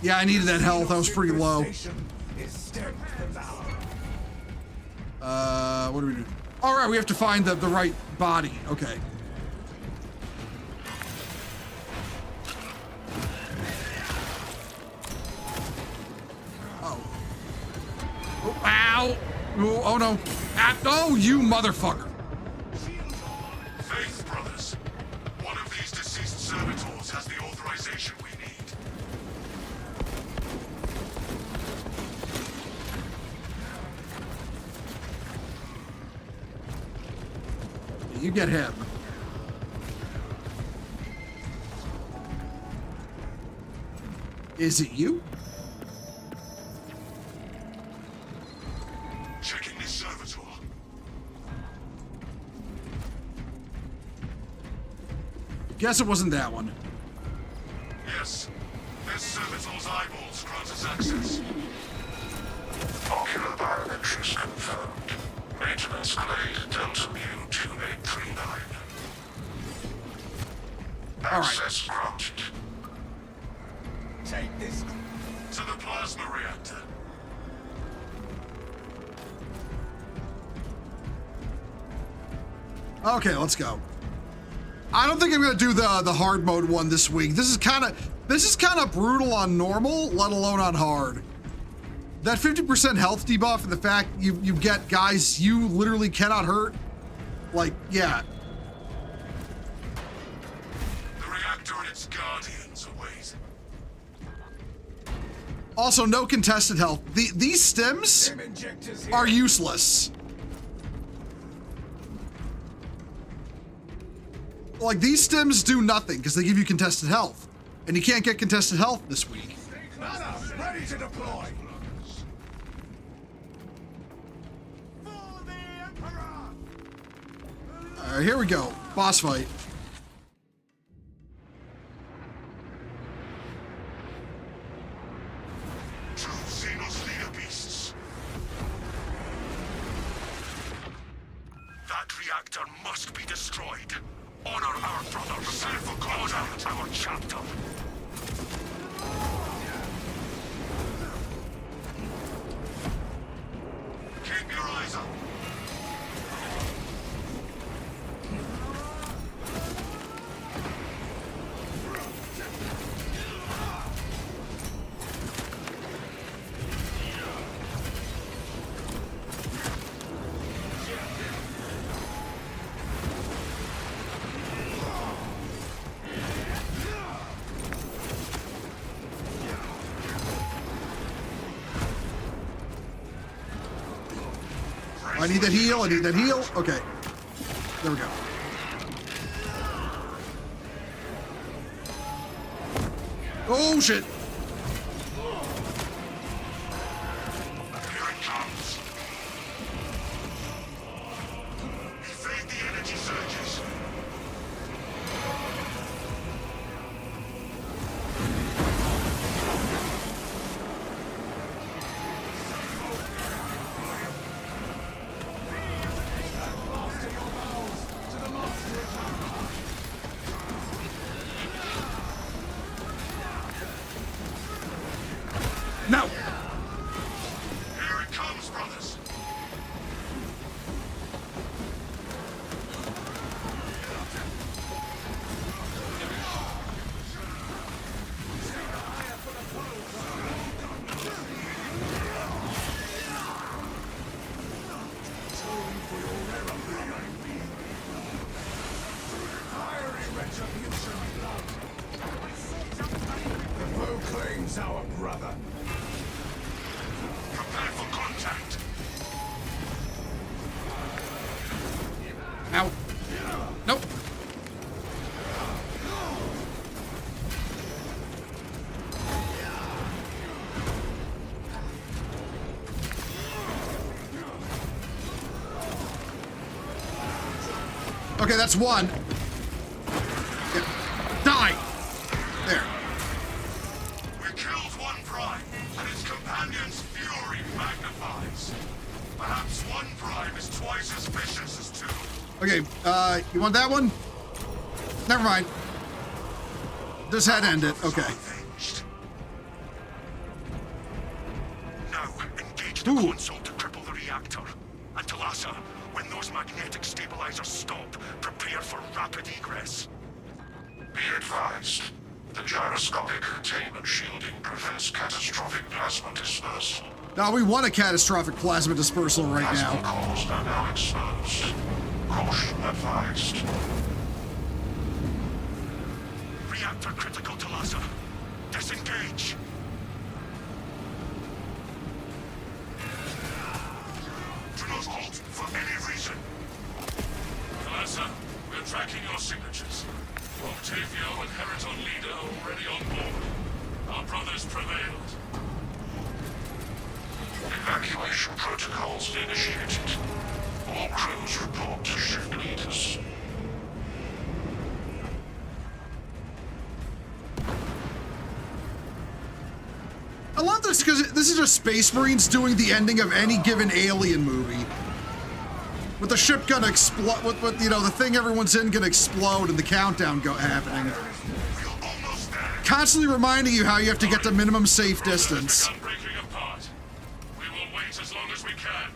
Yeah, I needed that health. I was pretty low.
Station is stemmed from now.
What do we do? All right, we have to find the right body. Okay. Oh. Oh, ow. Oh no. Ah, oh, you motherfucker.
Faith, brothers. One of these deceased servitors has the authorization we need.
You get him. Is it you?
Checking this servitor.
Guess it wasn't that one.
Yes. This servitor's eyeballs grant us access. Ocular biometrics confirmed. Maintenance clade Delta Mu 2839.
All right.
Access granted.
Take this.
To the plasma reactor.
Okay, let's go. I don't think I'm gonna do the hard mode one this week. This is kind of brutal on normal, let alone on hard. That 50% health debuff and the fact you get guys you literally cannot hurt, like, yeah.
The reactor and its guardians await.
Also, no contested health. These stims
Stim injectors here.
are useless. Like, these stims do nothing because they give you contested health, and you can't get contested health this week.
Nana, ready to deploy.
All right, here we go. Boss fight.
True Xenos leader beasts.
That reactor must be destroyed. Honor our brothers. Honor our chapter.
I need that heal. I need that heal. Okay. There we go. Oh, shit.
Here it comes. Evade the energy surges.
No.
Here it comes, brothers.
Who claims our brother?
Prepare for contact.
Ow. Nope. Okay, that's one. Yeah. Die. There.
We killed one prime, and its companion's fury magnifies. Perhaps one prime is twice as vicious as two.
Okay, you want that one? Never mind. This had ended. Okay.
Avenged. Now, engage the
Ooh.
console to cripple the reactor. And Talassa, when those magnetic stabilizers stop, prepare for rapid egress.
Be advised. The gyroscopic containment shielding prevents catastrophic plasma dispersal.
Now we want a catastrophic plasma dispersal right
Plasma
now.
cores are now exposed. Caution advised.
Reactor critical, Talassa. Disengage. Do not halt for any reason. Talassa, we're tracking your signatures. Octavio and Heriton Leader are already on board. Our brothers prevailed.
Evacuation protocols initiated. All crews report to ship leaders.
I love this because this is just Space Marines doing the ending of any given Alien movie. With the ship gonna explode, with you know, the thing everyone's in gonna explode and the countdown happening.
We're almost there.
Constantly reminding you how you have to get to minimum safe distance.
Begun breaking apart. We will wait as long as we can.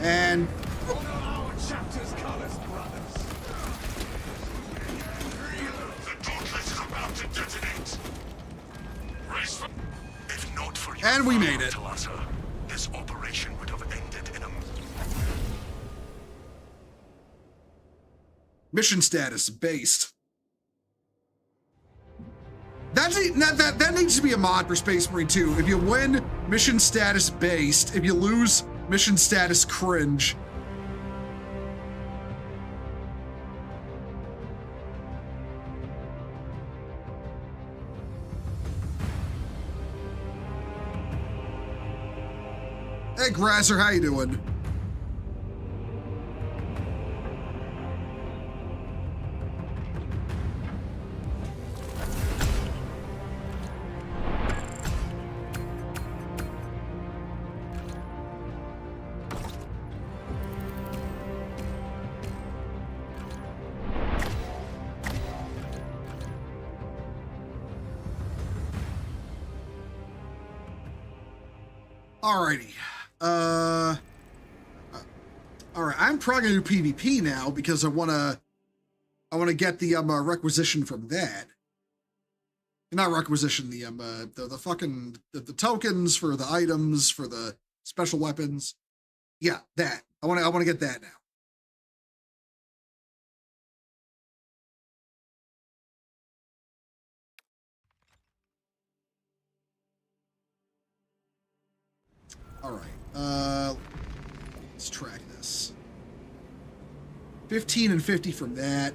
And
Our chapter's colors, brothers.
The gauntlet is about to detonate. Race for... If not for you,
And we made it.
Talassa, this operation would have ended in a...
mission status based. That needs to be a mod for Space Marine 2. If you win, mission status based. If you lose, mission status cringe. Hey, Grasser, how you doing? Alrighty. All right. I'm probably gonna do PvP now because I wanna get the requisition from that. Not requisition, the fucking the tokens for the items for the special weapons. Yeah, that. I wanna get that now. All right. Let's track this. 15 and 50 from that.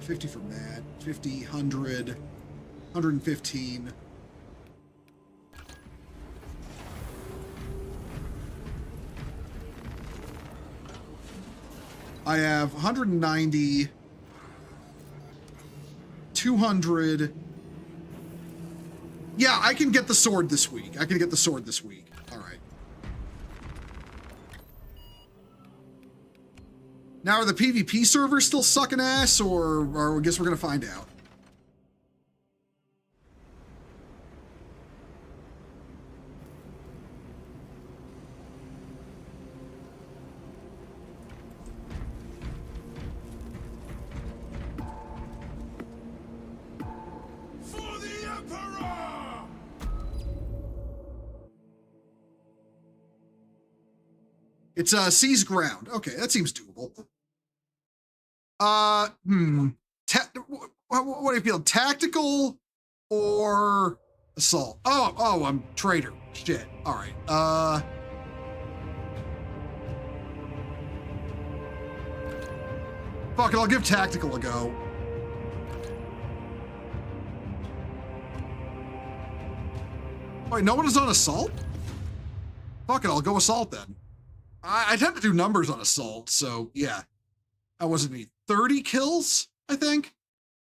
50 from that. 50, 100, 115. I have 190, 200. Yeah, I can get the sword this week. All right. Now, are the PvP servers still sucking ass, or I guess we're gonna find out.
For the Emperor!
It's seized ground. Okay, that seems doable. What do you feel? Tactical or assault? Oh, I'm traitor. Shit. All right. Fuck it, I'll give tactical a go. Wait, no one is on assault? Fuck it, I'll go assault then. I tend to do numbers on assault, so yeah. I wasn't me. 30 kills, I think?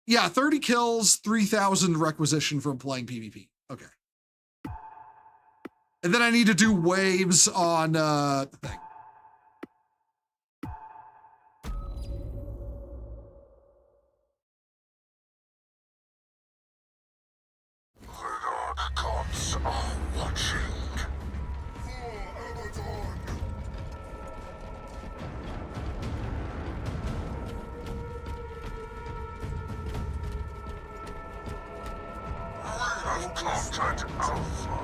Yeah, 30 kills, 3,000 requisition from playing PvP. Okay. And then I need to do waves on the thing.
The Dark Gods are watching. Conquered Alpha.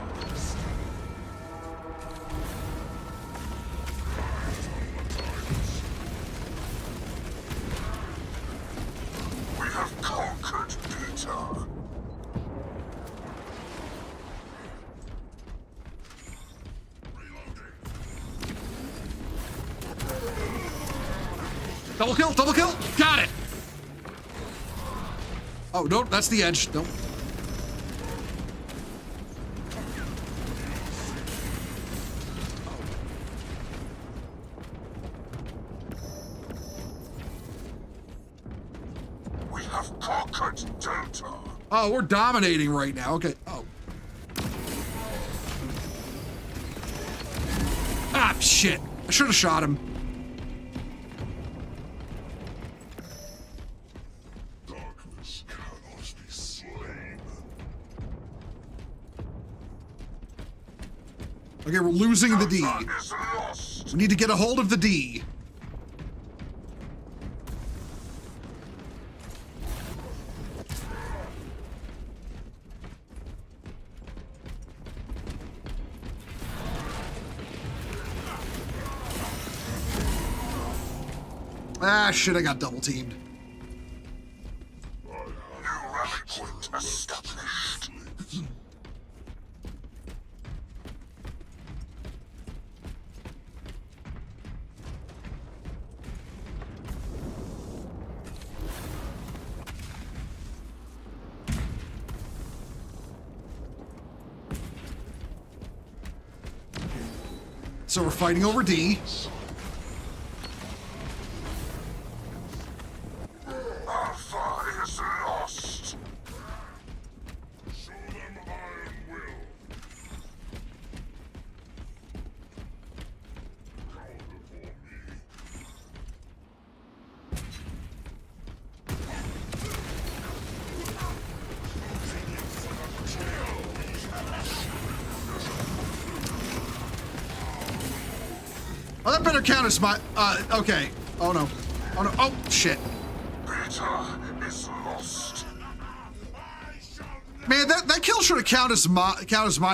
We have conquered Beta.
Double kill, double kill. Got it. Oh, no, that's the edge. Nope.
We have conquered Delta.
Oh, we're dominating right now. Okay. Oh. Ah, shit. I should have shot him.
Darkness cannot be slain.
Okay, we're losing the D.
Delta is lost.
We need to get a hold of the D. Ah, shit, I got double teamed.
New rally point established.
So we're fighting over D.
Alpha is lost. Show them iron will. Bow before me.
Oh, that better count as my, okay. Oh no. Oh no. Oh, shit.
Beta is lost.
Man, that kill should have counted as mine.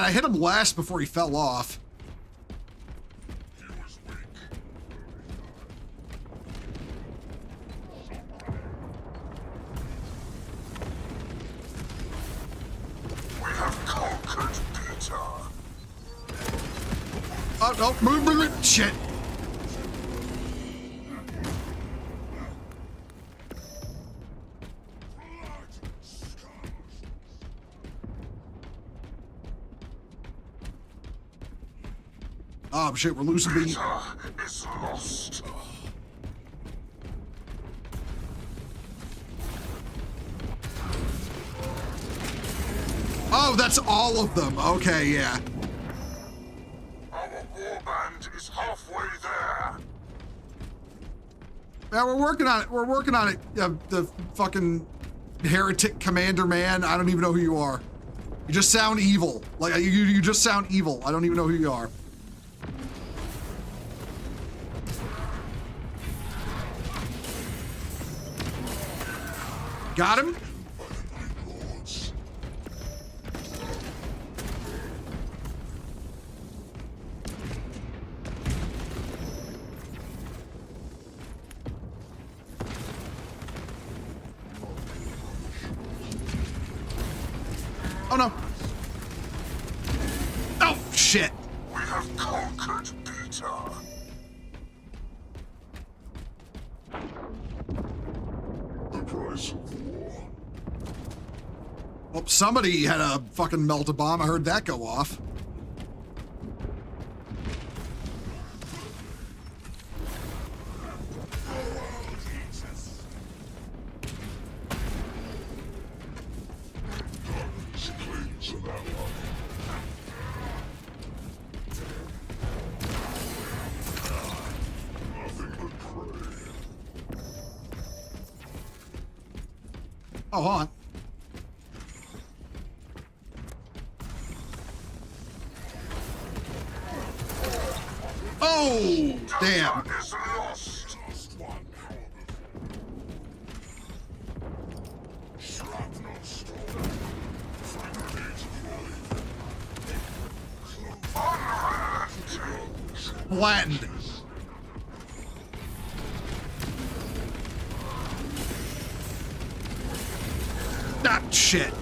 I hit him last before he fell off.
He was weak. We have conquered Beta.
oh, move, shit. Oh shit, we're losing the...
Is lost.
Oh, that's all of them. Okay, yeah.
Our warband is halfway there.
Yeah, we're working on it. We're working on it. The fucking heretic commander man. I don't even know who you are. You just sound evil. Like, you just sound evil. I don't even know who you are. Got him? Oh no. Oh shit.
We have conquered Peter. The price of war.
Oh, somebody had a fucking melt a bomb. I heard that go off. Oh, hold on. Oh, damn.
Is lost. Shrapnel storm.
Blend. Ah, shit.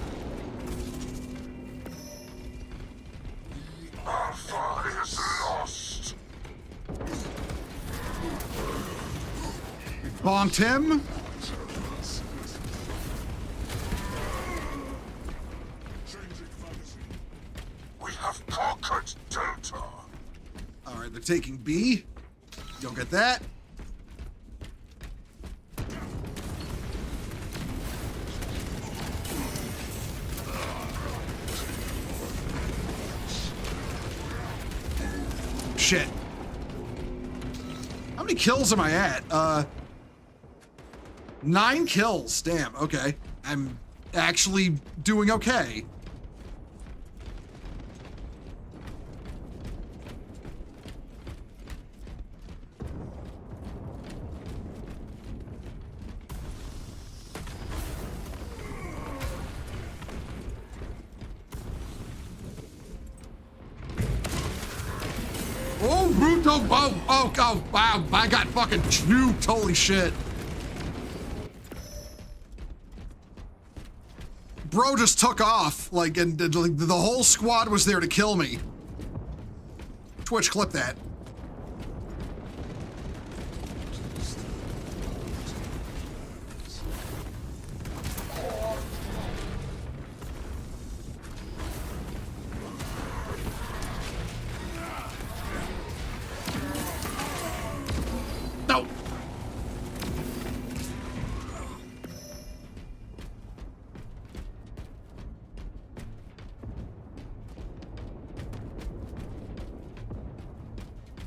Alpha is lost.
Bonked him.
We have conquered Delta.
All right, they're taking B. You'll get that. Shit. How many kills am I at? 9 kills. Damn, okay. I'm actually doing okay. Oh, Bruto, oh, wow, I got fucking juked, holy shit. Bro just took off, like, and the whole squad was there to kill me. Twitch, clip that. No.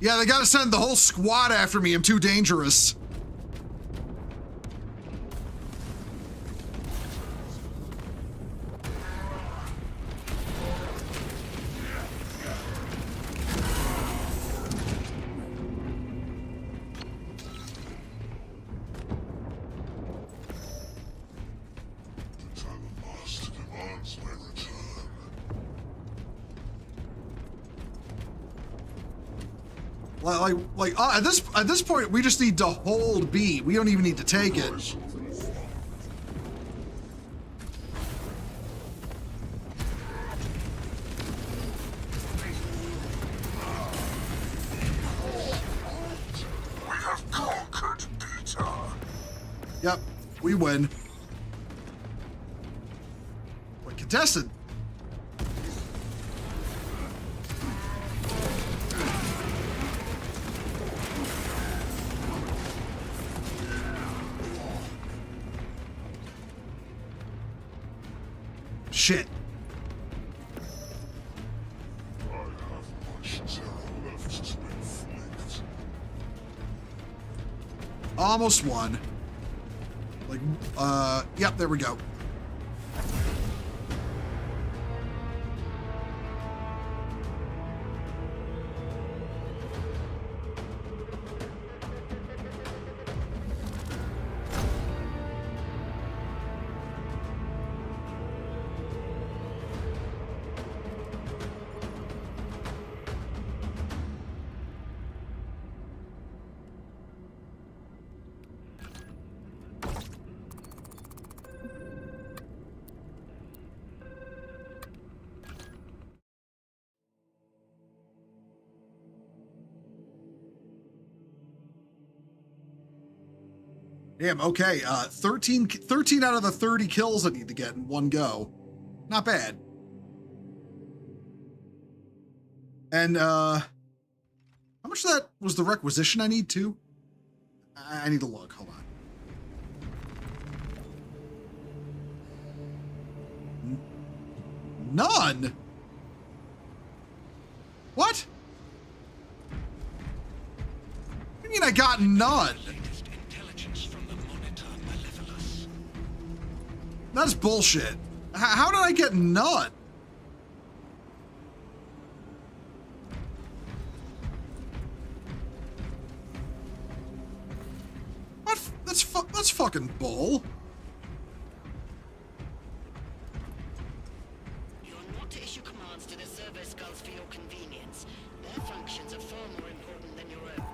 Yeah, they gotta send the whole squad after me. I'm too dangerous.
The Talonmaster demands my return.
At this point, we just need to hold B. We don't even need to take it. We win. What contested? Shit.
I have much terror left to inflict.
Almost won. Like, yep, there we go. Damn, okay. 13 out of the 30 kills I need to get in one go. Not bad. And, how much of that was the requisition I need to? I need to look. Hold on. None? What? What do you mean I got none? That's bullshit. How did I get none? What? That's fucking bull.
You're not to issue commands to the servo skulls for your convenience. Their functions are far more important than your own.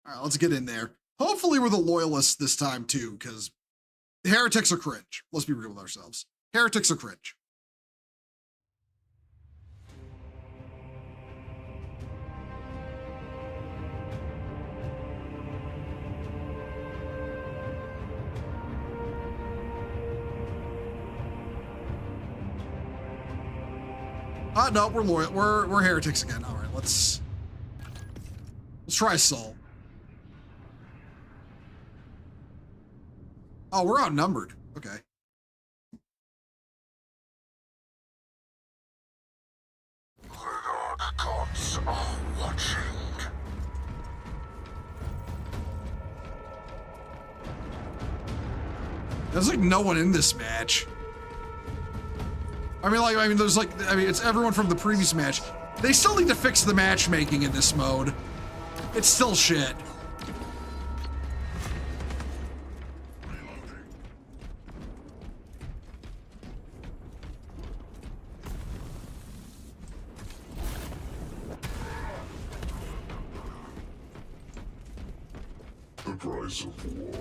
All right, let's get in there. Hopefully we're the loyalists this time too, because heretics are cringe. Let's be real with ourselves. Heretics are cringe. No, we're loyal. We're heretics again. All right, let's try Soul. Oh, we're outnumbered. Okay.
The dark gods are watching.
There's like no one in this match. It's everyone from the previous match. They still need to fix the matchmaking in this mode. It's still shit.
The price of war.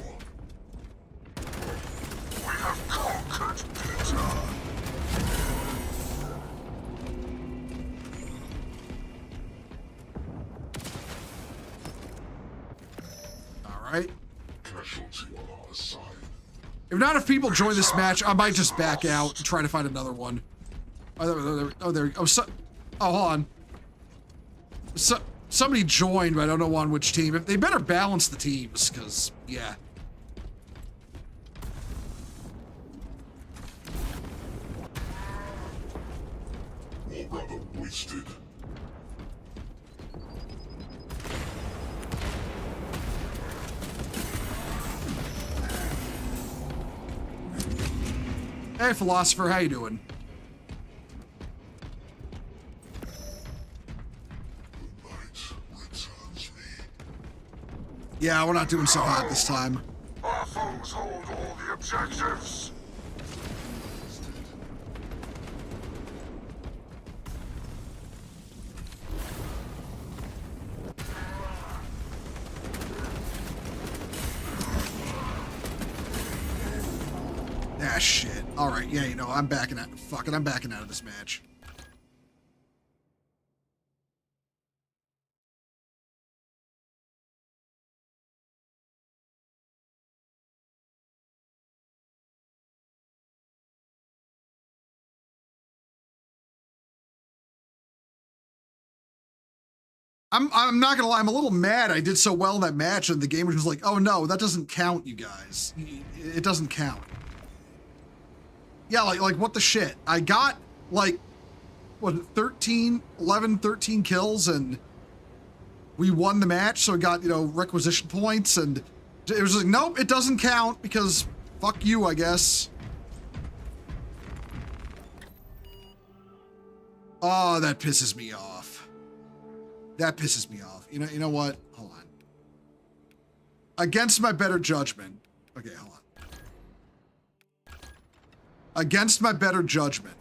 We have conquered Peter.
All right.
Casualty on our side.
If not enough people join this match, I might just back out and try to find another one. Hold on. Somebody joined, but I don't know on which team. If they better balance the teams, because, yeah.
War brother wasted.
Hey, Philosopher, how you doing? Yeah, we're not doing so hot this time.
Our foes hold all the objectives.
Ah, shit. All right, yeah, you know, I'm backing out. Fuck it, I'm backing out of this match. I'm not gonna lie, I'm a little mad I did so well in that match and the game was just like, oh no, that doesn't count, you guys. It doesn't count. Yeah, like what the shit? I got like, what, 11, 13 kills and we won the match, so I got, you know, requisition points and it was like, nope, it doesn't count because fuck you, I guess. Oh, that pisses me off. That pisses me off. You know what? Hold on. Against my better judgment. Okay, hold on. Against my better judgment.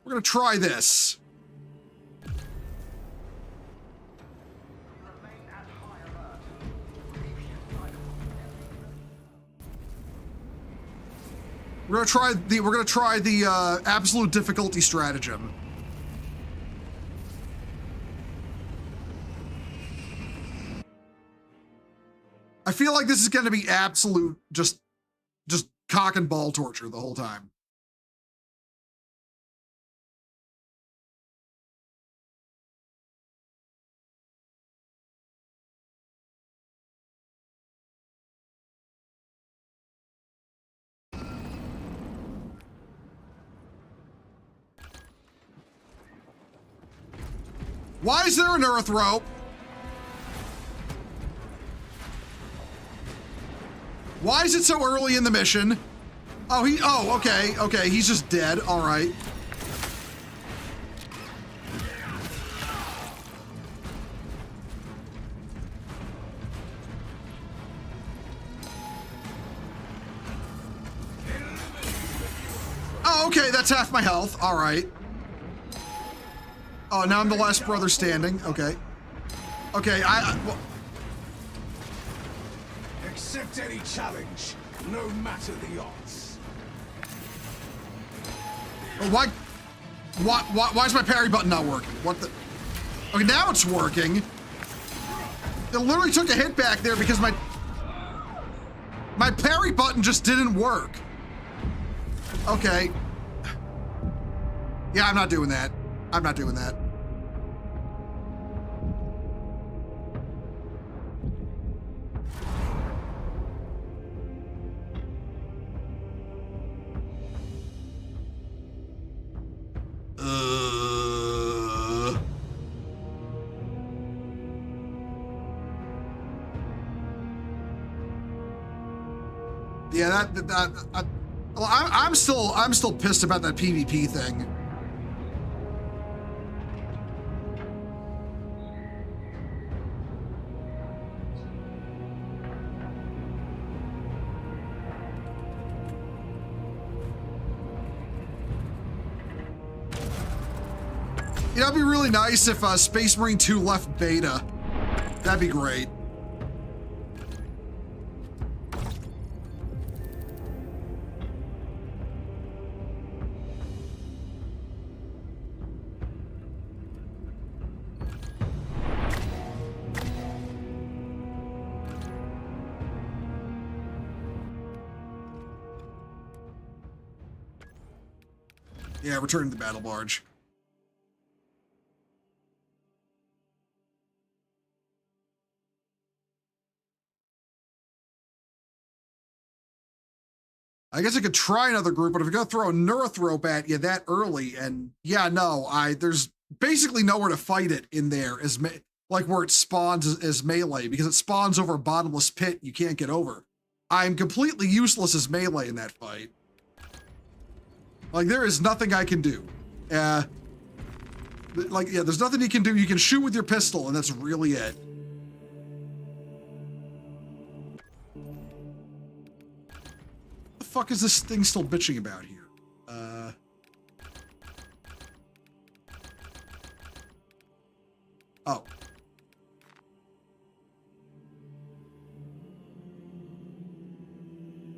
We're gonna try this. We're gonna try the absolute difficulty stratagem. I feel like this is gonna be absolute just cock and ball torture the whole time. Why is there an earth rope? Why is it so early in the mission? Oh, okay, he's just dead, all right. Oh, okay, that's half my health, all right. Oh, now I'm the last brother standing, okay. Okay, well,
Accept any challenge, no matter the odds.
why is my parry button not working? What the? Okay, now it's working. It literally took a hit back there because my parry button just didn't work. Okay. Yeah, I'm not doing that. I'm not doing that. Yeah, I'm still pissed about that PvP thing. You know, it'd be really nice if Space Marine 2 left beta. That'd be great. Yeah, return to the battle barge. I guess I could try another group, but if you're gonna throw a Neurothrope at you that early, and yeah, no, there's basically nowhere to fight it in there as like where it spawns as melee, because it spawns over a bottomless pit you can't get over. I'm completely useless as melee in that fight. Like, there is nothing I can do. Like, yeah, there's nothing you can do. You can shoot with your pistol, and that's really it. What the fuck is this thing still bitching about here? Oh.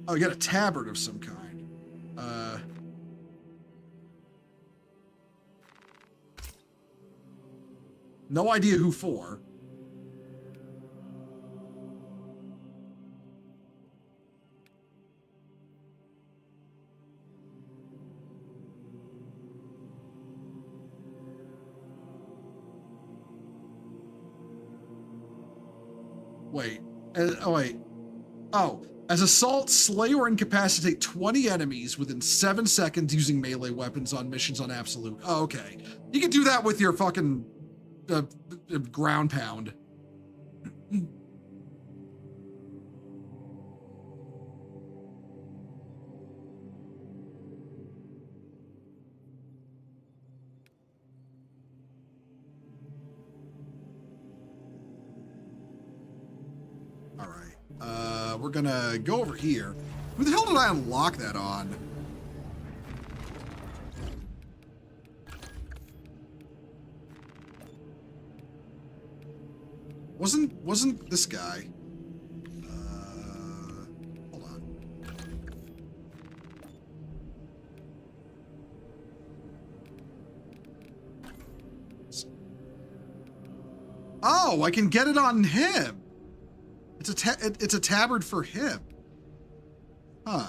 Oh, you got a tabard of some kind. No idea who for. Wait. Oh, wait. Oh. As assault, slay or incapacitate 20 enemies within 7 seconds using melee weapons on missions on Absolute. Oh, okay. You can do that with your fucking ground pound. All right. We're gonna go over here. Who the hell did I unlock that on? Wasn't this guy? Hold on. Oh, I can get it on him. It's a tabard for him. Huh.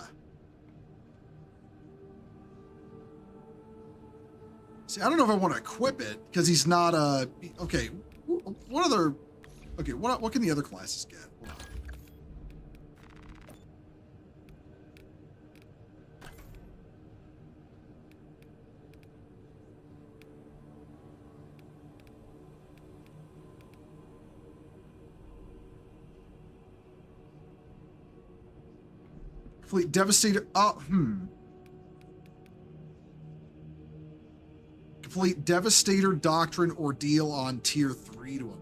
See, I don't know if I want to equip it because he's not a. Okay, what other? Okay, what can the other classes get? Hold on. Complete Devastator. Complete Devastator Doctrine Ordeal on Tier 3 to unlock.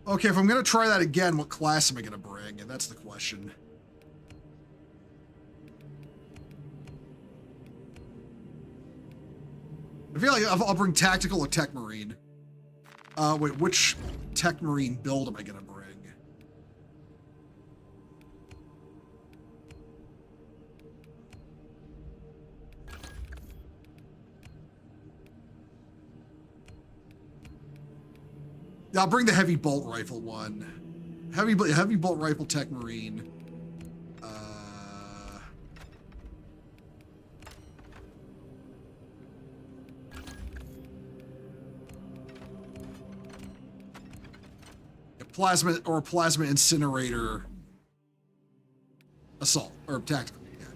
Okay, if I'm going to try that again, what class am I going to bring? And that's the question. I feel like I'll bring Tactical or Tech Marine. Wait, which Tech Marine build am I going to bring? Yeah, I'll bring the Heavy Bolt Rifle one. Heavy Bolt Rifle Tech Marine. Plasma Incinerator Assault, or Tactical, yeah.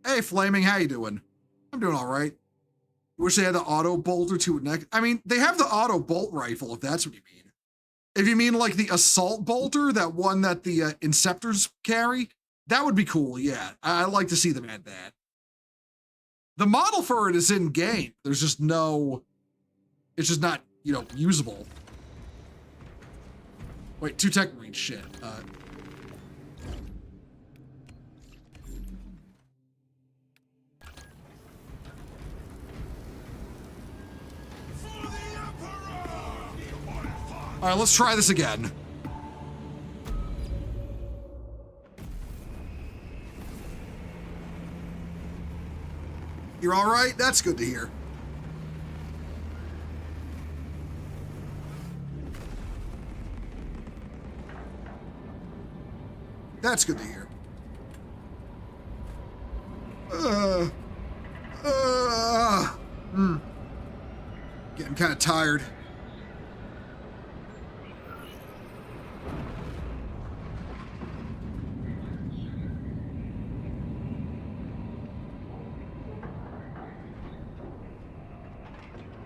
Hey, Flaming, how you doing? I'm doing all right. Wish they had the auto bolter to it next. I mean, they have the auto bolt rifle, if that's what you mean. If you mean like the assault bolter, that one that the Inceptors carry, that would be cool, yeah. I'd like to see them add that. The model for it is in game. There's just no, it's just not, you know, usable. Wait, 2 Tech Marines, shit. All right, let's try this again. You're all right? That's good to hear. That's good to hear. Getting kind of tired.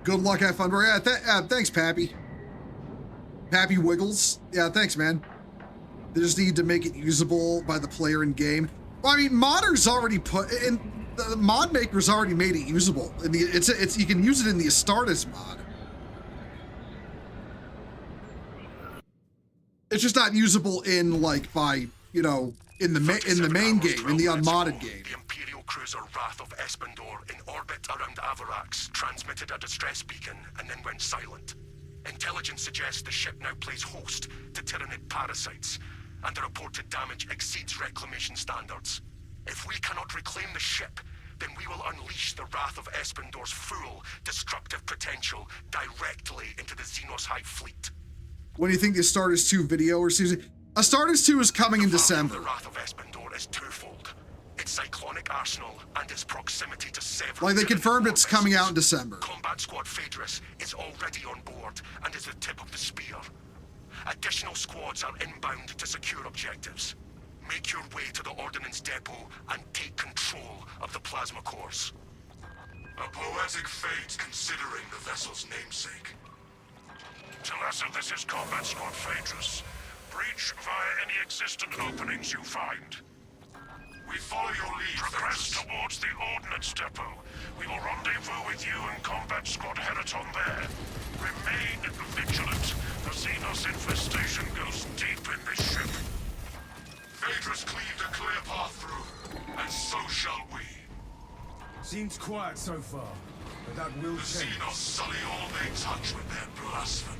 Good luck, have fun. Yeah, thanks, Pappy. Happy Wiggles. Yeah, thanks, man. They just need to make it usable by the player in game. Well, I mean, modders already put in the mod makers already made it usable. In the it's you can use it in the Astartes mod. It's just not usable in like by in the main game, in the unmodded game.
The Imperial cruiser Wrath of Espandor in orbit around Avarax transmitted a distress beacon and then went silent. Intelligence suggests the ship now plays host to Tyranid parasites, and the reported damage exceeds reclamation standards. If we cannot reclaim the ship, then we will unleash the Wrath of Espandor's full destructive potential directly into the Xenos Hive fleet.
When do you think the Astartes 2 video or season? Astartes 2 is coming in
The
December.
Wrath of Espandor is twofold: its cyclonic arsenal and its proximity to several.
Like they
Tyranid
confirmed
war
it's coming out in
vessels.
December.
Combat Squad Phaedrus is already on board and is the tip of the spear. Additional squads are inbound to secure objectives. Make your way to the Ordnance Depot and take control of the plasma cores.
A poetic fate considering the vessel's namesake. Talassa, this is Combat Squad Phaedrus. Breach via any existent openings you find. We follow your lead, Progress towards the Ordnance Depot. We will rendezvous with you and Combat Squad Heraton there. Remain vigilant. The Xenos infestation goes deep in this ship. Phaedrus cleaved a clear path through, and so shall we.
Seems quiet so far, but that will
The
change.
Xenos sully all they touch with their blasphemy.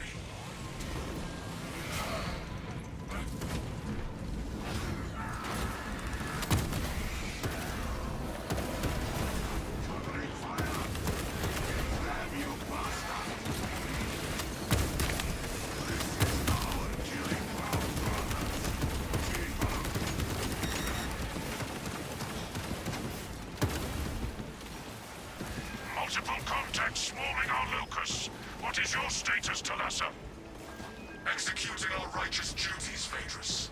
Multiple contacts swarming our locus. What is your status, Talassa? Executing our righteous duties, Phaedrus.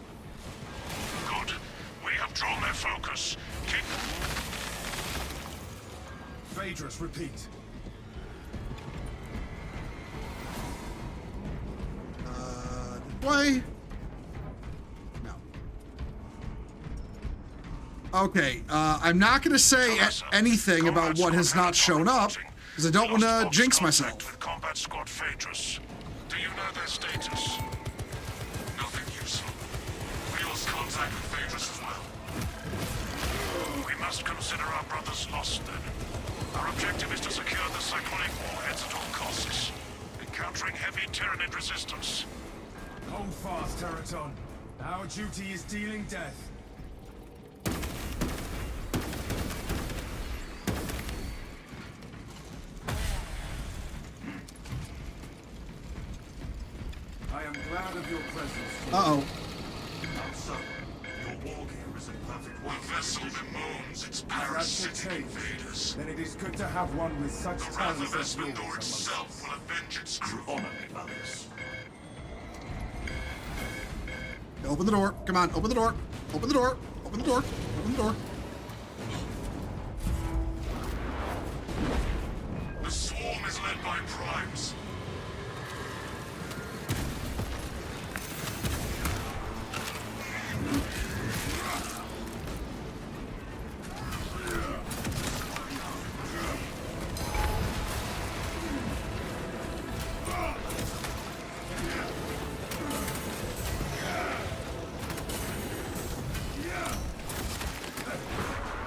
Good. We have drawn their focus. Keep...
Phaedrus, repeat.
Play. No. Okay, I'm not going to say anything about what has not shown up, because I don't want to jinx myself.
With Combat Squad Phaedrus. Do you know their status? Nothing useful. We lost contact with Phaedrus as well. We must consider our brothers lost then. Our objective is to secure the cyclonic warheads at all costs, encountering heavy Tyranid resistance.
Hold fast, Teraton. Our duty is dealing death. I am glad of your presence.
Uh-oh.
How so? Your war gear is in perfect order. The vessel bemoans its
That's the
parasitic
case.
invaders.
Then it is good to have one with such
The Wrath
talents
of
as yours
Espandor
among
itself
us.
will avenge its crew. Honor me, Valius.
Open the door. Come on, open the door. Open the door. Open the door. Open the door.
The swarm is led by primes.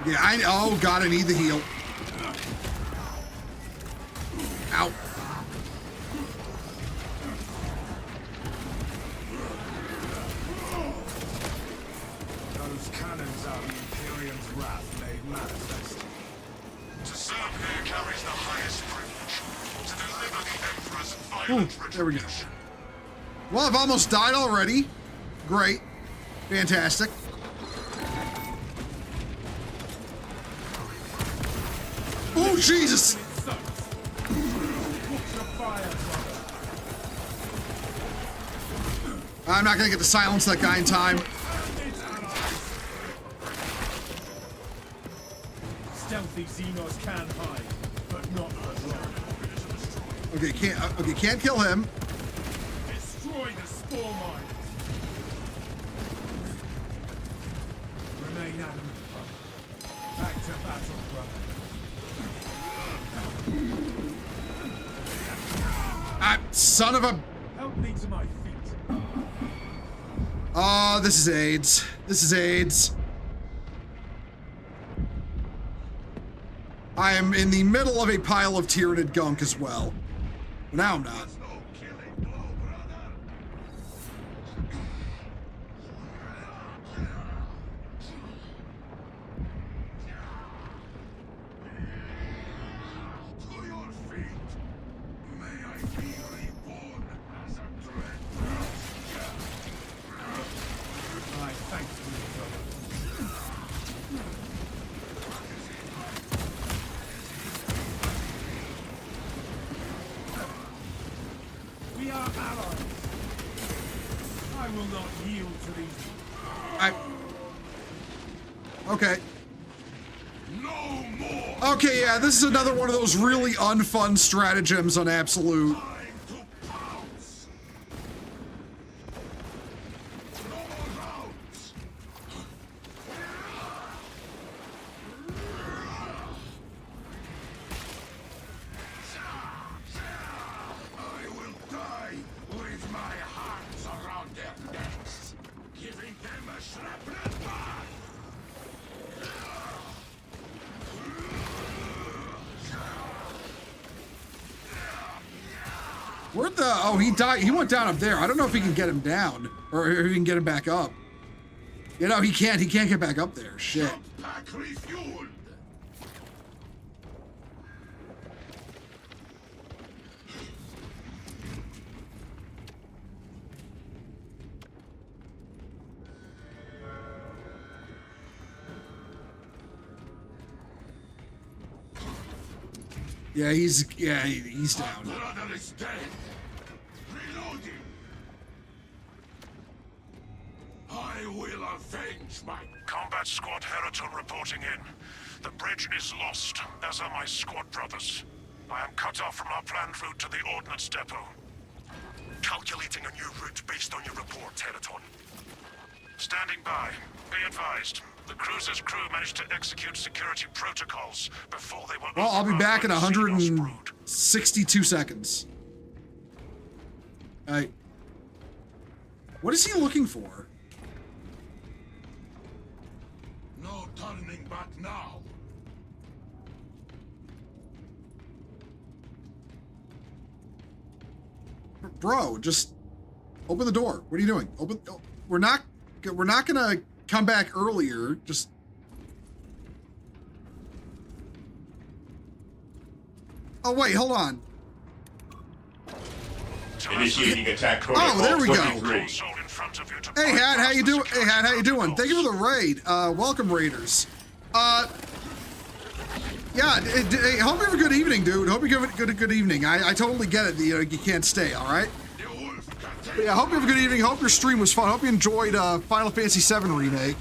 Yeah, oh god, I need the heal. Ow.
Those cannons are the Imperium's wrath made manifest.
To serve here carries the highest privilege. To deliver the Emperor's violent
Ooh, there we go.
retribution.
Well, I've almost died already. Great. Fantastic. Oh, Jesus! I'm not gonna get to silence that guy in time.
Stealthy Xenos can hide, but not for long.
Okay, can't kill him.
Destroy the All mine. Remain adamant, brother. Back to battle, brother.
Son of a...
Help me to my feet.
Oh, this is AIDS. This is AIDS. I am in the middle of a pile of Tyranid gunk as well. Now I'm not. Okay.
No more.
Okay, yeah, this is another one of those really unfun stratagems on Absolute.
Time to pounce. No more rounds. I will die with my hands around their necks, giving them a shrapnel bath.
Where'd the... Oh, he died. He went down up there. I don't know if he can get him down. Or if he can get him back up. You know, he can't. He can't get back up there. Shit.
Pack refueled.
Yeah, he's down.
Brother is dead. Reloading. I will avenge my...
Combat Squad Heraton reporting in. The bridge is lost, as are my squad brothers. I am cut off from our planned route to the Ordnance Depot.
Calculating a new route based on your report, Heraton.
Standing by. Be advised. The cruiser's crew managed to execute security protocols before they were...
Well, I'll be
overrun
back in
by the Xenos brood.
162 seconds. What is he looking for?
No turning back now.
Bro, just open the door. What are you doing? Open. Oh, we're not gonna come back earlier. Just. Oh wait, hold on.
Initiating attack protocol
Oh, there we go.
23.
Hey Hat, how you doing? Hey Hat, how you doing? Thank you for the raid. Welcome Raiders. Yeah, hey, hope you have a good evening, dude. Hope you have a good evening. I totally get it. You know, you can't stay. All right. But yeah, hope you have a good evening. Hope your stream was fun. Hope you enjoyed Final Fantasy VII Remake.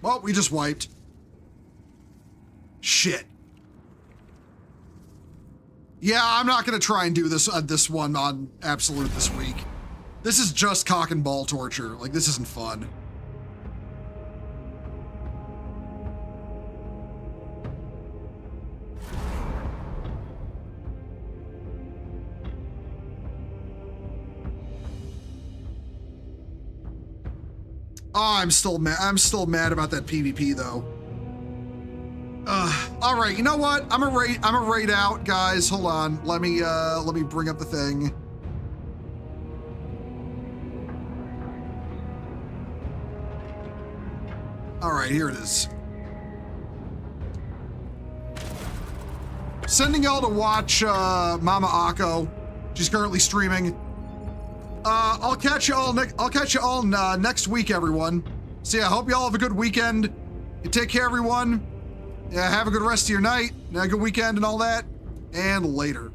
Well, we just wiped. Shit. Yeah, I'm not gonna try and do this one on Absolute this week. This is just cock and ball torture. Like, this isn't fun. Oh, I'm still mad about that PvP though. All right, you know what? I'm a raid out, guys. Hold on. Let me bring up the thing. All right, here it is. Sending y'all to watch Mama Akko. She's currently streaming. I'll catch you all next week, everyone. So yeah, I hope you all have a good weekend. You take care, everyone. Yeah, have a good rest of your night. Have a good weekend and all that. And later.